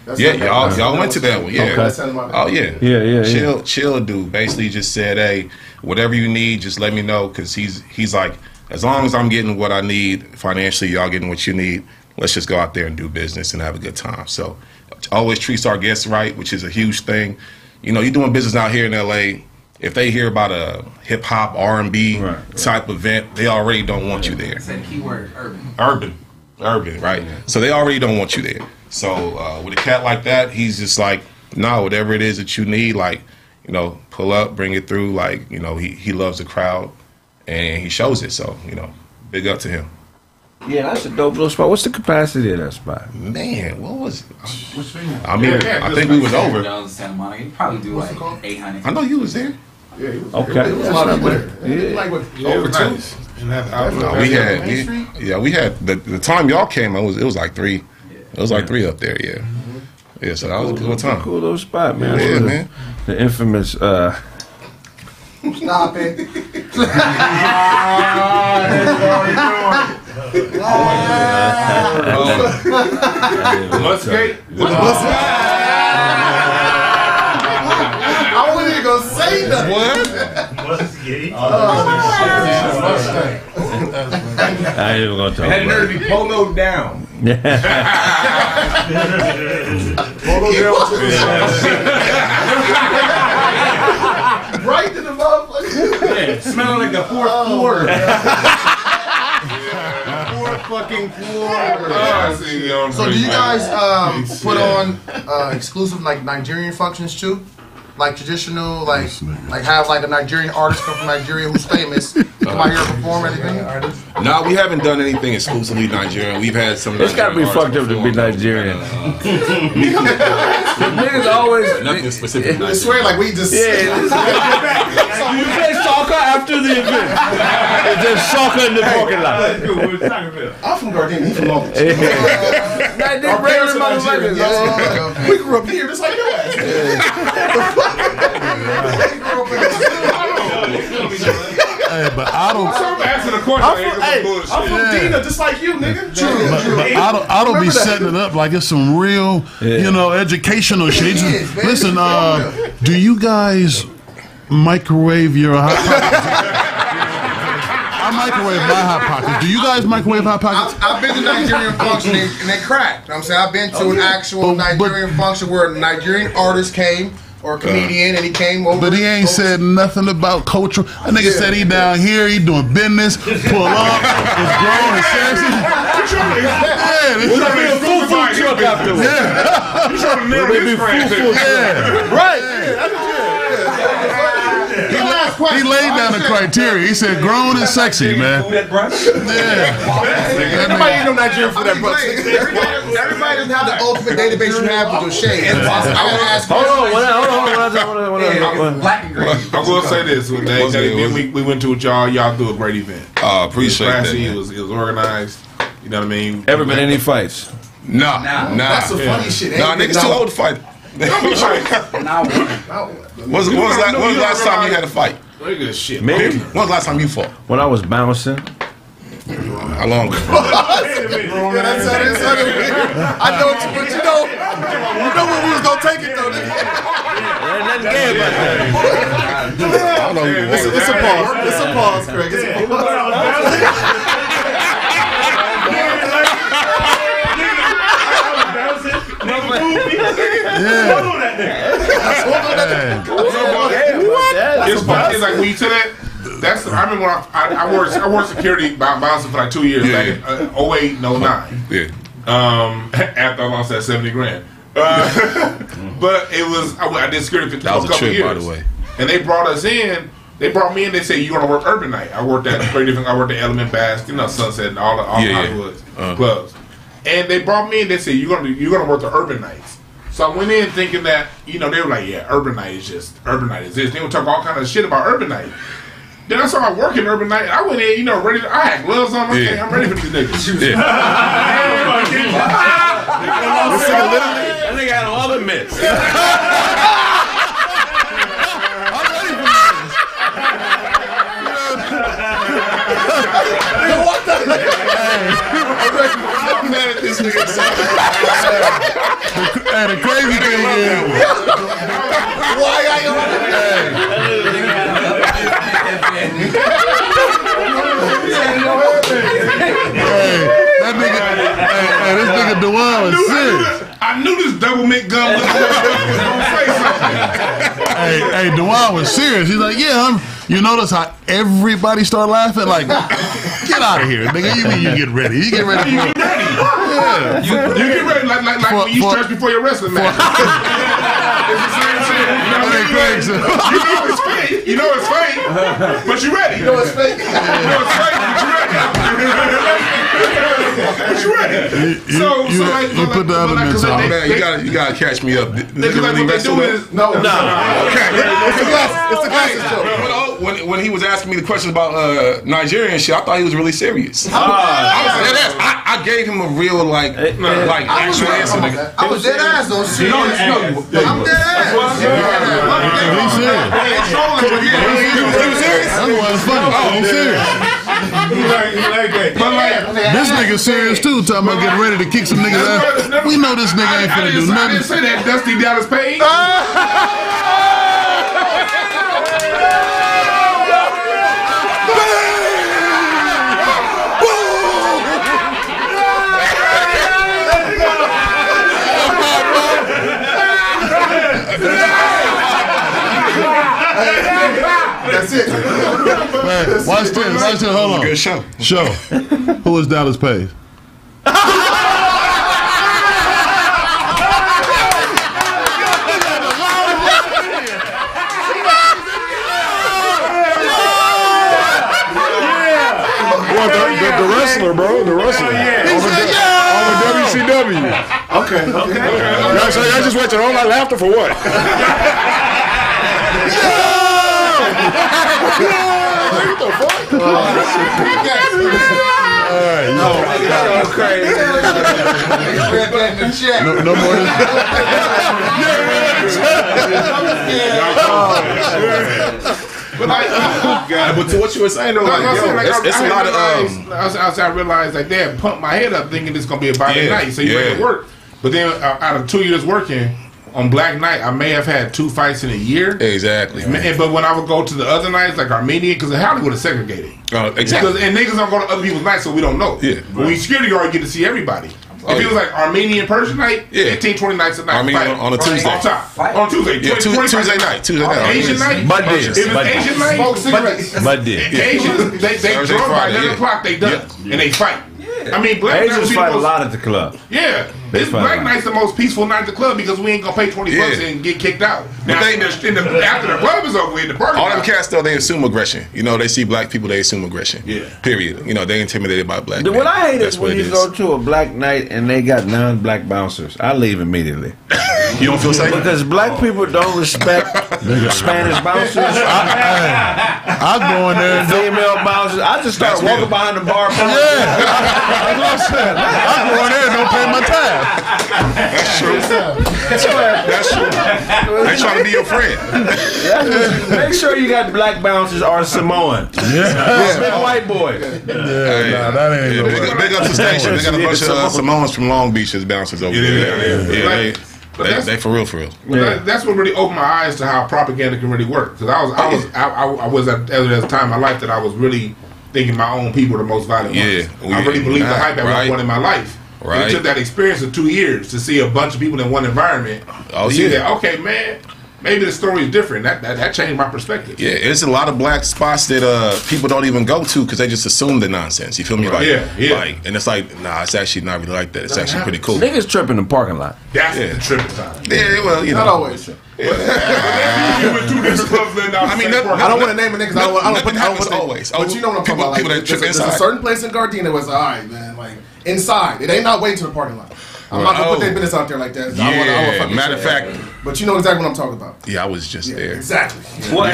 That's Y'all went to that one. Yeah. Okay. Oh, yeah. Yeah. Chill dude. Basically just said, hey, whatever you need, just let me know. Because he's like, as long as I'm getting what I need financially, y'all getting what you need, let's just go out there and do business and have a good time. So always treats our guests right, which is a huge thing. You know, you're doing business out here in LA. If they hear about a hip hop, R&B type event, they already don't want you there. Said keyword urban. Urban, right? So they already don't want you there. So with a cat like that, he's just like, nah, whatever it is that you need, like, you know, pull up, bring it through. Like, you know, he loves the crowd and he shows it. So, you know, big up to him. Yeah, that's a dope little spot. What's the capacity of that spot? Man, what was it? I mean, I think we was over. Santa Monica. You probably do like 800. I know you was there. Yeah, it was, Okay. It was a lot of people there. Yeah. Like what? Over two. Nice. And that No, we had the time y'all came. It was like 3. It was like 3 up there. Yeah. Yeah. So that was a good time. Cool little spot, man. Yeah, man. The infamous. Stop it. Mustgate? I wasn't even gonna say that. What? I ain't even gonna talk Had about nerve to be poloed down. it. Polo down to the right to the motherfucker. Smelling like the 4th quarter. 4th fucking quarter. So do you guys put on exclusive like Nigerian functions too? Like traditional, like have like a Nigerian artist come from Nigeria who's famous come out here and perform anything? No, we haven't done anything exclusively Nigerian. We've had some. It's gotta be fucked up to be Nigerian. Niggas always. Nothing specific. I swear, like we just. Yeah. You play soccer after the event. It's just soccer in the parking lot. I'm from Gardena. He's from Long Beach. Our parents are Nigerian. We grew up here just like your ass. Hey, but I don't. I'm from Dina, just like you, nigga. But I don't be setting it up like it's some real, you know, educational shit. Listen, do you guys microwave your hot pockets? I microwave my hot pockets. Do you guys microwave hot pockets? I've been to Nigerian function and they cracked. I'm saying I've been to an actual Nigerian function where a Nigerian artist came, or a comedian, and he came over. But he ain't said nothing about culture. That nigga said he down here, he doing business, pull up, it's grown and sexy. We're trying to be a food truck after. Yeah. You trying to nail this friend. Yeah. Right. He laid down the criteria. He said grown and sexy, man. Food at brunch? Yeah. Nobody eat no Nigerian food at brunch. Everybody doesn't have the ultimate database you have with your shade. I gotta ask. Hold on. Black and green. I will say this: we went to it, y'all do a great event. Appreciate that. It was organized. You know what I mean? Ever been any fights? Nah. That's some funny shit. Nah, niggas too old to fight. When's the last time you had a fight? Look at shit. Maybe. When's the last time you fought? When I was bouncing. How long ago? I know what you know. You know where we was gonna take it though. Nothing gay about that. It's a pause. It's a pause, Kraig. It's a pause. It's like when you say that. That's. I remember when I worked security bouncing for like 2 years back in 08, 09. Yeah. After I lost that 70 grand. But it was I did security for a couple years. By the way. And they brought us in. They brought me in. They said you're gonna work Urban Night. I worked at very different. I worked at Element Bass, Sunset, and all the Hollywood clubs. And they brought me in. They said you're gonna work the Urban Nights. So I went in thinking that they were like, yeah, Urban Night is this. They would talk all kind of shit about Urban Night. Then I started working Urban Night. I went in, ready. I had gloves on. Okay, I'm ready for these niggas. That nigga had all the mitts. I'm mad at this nigga. And the crazy thing is, why are you? That nigga, this nigga Dewan was serious. I knew this double mint gum was gonna say something. Hey, Dewan was serious. He's like, yeah, you notice how everybody start laughing? Like, get out of here, nigga. You mean you get ready? You get ready. You get ready like when you stretch before your wrestling match. It's the same shit. You know it's fake, but you ready. You know it's fake. You know it's fake, but you ready. But you ready. You put the elements on. Man, you gotta catch me up. What they do is no. Okay. It's the glasses joke. When he was asking me the question about Nigerian shit, I thought he was really serious. I gave him a real like actual answer. I was dead ass though. I'm dead ass. He's serious. That was funny. He's serious. This nigga serious too, talking about getting ready to kick some niggas ass. We know this nigga ain't finna do nothing. I didn't say that Dusty Dallas Page. That's it. Man, watch this. Hold on. Good show. Who is Dallas Page? The wrestler, bro. The wrestler. On the WCW. Okay. Y'all just went to all that laughter for what? What the fuck? No more. But to what you were saying though, it's a lot of. I realized like they had pumped my head up thinking it's gonna be a Friday night, so you make it work. But then out of 2 years working on Black Night, I may have had 2 fights in a year. Exactly. But when I would go to the other nights, like Armenian, because Hollywood is segregated. Exactly. And niggas don't go to other people's nights, so we don't know. Yeah. When we security guard, you get to see everybody. If it was like Armenian Persian night, 15, 20 nights a night. Armenian on a Tuesday. On top. On Tuesday. Yeah, Tuesday night. Asian night. Bud If it's Asian night, Smoke cigarettes. Asians, they Thursday, drunk by Friday, 11 o'clock, they done. And they fight. I mean, black nights Asians be fight the a most, lot at the club. Yeah, They this fight a black lot. night's the most peaceful night at the club because we ain't gonna pay $20 and get kicked out. Now, after the club is over with, the party. All them cats though, they assume aggression. You know, they see black people, they assume aggression. Yeah. Period. You know, they intimidated by black men. What I hate That's is what when it you is. go to a black night and they got non-black bouncers. I leave immediately. You don't feel safe? Because black people don't respect Spanish bouncers. I go in there and female bouncers. I just start walking behind the bar. That's what I said. I go in there and don't pay my tab. That's true. That's true. They trying to be your friend. Make sure you got black bouncers or Samoan. Big white boy. That ain't Big up to station. They got a bunch of Samoans from Long Beach as bouncers over there. They for real, for real. But that's what really opened my eyes to how propaganda can really work. Because I was at a time in my life that I was really thinking my own people were the most violent ones. I really believed the hype at one point in my life. Right. It took that experience of 2 years to see a bunch of people in one environment. See that, okay, man, maybe the story is different. That changed my perspective. Yeah, there's a lot of black spots that people don't even go to because they just assume the nonsense. You feel me? Like, like, and it's like, nah, it's actually not really like that. It's actually pretty cool. Niggas trip in the parking lot. That's the tripping time. Yeah, well, you know. Not always. You went to this club, then I mean, I don't want to name it niggas. I don't put always. But you know what I'm talking about. People that trip There's a inside. certain place in Gardena was all right, man. Like inside, it ain't not waiting to the parking lot. I'm not gonna put their business out there like that. I wanna matter of fact. But you know exactly what I'm talking about. Yeah, I was just there. Exactly. Well,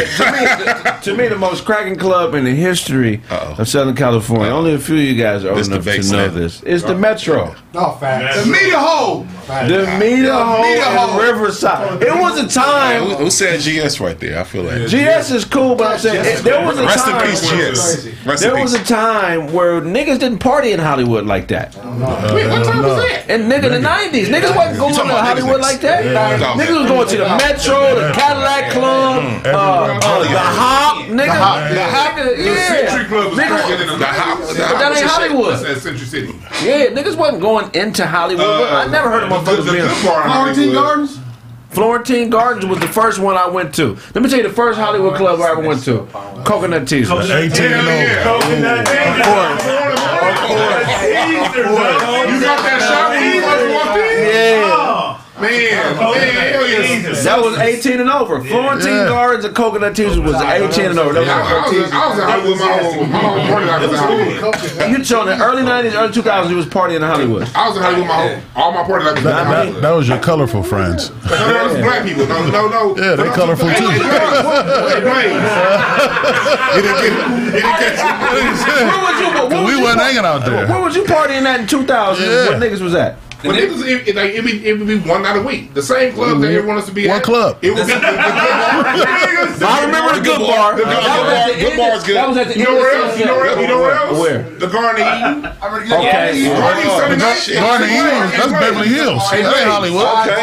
to me, the most cracking club in the history of Southern California, only a few of you guys are old enough to know this, is the Metro. No, facts. The meter hole. The meter hole in Riverside. It was a time. Who said GS right there? I feel like GS is cool, but I'm saying there was a Rest time. in peace, GS. There was a time where niggas didn't party in Hollywood like that. Wait, what time was that? And in the 90s, niggas wasn't going to Hollywood like that. Niggas was going to the Metro, the Cadillac Club, the Hop, nigga. The Hop. The Century Club was cracking in the Hop. But that ain't Hollywood. That's Century City. Yeah, niggas wasn't going into Hollywood. I never heard of motherfuckers being. Florentine Gardens? Florentine Gardens was the first one I went to. Let me tell you the first Hollywood club I ever went to. Coconut Teaser. 18 and over. You got that shot when you first walked in? Yeah. Man, that was 18 and over. Florentine Gardens and Coconut Teaser was 18 and over. I was in Hollywood with my whole party life was in Hollywood. You showing the early 90s, early 2000s, you was partying in Hollywood. I was in Hollywood all my party life was in Hollywood. That was your colorful friends. No, that was black people. No. Yeah, they colorful too. We wasn't hanging out there. Where was you partying at in 2000 when niggas was at? But niggas, it would be one night a week. The same club that everyone wants to be at. One club. It would be I remember the Good Bar. Good Bar is good. That was at the You know where else? You know where else? Where? The Garden of Eden. Okay. Garden of Eden, that's Beverly Hills. That ain't Hollywood. Okay.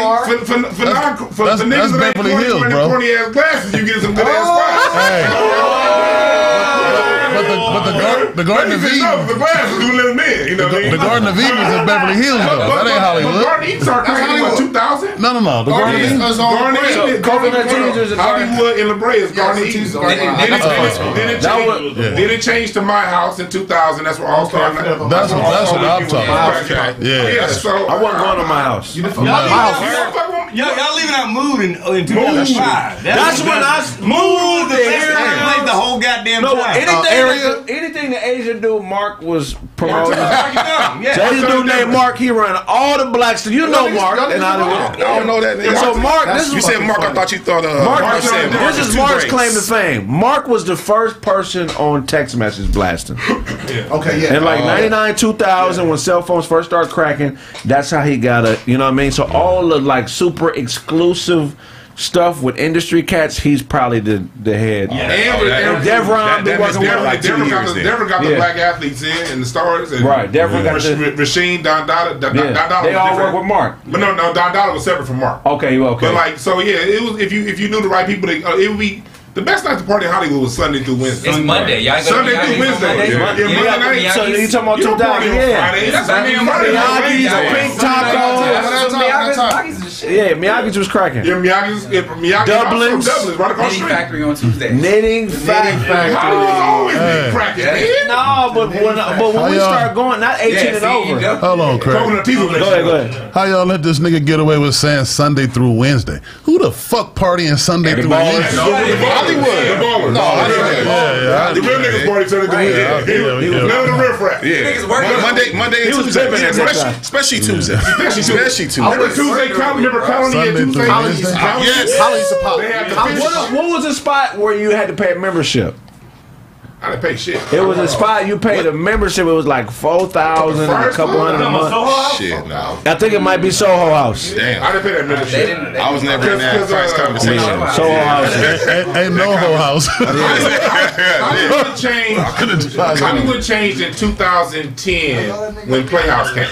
For the niggas that ain't Beverly Hills, wearing bro. corny ass glasses, you get some good ass spots. But the Garden of Eden. The glasses do little men. You know what I mean? The Garden of Eden is in Beverly Hills, though. That ain't Hollywood. The Garden of Eden started cracking in 2000. No. The Garden of Eden. Hollywood and La Brea is Garden of Eden. Then it changed to My House in 2000. That's where All Star. That's what I'm talking about. Yeah. So I wasn't going to my house. Y'all leaving out Mood in 2005. That's when I moved there. Played the whole goddamn time. Anything the Asian dude Mark was promoting. Yeah. The Asian dude named Mark, he ran all the blacks. You know Mark in Hollywood. I don't know that. So Mark, this is you said Mark. I thought you thought Mark said this is Mark's claim to fame. Mark was the first person on text message blasting. Okay, yeah. And like 99, 2000, when cell phones first started cracking, that's how he got it. You know what I mean? So all the like super exclusive stuff with industry cats, he's probably the head. And Devron been working with like Devron got the black athletes in and the stars. And right, Devron got Rasheen, Don Dada. They all work with Mark. But no, Don Dada was separate from Mark. Okay. But like, so yeah, it was if you knew the right people, it would be The best night to party in Hollywood was Sunday through Wednesday. It's Monday. Y'all go Sunday to through Wednesday. Monday? Yeah, Monday night. So you talking about You don't party 2000? on Yeah. Friday. That's what I mean. Miyagi's, pink tacos. Miyagi's is shit. Yeah, Miyagi's was cracking. Yeah, Miyagi's Doublings. Doublings, right across the Knitting street. Factory on Tuesday. Knitting Factory. Hollywood's always been cracking, man. No, but when we start going, not 18 and over. Hold on, Craig. Go ahead. How y'all let this nigga get away with saying Sunday through Wednesday? Who the fuck partying Sunday through Wednesday? Hollywood. No, the real niggas party Sunday through Wednesday. He was never the riffraff. Monday and Tuesday. Especially Tuesday. Especially Tuesday. I went Tuesday, remember Colony at Tuesday? Yes. What was the spot where you had to pay a membership? I didn't pay shit. It was a spot you paid a membership. It was like 4,000 and a couple hundred a month. Shit, no. I think it might be Soho House. Damn. I didn't pay that membership. I was never in that price conversation. Soho House. Ain't no whole house. Hollywood changed in 2010 when Playhouse came.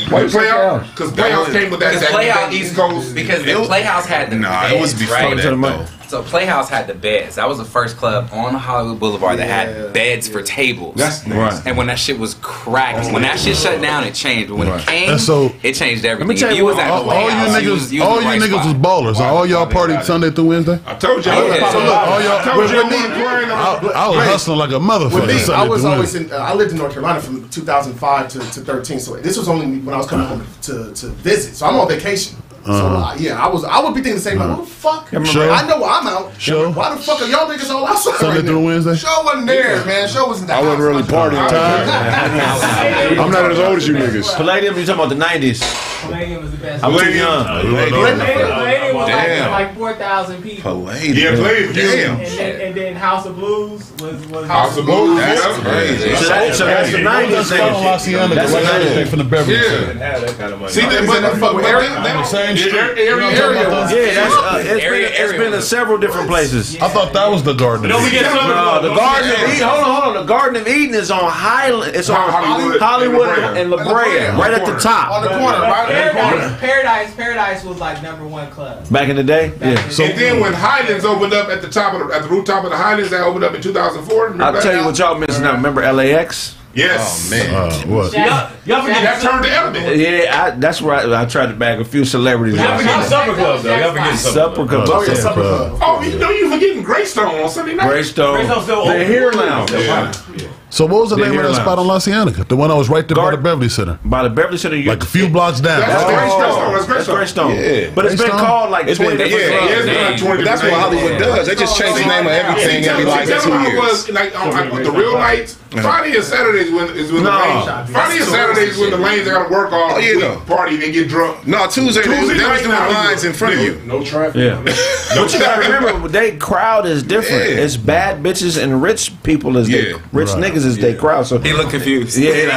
Because Playhouse came with that East Coast. Because the Playhouse had the beds, it was before that though. So Playhouse had the beds. That was the first club on Hollywood Boulevard that had beds for tables. That's nice. And when that shit was cracked, when that shit shut down, it changed. But when it came, it changed everything. Let me tell you what, all you niggas was ballers. All y'all partied Sunday through Wednesday? I told you. I was hustling like a motherfucker. With me, Sunday I was through always Wednesday. I lived in North Carolina from 2005 to 13. So this was only when I was coming home to visit. So I'm on vacation. So I would be thinking the same. Like, what the fuck? Sure. I know I'm out. Sure. Why the fuck are y'all niggas all outside? Sunday right through now? Wednesday? Show wasn't there, man. Show wasn't that. I wasn't really partying. I'm not as old as you niggas. Palladium, you talking about the 90s? Palladium was the best. I'm too young. Palladium was Damn. like 4,000 people. Palladium. Yeah, Palladium. Damn. And then House of Blues was House of Blues. That's crazy. So that's the 90s thing. That's the 90s thing from the Beverly. See, that same street. It's been in several different places. I thought that was the Garden. No, the Garden of Eden. Hold on. The Garden of Eden is on Highland. It's on Hollywood and La Brea, right at the top. On the corner, right at the corner. Paradise was like #1 club. Back in the day, So and then when Highlands opened up at the rooftop of the Highlands, that opened up in 2004. I'll tell you what y'all missing out. Remember LAX? Yes. Oh man. What? Y'all forget that turned to Element. Yeah, that's where I tried to bag a few celebrities. Y'all forgetting Supper Club though. Y'all forgetting Supper Club. Oh, you forgetting Greystone on Sunday night? Greystone. The Here Lounge. So what was the name of that spot on La Cienega? The one that was right there by the Beverly Center. By the Beverly Center, like a few blocks down. That's Greystone. Yeah. But it's been called like 20 different clubs. That's what Hollywood does. They just change the name of everything every like 2 years. Like the real nights, Friday and Saturdays is when the lanes. Friday and Saturdays when the lanes are gotta work all party and get drunk. No, Tuesday they was doing lines in front of you. No traffic. Yeah. But you gotta remember, they crowd is different. It's bad bitches and rich people as they rich niggas as they crowd. So he look confused. Yeah.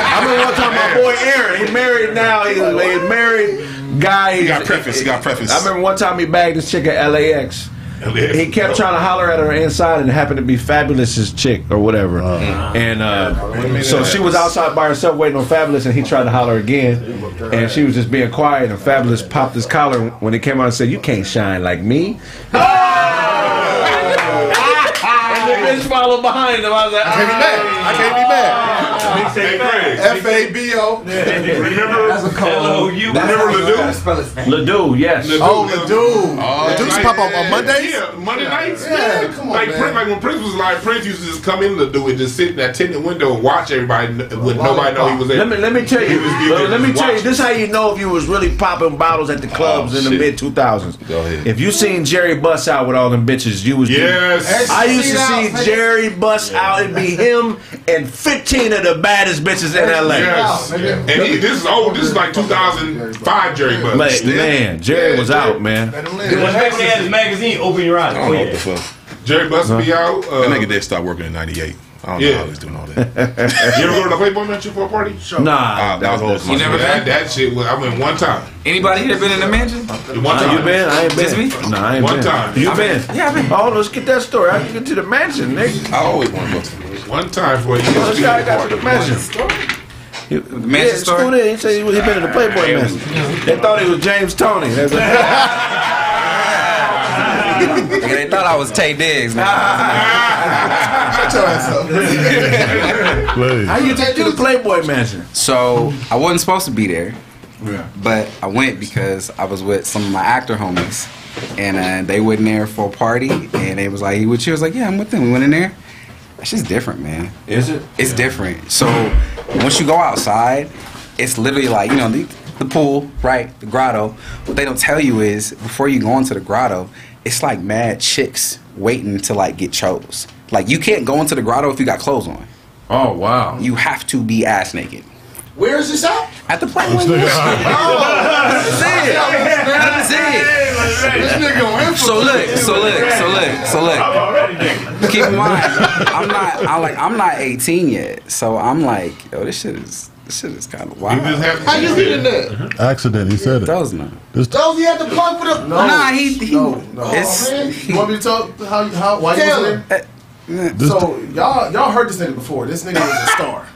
I remember one time my boy Aaron, he married now. He's a married guy. He got preface. I remember one time he bagged this chick at LAX. He kept trying to holler at her inside, and it happened to be Fabulous's chick or whatever. And so she was outside by herself waiting on Fabulous, and he tried to holler again, and she was just being quiet. And Fabulous popped his collar when he came out and said, "You can't shine like me." And the bitch followed behind him. I was like, I can't be mad. F-A-B-O. Remember Ledoux, yes. Ledoux. Ledoux's pop up on Mondays? Yeah, Monday nights. Yeah, come on, man. Like when Prince was alive, Prince used to just come in Ledoux and just sit in that tinted window and watch everybody with nobody know he was there. Let me tell you. This is how you know if you was really popping bottles at the clubs in the mid 2000s. Go ahead. If you seen Jerry bust out with all them bitches, you was I used to see Jerry bust out and be him and 15 of the baddest bitches in LA. Yes. And this is old. This is like 2005 Jerry Bus. Man, Jerry was out, man. When he had his magazine, Open Your Eyes. I don't know what the fuck. Jerry Bus be out. That nigga did start working in '98. I don't know how he's doing all that. You ever go to the Playboy Mansion for a party? Nah, that was you never had that shit. I went one time. Anybody here been in the mansion? One time. You been? I ain't been. Just me? No, I ain't One been. time. You been? Yeah, I've been. Oh, let's get that story. I can get to the mansion, nigga. I always want to go to one time for a I got to the mansion. Mansion store? School there. He said he been in the Playboy Mansion. They thought he was James Tony. They thought I was Tay Diggs, man. Shut your ass up. How you take to the Playboy Mansion? So I wasn't supposed to be there, but I went because I was with some of my actor homies, and they went in there for a party, and they was like, "You with you?" I was like, "Yeah, I'm with them." We went in there. That shit's different, man. Is it? It's different. So once you go outside, it's literally like, you know, the pool, right? The grotto. What they don't tell you is before you go into the grotto, it's like mad chicks waiting to like get chose. Like you can't go into the grotto if you got clothes on. Oh wow! You have to be ass naked. Where is this at? At the Playboy. That's it. This nigga on info. So look. Keep in mind, I'm not 18 yet. So I'm like, yo, this shit is kind of wild. How you get in there? Accident, he said it. Does not. Those he had to plug for the. Nah, he. No. You want me to tell how why he was there? So y'all heard this nigga before. This nigga was a star.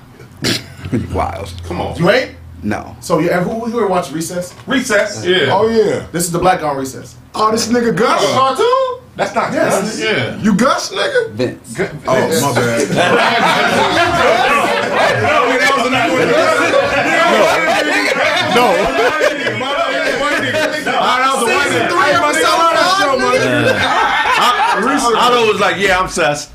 Wild. Come on. You ain't? No. So who ever watched Recess? Recess? Yeah. Oh yeah. This is the black guy on Recess. Oh, this nigga Gus? Cartoon? That's not Gus. Yeah. You Gus, nigga? Vince. Oh, my bad. No. Otto was like, "Yeah, I'm sus."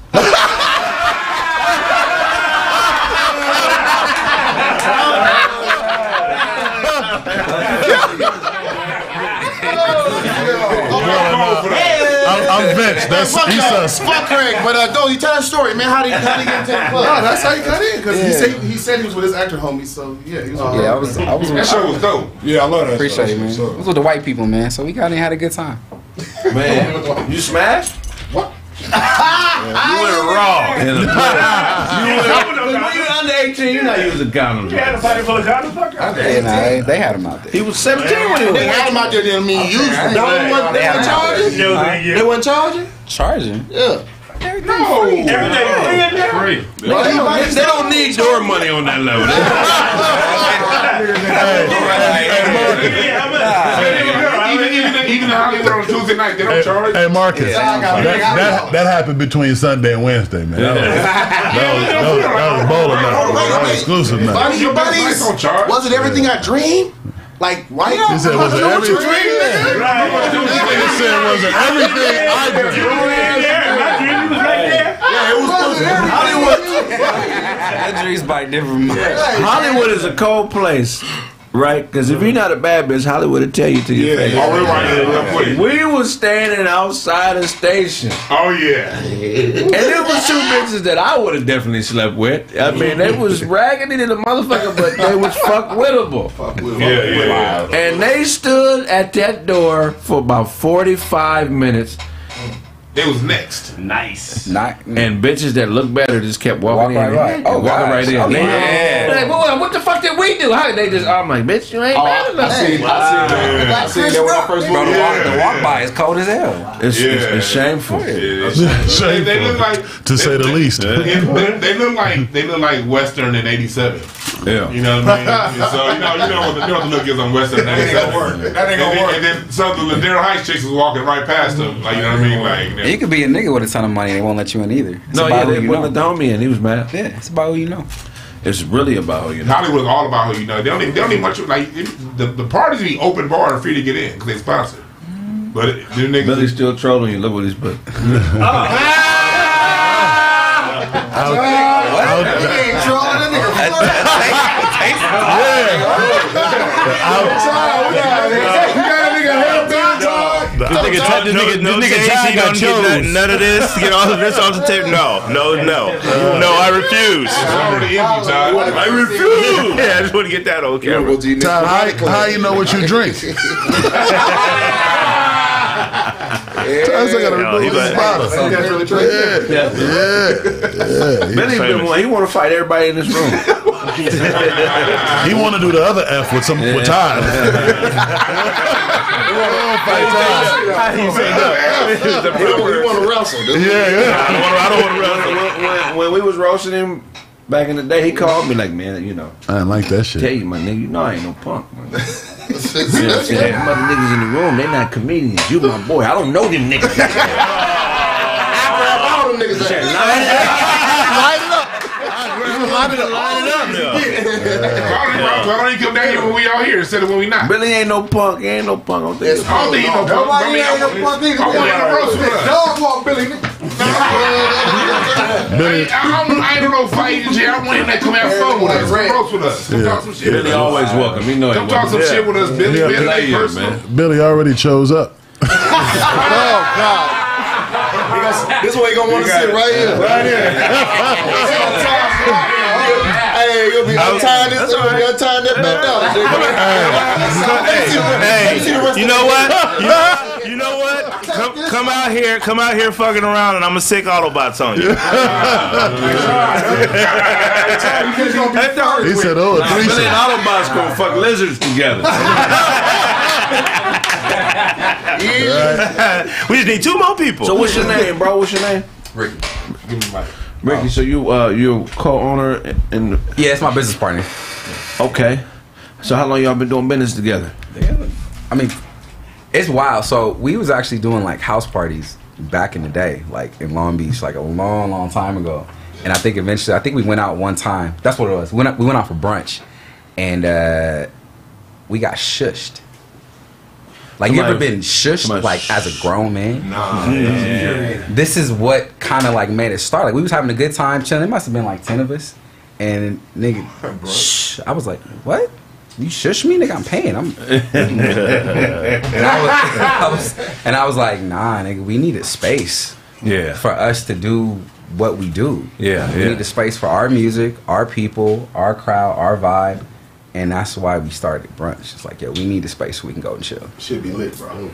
I'm Vince. That's he's sus. Fuck Kraig, but no, you tell that story, man. How did he get into the club? No, that's how he got in because he said he was with his actor homies. So yeah, he was. I was. That show was dope. Yeah, I love that. Appreciate it, man. It was with the white people, man. So we got in and had a good time. Man, you smashed? What? You went raw. You under 18, you know you was a condom. You had a body full of condoms? They had him out there. He was 17 when he was. They had him out there. Didn't mean use him. They weren't charging. They weren't charging. Charging? Yeah. No. Everything They don't need door money on that level. Even the Hollywood on Tuesday night, they don't charge. Hey Marcus, that happened between Sunday and Wednesday, man. That was bowling night. That was exclusive night. Buddies, was it everything I dreamed? Like white? He said, was it everything? He said, was it everything I dreamed? Yeah, it was Hollywood. That dream's by different. Hollywood is a cold place. Right? Because if you're not a bad bitch, Hollywood will tell you to your face. We was standing outside the station. Oh, yeah. And there was two bitches that I would have definitely slept with. I mean, they was raggedy to the motherfucker, but they was fuck-wittable. Yeah. And they stood at that door for about 45 minutes. They was next. Nice. And bitches that look better just kept walking in. Right. Oh, walking right in. Yeah. Like, what the fuck did we do? How they just? I'm like, bitch, you ain't bad enough. I seen that when I first Bro, the walk by is cold as hell. It's shameful. Shameful, They look like, to say the least. they look like Western in '87. Yeah. You know what I mean? So you know what the look is on Western in '87. That ain't gonna work. And then some of the Ladera Heights chicks was walking right past them. Like, you know what I mean? Like, You could be a nigga with a ton of money and they won't let you in either. It's No, about yeah, who they wouldn't let the homie in. He was mad. Yeah, it's about who you know. It's really about who you know. Hollywood is all about who you know. They don't even want you, like, the parties be open bar and free to get in because they sponsor. But the niggas. Billy's still trolling you. Look what he's put. This nigga Ty got chose. None of this. Get all of this off the tape. No, I refuse. I refuse. Yeah, I just want to get that on camera. Ty, how you know what you drink? Billy he want to fight everybody in this room. He want to do the other F with Ty. He want to wrestle. I don't want to wrestle. When we was roasting him Back in the day, he called me like, man, you know. I didn't like that shit. Tell you, my nigga, you know I ain't no punk, man. You know what I'm saying? Them other niggas in the room, they not comedians. You my boy. I don't know them niggas. I grab all them niggas. Line it up. Why don't you come down here when we all here instead of when we not? Billy ain't no punk. He ain't no punk. I don't think I don't think he no punk. Nobody ain't no punk either. I want him to roast with us. Dog walk Billy. Billy, I ain't no fight. I want him to come have fun with us. Roast with us. Come talk some shit. Billy always welcome. You know Come talk some shit with us, Billy. Billy, man. Billy already chose up. Oh God. This way he gonna want to sit right here. Right here. Hey, you'll be untying this. You'll be untying that back down. Hey, you know what? You know what? Come out here fucking around, and I'm gonna sick Autobots on you. He said, "Oh, a Billy threesome." and Autobots gonna fuck lizards together. We just need 2 more people. So what's your name, bro? What's your name? Ricky. Give me my. Ricky, so you co-owner and Yeah, it's my business partner. okay. So how long y'all been doing business together? I mean, it's wild. So we was actually doing like house parties back in the day, like in Long Beach, like a long time ago. And I think eventually, we went out one time. That's what it was. We went out for brunch, and we got shushed. Like, you ever been shushed, like, as a grown man? Nah. This is what kind of, like, made it start. Like, we was having a good time chilling. It must have been, like, 10 of us. And, nigga, shh. I was like, what? You shush me? Nigga, I'm paying. And I was like, nah, nigga, we needed space. Yeah. For us to do what we do. Yeah. We need the space for our music, our people, our crowd, our vibe. And that's why we started brunch. It's like, we need a space so we can go and chill. Should be lit, bro.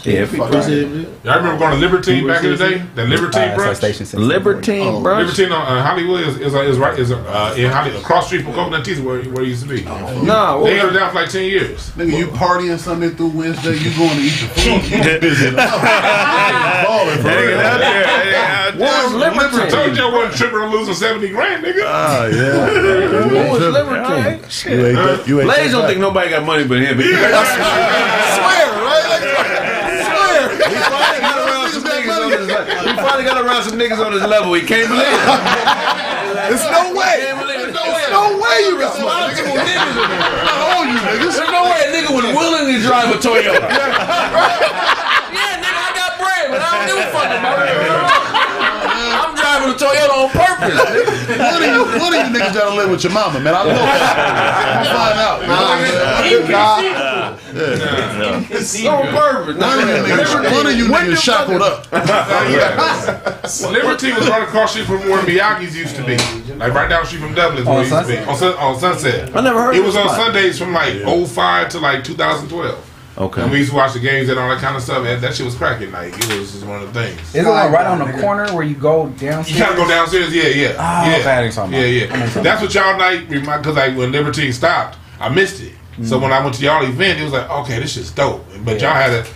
Yeah, y'all remember going to Libertine back in the day? The Libertine brunch? Libertine brunch? Libertine on Hollywood is right in Hollywood, across the street from Coconut Teas where it used to be. No, they held it down for like 10 years. Nigga, you partying Sunday through Wednesday, you going to eat the food. You busy. Balling for real. What's Libertine? I told you I wasn't tripping on losing 70 grand, nigga. Oh, yeah. What was Libertine? You ain't Blaze don't think nobody got money but him. Swear, right? He finally got around some niggas on his level. He can't believe it. There's no way. There's no way you got some niggas. Oh, you niggas. There's no way a nigga would willingly drive a Toyota. Yeah, nigga, I got bread, but I don't give a fuck about it. I'm driving a Toyota on purpose. One of you niggas gotta live with your mama, man. I know. Find out. It's on purpose. One of you niggas shackled up. Liberty was right across the street from where Miyagi's used to be. Like right down the street from Dublin's where it used to be. On Sunset. I never heard it was of on this Sundays from like 05 to like 2012. Okay. And we used to watch the games and all that kind of stuff. And that shit was cracking. Like, it was just one of the things. Isn't it like right on the corner where you go downstairs? You kind of go downstairs? Yeah. Yeah. That's what y'all night, because like when Libertine stopped, I missed it. So when I went to y'all event, it was like, okay, this shit's dope. But y'all had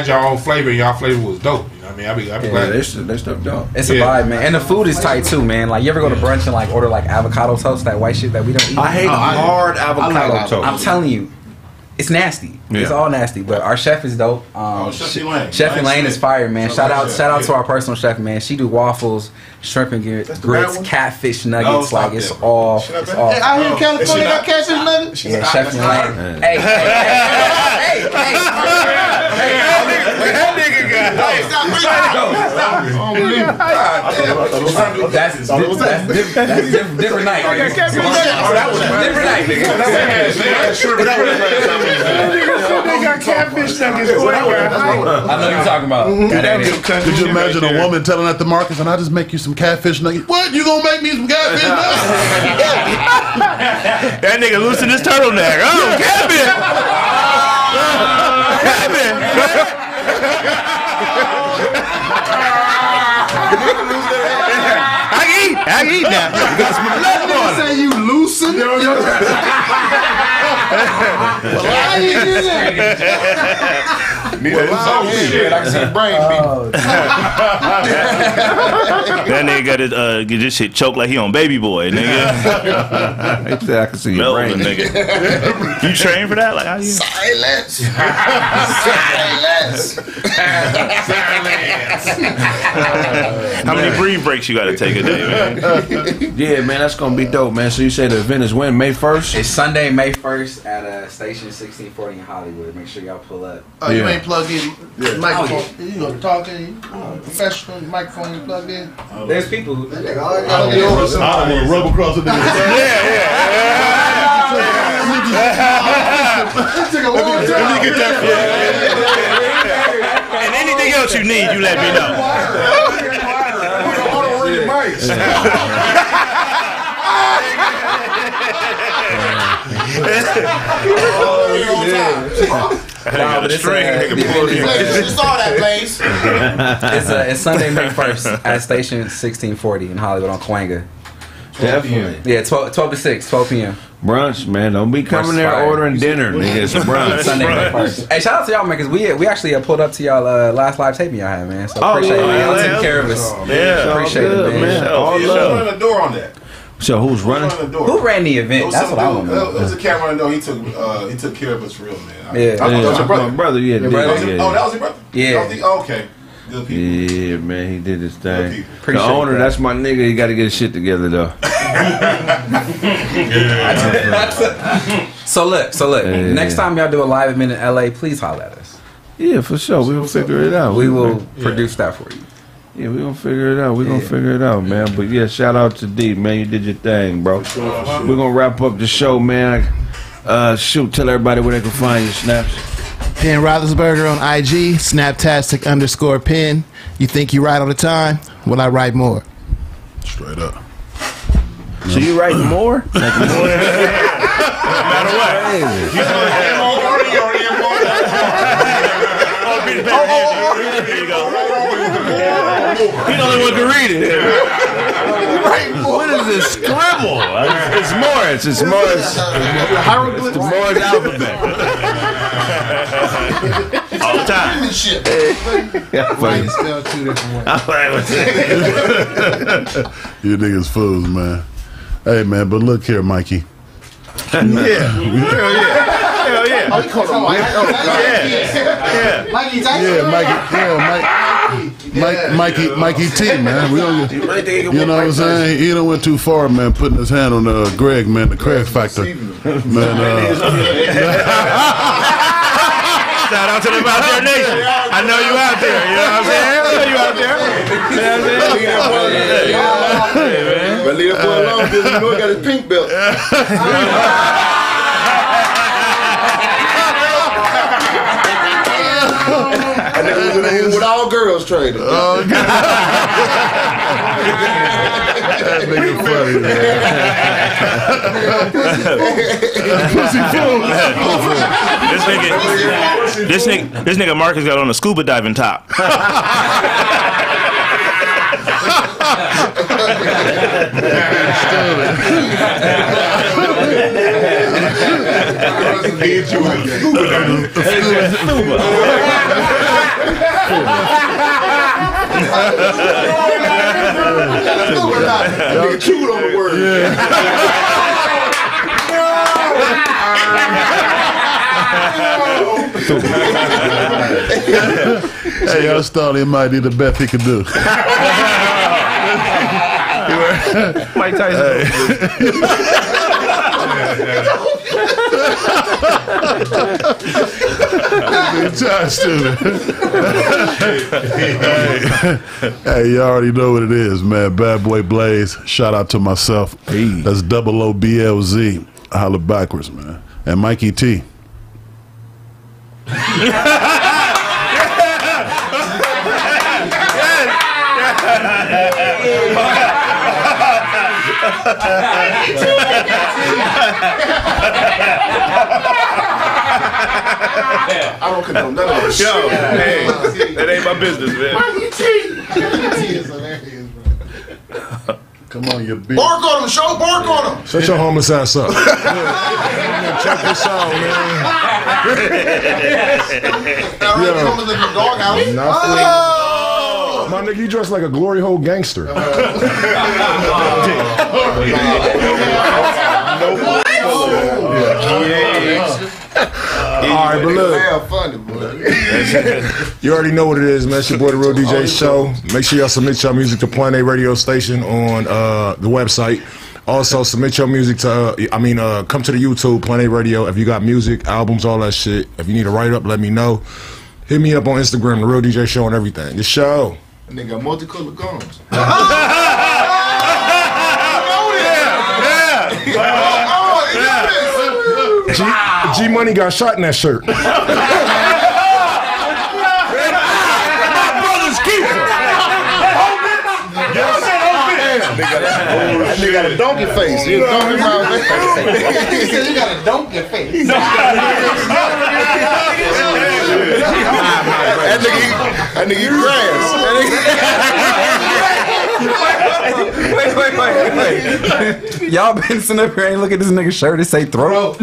your own flavor, and y'all flavor was dope. You know what I mean? I'd be glad. They stuff dope. It's a vibe, man. And the food is tight too, man. Like, you ever go to brunch and like order like avocado toast, that white shit that we don't eat? I hate hard avocado toast. I'm telling you, it's nasty. Yeah. It's all nasty. But our chef is dope. Chef Elaine is fire, man. Shout out to our personal chef, man. She do waffles, shrimp and grits, catfish nuggets. Like, it's all. Hey, out here in California, got catfish nuggets. Yeah, Chef Elaine. Hey. That nigga got. That's different night. Different night, nigga. They got catfish nuggets. I know what you're talking about. Could you imagine a woman telling at the markets, and I just make you some catfish nuggets? What? You gonna make me some catfish nuggets? That nigga loosened his turtleneck. Oh, catfish! I can eat now. You got some blood on it. Say you loosen? I can see brain That nigga got get this shit choked like he on Baby Boy, nigga. I can see your brain, nigga. You train for that? Like how you? Silence. How many breathe breaks you got to take a day, man? Yeah, man, that's gonna be dope, man. So you say the event is when? May 1st? It's Sunday, May 1st at Station 1640 in Hollywood. Make sure y'all pull up. You ain't plugged in microphone. You know, talking, professional microphone you plugged in. There's people who. I don't want to rub across the nigga. Let me get that. And anything else you need, you let me know. It's Sunday, May 1st at Station 1640 in Hollywood on Cahuenga. Definitely. Yeah, 12 to 6, 12 p.m. Brunch, man. Don't be coming there ordering dinner, nigga. It's a brunch. Sunday, May 1st. Hey, shout out to y'all, man, because we actually pulled up to y'all last live taping y'all had, man. So appreciate it, man. Y'all taking care of us. Yeah, appreciate it, man. All love. The door on that. So who's running? Who ran the event? That's what I want to know. It was a camera on the door. He took care of us for real, man. Yeah. That was your brother. My brother, yeah. Oh, that was your brother? Yeah. Okay. Good people. Yeah, man, he did his thing. The Appreciate owner, that. that's my nigga. He got to get his shit together, though. So look. Next time y'all do a live event in LA, please holler at us. Yeah, for sure. We will figure it out. We will produce that for you. Yeah, we gonna figure it out. We gonna figure it out, man. But yeah, shout out to D, man. You did your thing, bro. We're gonna wrap up the show, man. Shoot, tell everybody where they can find you, Snaps. Penn Roethlisberger on IG, Snaptastic_Penn. You think you write all the time? Well, I write more. Straight up. So you write more? No matter what. There you go. He the only one can read it. What is this scribble? It's Morris. It's Morris. It's the Morris alphabet. All the time. Spelled 2 different ways. You niggas fools, man. Hey, man, but look here, Mikey. Hell yeah. Oh, he called him Mike. Mikey Tyson? Mikey T, man. We don't, you know what I'm saying? He done went too far, man, putting his hand on Greg, man, the Kraig factor. Man, shout out to the Out There Nation. I know you out there. You know what I'm saying? I know you out there. You know what I'm saying? But leave that boy alone because you know he got his pink belt. And nigga was in the room with all girls training. Oh, God. That nigga funny, man. Pussy fool. This nigga Marcus got on a scuba diving top. Nigga chewed on the word. Hey, I just thought he might be the best he could do. Mike Tyson. Hey, you already know what it is, man. Bad Boy Blaze. Shout out to myself. That's OOBLZ. Holla backwards, man. And Mikey T. I don't condone none of this. Yo, hey, that ain't my business, man. Mikey T is hilarious, bro. Come on, you bitch. Bark on him, show bark on him. Shut your homeless ass up. Check this out, man. My nigga, you dressed like a glory hole gangster. Alright, but look. You already know what it is, man. It's your boy, The Real DJ Show. Make sure y'all submit your music to Planet A radio station on the website. Also, submit your music to, come to the YouTube, Planet A Radio. If you got music, albums, all that shit. If you need a write-up, let me know. Hit me up on Instagram, The Real DJ Show, and everything. The show. And they got multicolored gums. G Money got shot in that shirt. My brother's keeper. That nigga got a donkey face. He a donkey mouth. He said you got a donkey face. That nigga eat grass. Wait. Y'all been sitting up here and look at this nigga's shirt. It say throat.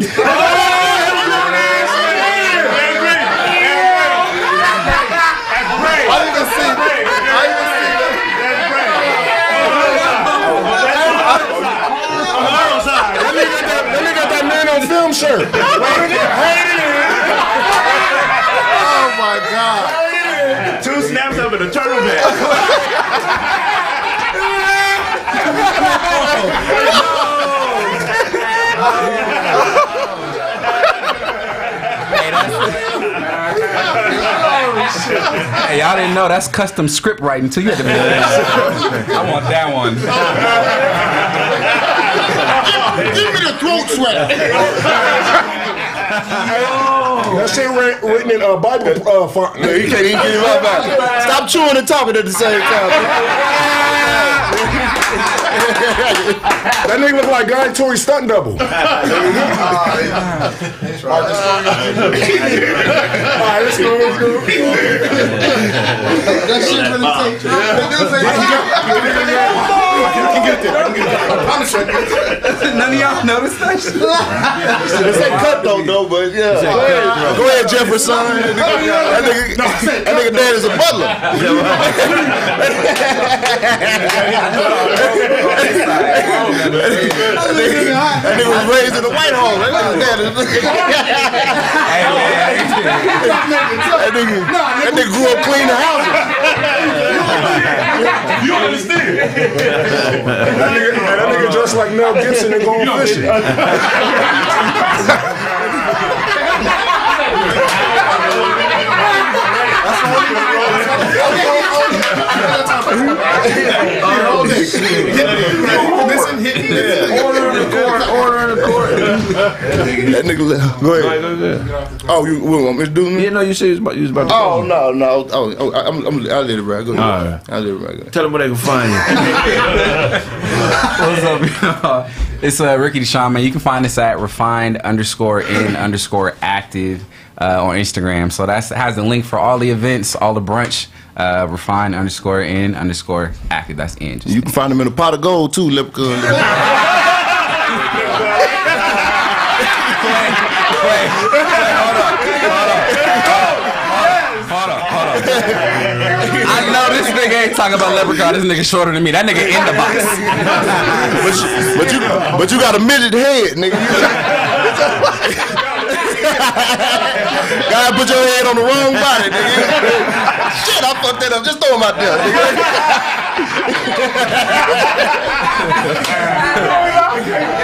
Film shirt. Oh my God. 2 snaps up in a turtleneck. Hey, y'all didn't know that's custom script writing too. You had to be I want that one. Give me the throat sweater. That shit written in Bible font. No, you can't even get him up back. Stop chewing and talking at the same time. That nigga look like Guy Tori stunt double. That's right. Alright, let's go. That shit really takes. I can get there. None of y'all noticed that shit? It's a cut though, but yeah. Go ahead, Jefferson. That nigga dad is a butler. That nigga was raised in the White Hall. That nigga grew up cleaning houses. You understand? That nigga dressed like Mel Gibson and going fishing. Order in the court. That nigga left. Go ahead. Oh, you want me to do me? Yeah, no, you said you was about to. Oh no. I'll let it ride. Go ahead. All right. I'll let it ride. Tell them where they can find you. What's up, y'all? It's Ricky Deshawn, man. You can find us at refined_in_active on Instagram. So that has the link for all the events, all the brunch. Refined_in_active. That's in. You can find them in a pot of gold too, Leprechaun. Hold up. I know this nigga ain't talking about Leprechaun. This nigga shorter than me. That nigga in the box. but you got a midget head, nigga. God put your head on the wrong body, nigga. Shit, I fucked that up. Just throw him out there, nigga.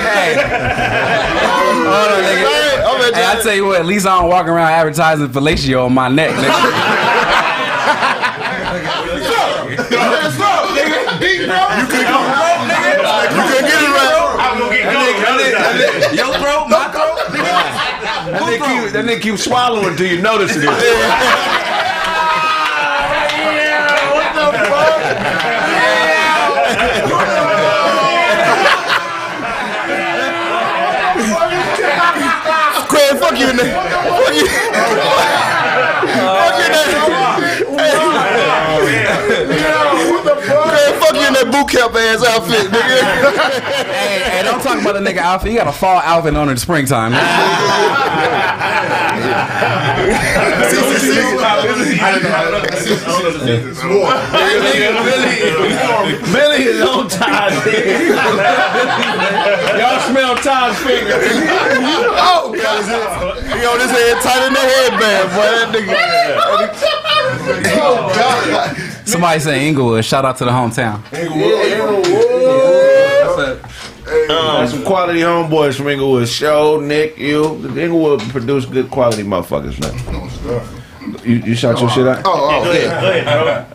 Hey. Hold on, nigga. Hey, I tell you what, at least I don't walk around advertising fellatio on my neck, nigga. You couldn't get it right. I'm gonna get gold. Your throat, my throat. That nigga keep swallowing until you notice it. Yeah, what the fuck? Kraig, fuck you in there. Fuck you. Fuck you in there. Kraig, fuck you in that boot camp ass outfit, nigga. Hey, don't I'm talking about the nigga outfit. You got a fall outfit on in the springtime. Billy is on Todd's Y'all smell Todd's fingers. Oh, God. He on his head tight in the headband, boy. That nigga. Oh, God. Somebody say Inglewood. Shout out to the hometown. That's some quality homeboys from Inglewood. Show, Nick, you. Inglewood produce good quality motherfuckers, man. You shot your shit out? Go ahead,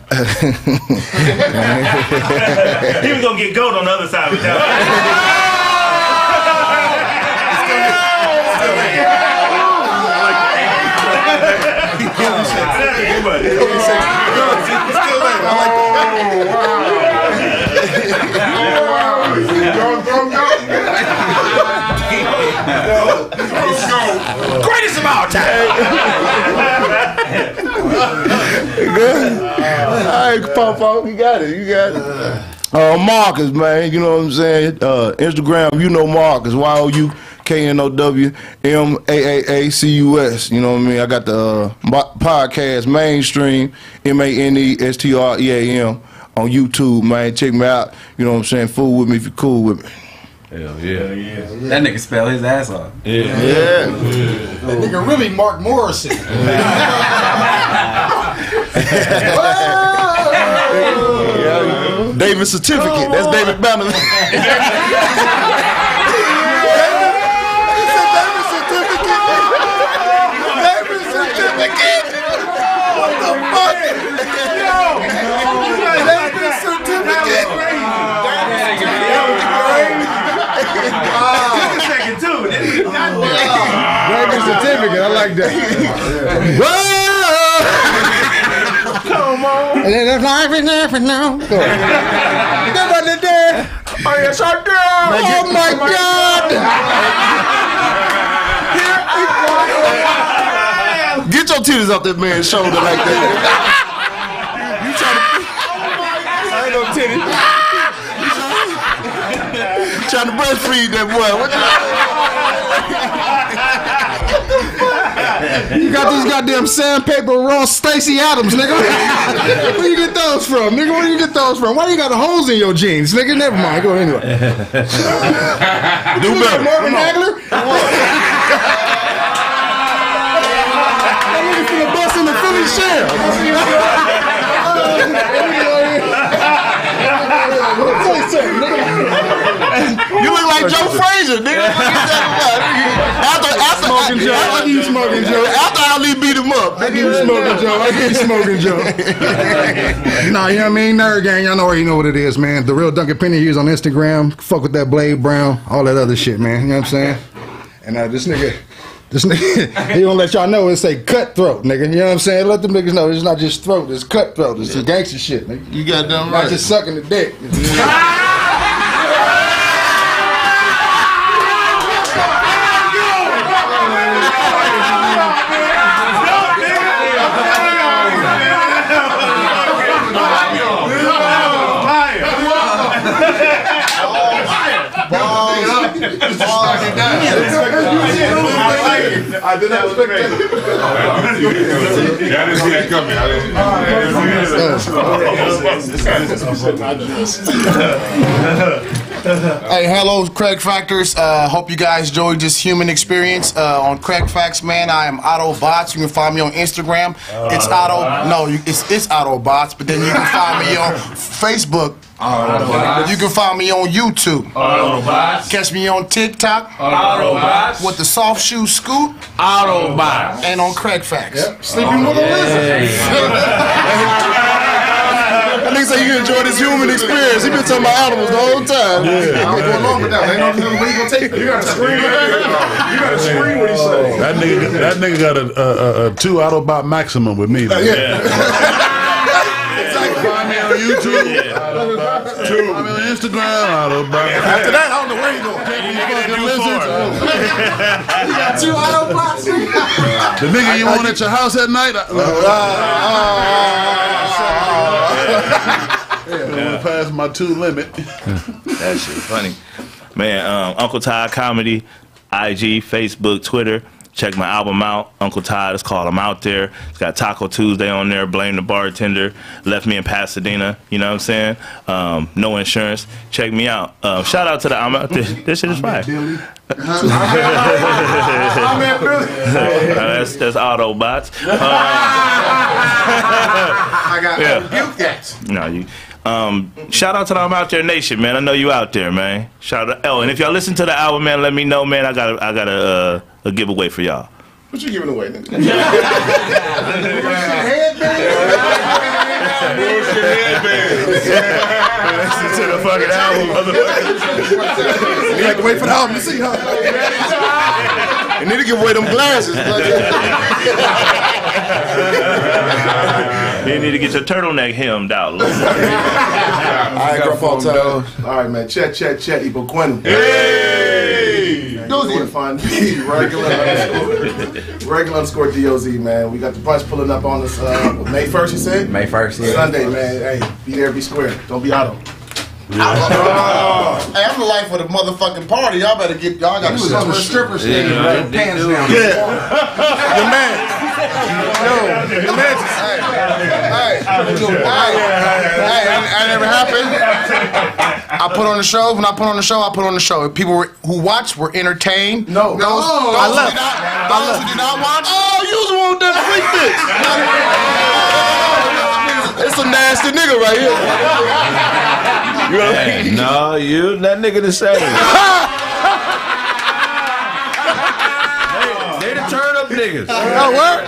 he was gonna get gold on the other side of Greatest of all time. Good. All right, Popo, you got it. Marcus, man, you know what I'm saying? Instagram, you know Marcus, YOUKNOWMAAACUS. You know what I mean? I got the podcast Mainstream, MANESTREAM on YouTube, man. Check me out. You know what I'm saying? Fool with me if you're cool with me. Hell yeah. That nigga spell his ass off. Yeah. That nigga really Mark Morrison. David Certificate. That's David Banner. David Certificate. What the fuck? David Certificate. David Certificate. I like that. Come on. And then there's life is there for now. Nobody there. Oh, yes, I do. Oh, my God. Get your titties off that man's shoulder like that. You trying to... I ain't no titties. Trying to breastfeed that boy. What You got these goddamn sandpaper raw Stacey Adams, nigga. Where you get those from, nigga? Where you get those from? Why you got the holes in your jeans, nigga? Never mind. Go anyway. Do better. Marvin Hagler? That nigga finna bust in the Philly shell. You look like Joe Frazier, nigga. After Ali beat him up. I keep smoking Joe. Nah, you know what I mean? Nerd gang, y'all already know what it is, man. The real Duncan Penny Hughes on Instagram. Fuck with that Blade Brown, all that other shit, man. You know what I'm saying? And this nigga, he gonna let y'all know it's a cutthroat, nigga. You know what I'm saying? Let them niggas know it's not just throat, it's cutthroat. It's the gangster shit, nigga. You got them Not right. just sucking the dick. I did not expect that. I didn't see that coming. Hey, hello, Kraig Factors. Hope you guys enjoyed this human experience on Kraig Facts, man. I am Otto Bots. You can find me on Instagram. It's Otto. No, it's Otto Bots. But then you can find me on Facebook. You can find me on YouTube. Autobots. Catch me on TikTok. Autobots. With the soft shoe scoop. Autobots. And on Kraig Facts. Yep. Sleeping with a lizard. That nigga say you enjoy this human experience. He been talking about animals the whole time. Yeah. I'm going along with that. Ain't no where you gonna take it. You gotta scream. You gotta scream what he say. That nigga got a 2 Autobot maximum with me. Man. Find me on YouTube. Find me on Instagram. Autobot. After that, I don't know where you going. You got 2 Autobots. The nigga you want at your house at night. I'm gonna pass my 2 limit. That shit funny. Man, Uncle Ty Comedy, IG, Facebook, Twitter. Check my album out, Uncle Todd. It's called I'm Out There. It's got Taco Tuesday on there, Blame the Bartender, Left Me in Pasadena, you know what I'm saying? No Insurance. Check me out. Shout out to the I'm Out There. This shit is fire. That's Autobots. I got rebuke that. No, you. Shout out to the I'm Out There Nation, man. I know you out there, man. Shout out. Oh, and if y'all listen to the album, man, let me know, man. I got a giveaway for y'all. What you giving away, nigga? Listen to the fucking album, motherfucker. You have to wait for the album to see, huh? And need to give away them glasses. You need to get your turtleneck hemmed out a little bit. All right, All right, man. Chet, Ibo Quinn. Hey! Dozy. Find regular _ DOZ, man. We got the punch pulling up on us May 1st, you said? May 1st, yeah. Sunday, man. Hey, be there, be square. Don't be auto. Hey, I'm the life of the motherfucking party. Y'all better get. Y'all got to on the stripper stage, right? Pants down. Yeah. Your man. Yo, your man. Hey, that never happened. I put on the show. When I put on the show, I put on the show. People who watched were entertained. No. Those who did not watch. Oh, you was one that freak bitch. It's a nasty nigga right here. Hey, no, you that nigga the same. They the turn up niggas. Oh, what?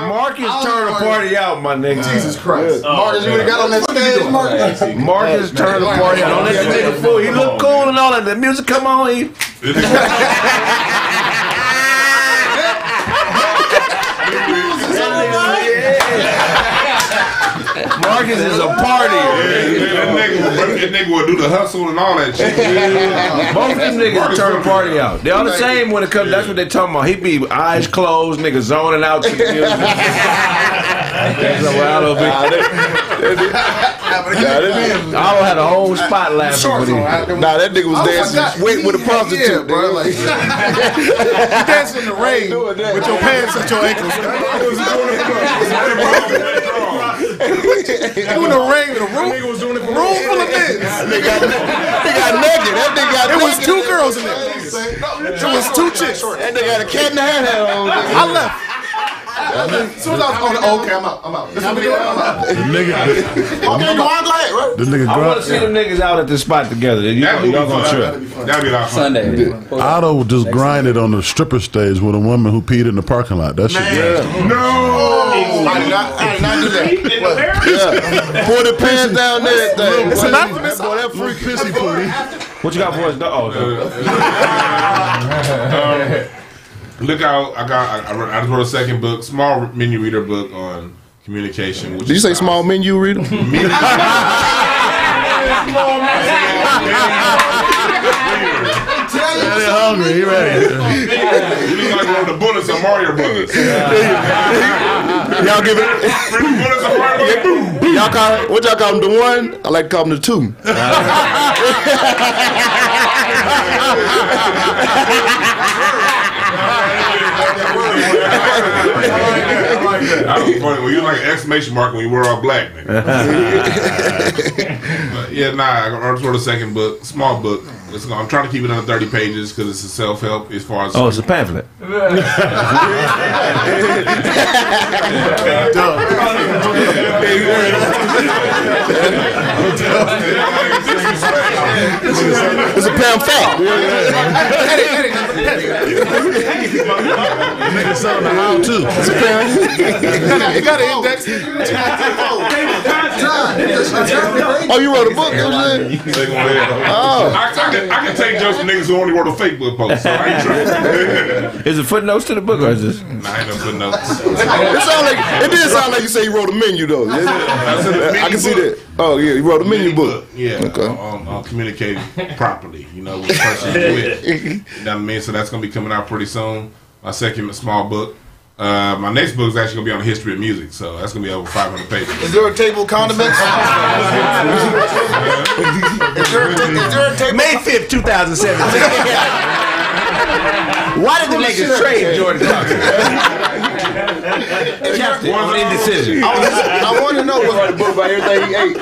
Marcus turned the party out, my nigga. Jesus Christ. Marcus, you would have got on that stage, Marcus. Marcus turned the party out. Don't let the nigga fool. He look cool and all that. The music come on. Marcus is a party. That nigga will do the hustle and all that shit. Both of them niggas turn the party out. They all the same when it comes. That's what they talking about. He be eyes closed, niggas zoning out to the music. I had a whole spot laughing with him. Nah, that nigga was dancing with a prostitute, bro. Like, you dancing in the rain with your pants at your ankles. Doing the rain in a room. Nigga was doing it for room full of men. They got naked. That nigga got It naked. was 2 girls in there. It was 2 chicks. That nigga got a cat in the hat on. I left. As soon as I was on the okay, I'm out. This is what we doing. I'm out. The nigga, Okay, go on, go ahead, right? the nigga I want to see them niggas out at the spot together. Y'all gonna trip. That'd be like Sunday. Otto just grinded on the stripper stage with a woman who peed in the parking lot. That shit. No! I did not do that. Yeah. Pour the pants down there. It's enough for this. Boy, that freak pissy pooty. What you got for us? Look out! I just wrote a second book, small menu reader book on communication. Did you say small menu reader? They're hungry. He ready. You look like one of the bullets of Mario Brothers. Y'all give it. Bullets of Mario Brothers. Y'all call it, what y'all call them? The 1? I like to call them the 2. That was funny. Well, you like an exclamation mark when you wear all black, man. But yeah, I wrote a second book, small book. I'm trying to keep it under 30 pages because it's a self-help as far as. Oh, it's a pamphlet. It's a pamphlet. Nigga selling the how to. It's a pamphlet. You got an index. Oh, you wrote a book, you said? Oh. I can take jokes from niggas who only wrote a fake book post, so I ain't trying. Is it footnotes to the book or is this? Nah, I ain't no footnotes. It did sound like you say you wrote a menu, though. I can see that. Oh, yeah, you wrote a menu book. Yeah, okay. On communicating properly, with the person you're with. You know what I mean? So that's going to be coming out pretty soon. My second small book. My next book is actually gonna be on the history of music, so that's gonna be over 500 pages. Is there a table of condiments? Is there a table? May 5th, 2017. Why did the Lakers trade Jordan Clarkson? One indecision. I want to know what's the book about everything he ate.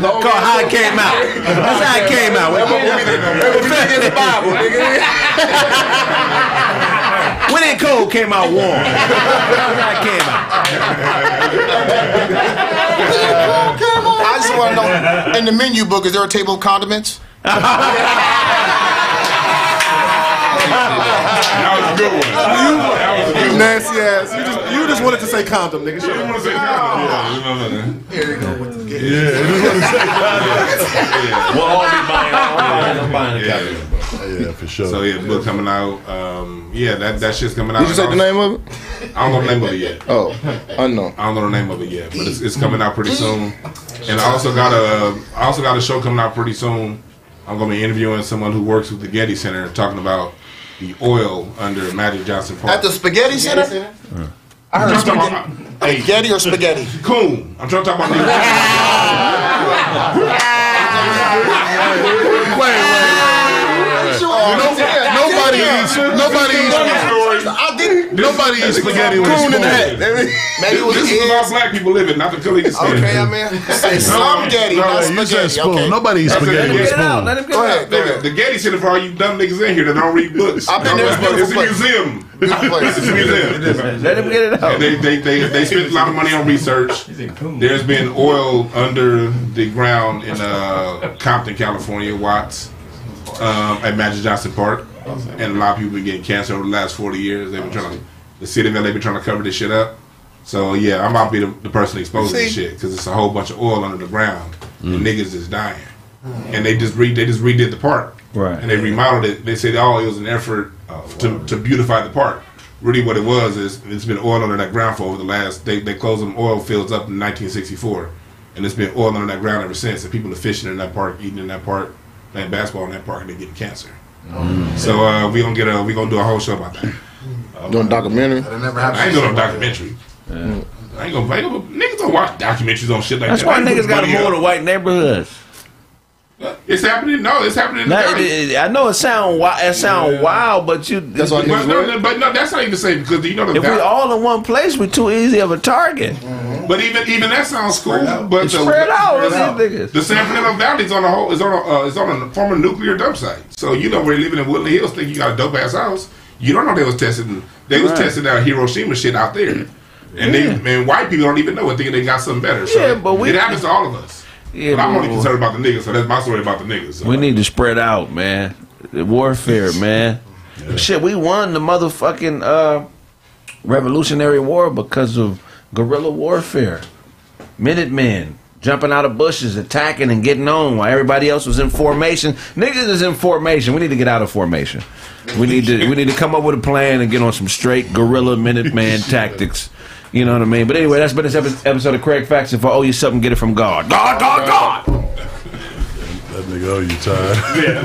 Called How It Came Out. That's how it came out. In the Bible, nigga. When it cold came out warm. That's how it came out. I just want to know, in the menu book, is there a table of condiments? That was a good one. You nasty ass. You just wanted to say condom, nigga. You want to say condom? Here you go with the game. We'll all be buying a copy. Yeah, for sure. So yeah, book coming out. That shit's coming out. Did you say the name of it? I don't know the name of it yet. Oh, unknown. I don't know the name of it yet, but it's coming out pretty soon. And I also got a show coming out pretty soon. I'm gonna be interviewing someone who works with the Getty Center, talking about the oil under Magic Johnson Park. At the Spaghetti Center? I heard spaghetti or spaghetti? Coon. I'm trying to talk about the Nobody eats spaghetti with a spoon. This is about black people living, not the color you skin. Okay, I mean, say spaghetti, not You said spaghetti. spoon. Nobody eats spaghetti with a spoon. Go ahead. The Getty Center for all you dumb niggas in here that don't read books. I've been there. It's a museum. It's a museum. Let him get it out. And they spent a lot of money on research. There's been oil under the ground in Compton, California, Watts, at Magic Johnson Park. And a lot of people been getting cancer over the last 40 years. They've been the city of LA been trying to cover this shit up. So yeah, I'm about to be the person exposing this shit because it's a whole bunch of oil under the ground and niggas is dying. And they just redid the park. Right. And they remodeled it. They said, it was an effort to beautify the park. Really what it was is it's been oil under that ground for over the last, they closed them oil fields up in 1964. And it's been oil under that ground ever since. And people are fishing in that park, eating in that park, playing basketball in that park, and they're getting cancer. So we gonna do a whole show about that. Doing a documentary? I ain't doing a documentary. I ain't gonna niggas don't watch documentaries on shit like That's that. why niggas gotta move to white neighborhoods. It's happening. No, it's happening. I know it sound wild, but you. That's why but no, that's not even the same because you know if we all in one place, we too easy of a target. But even that sounds cool. But it's spread out. The San Fernando Valley is on a former nuclear dump site. So you know we're living in Woodland Hills, think you got a dope ass house. You don't know they was testing. They was testing that Hiroshima shit out there, and white people don't even know it, thinking they got something better. So it happens to all of us. Yeah, but I'm only concerned about the niggas, so that's my story about the niggas. So. We need to spread out, man. The warfare, man. Shit, we won the motherfucking Revolutionary War because of guerrilla warfare. Minutemen jumping out of bushes, attacking and getting on while everybody else was in formation. Niggas is in formation. We need to get out of formation. We need to come up with a plan and get on some straight guerrilla Minuteman tactics. You know what I mean? But anyway, that's been this episode of Kraig Facts. If I owe you something, get it from God. God! That nigga owe you time. Yeah.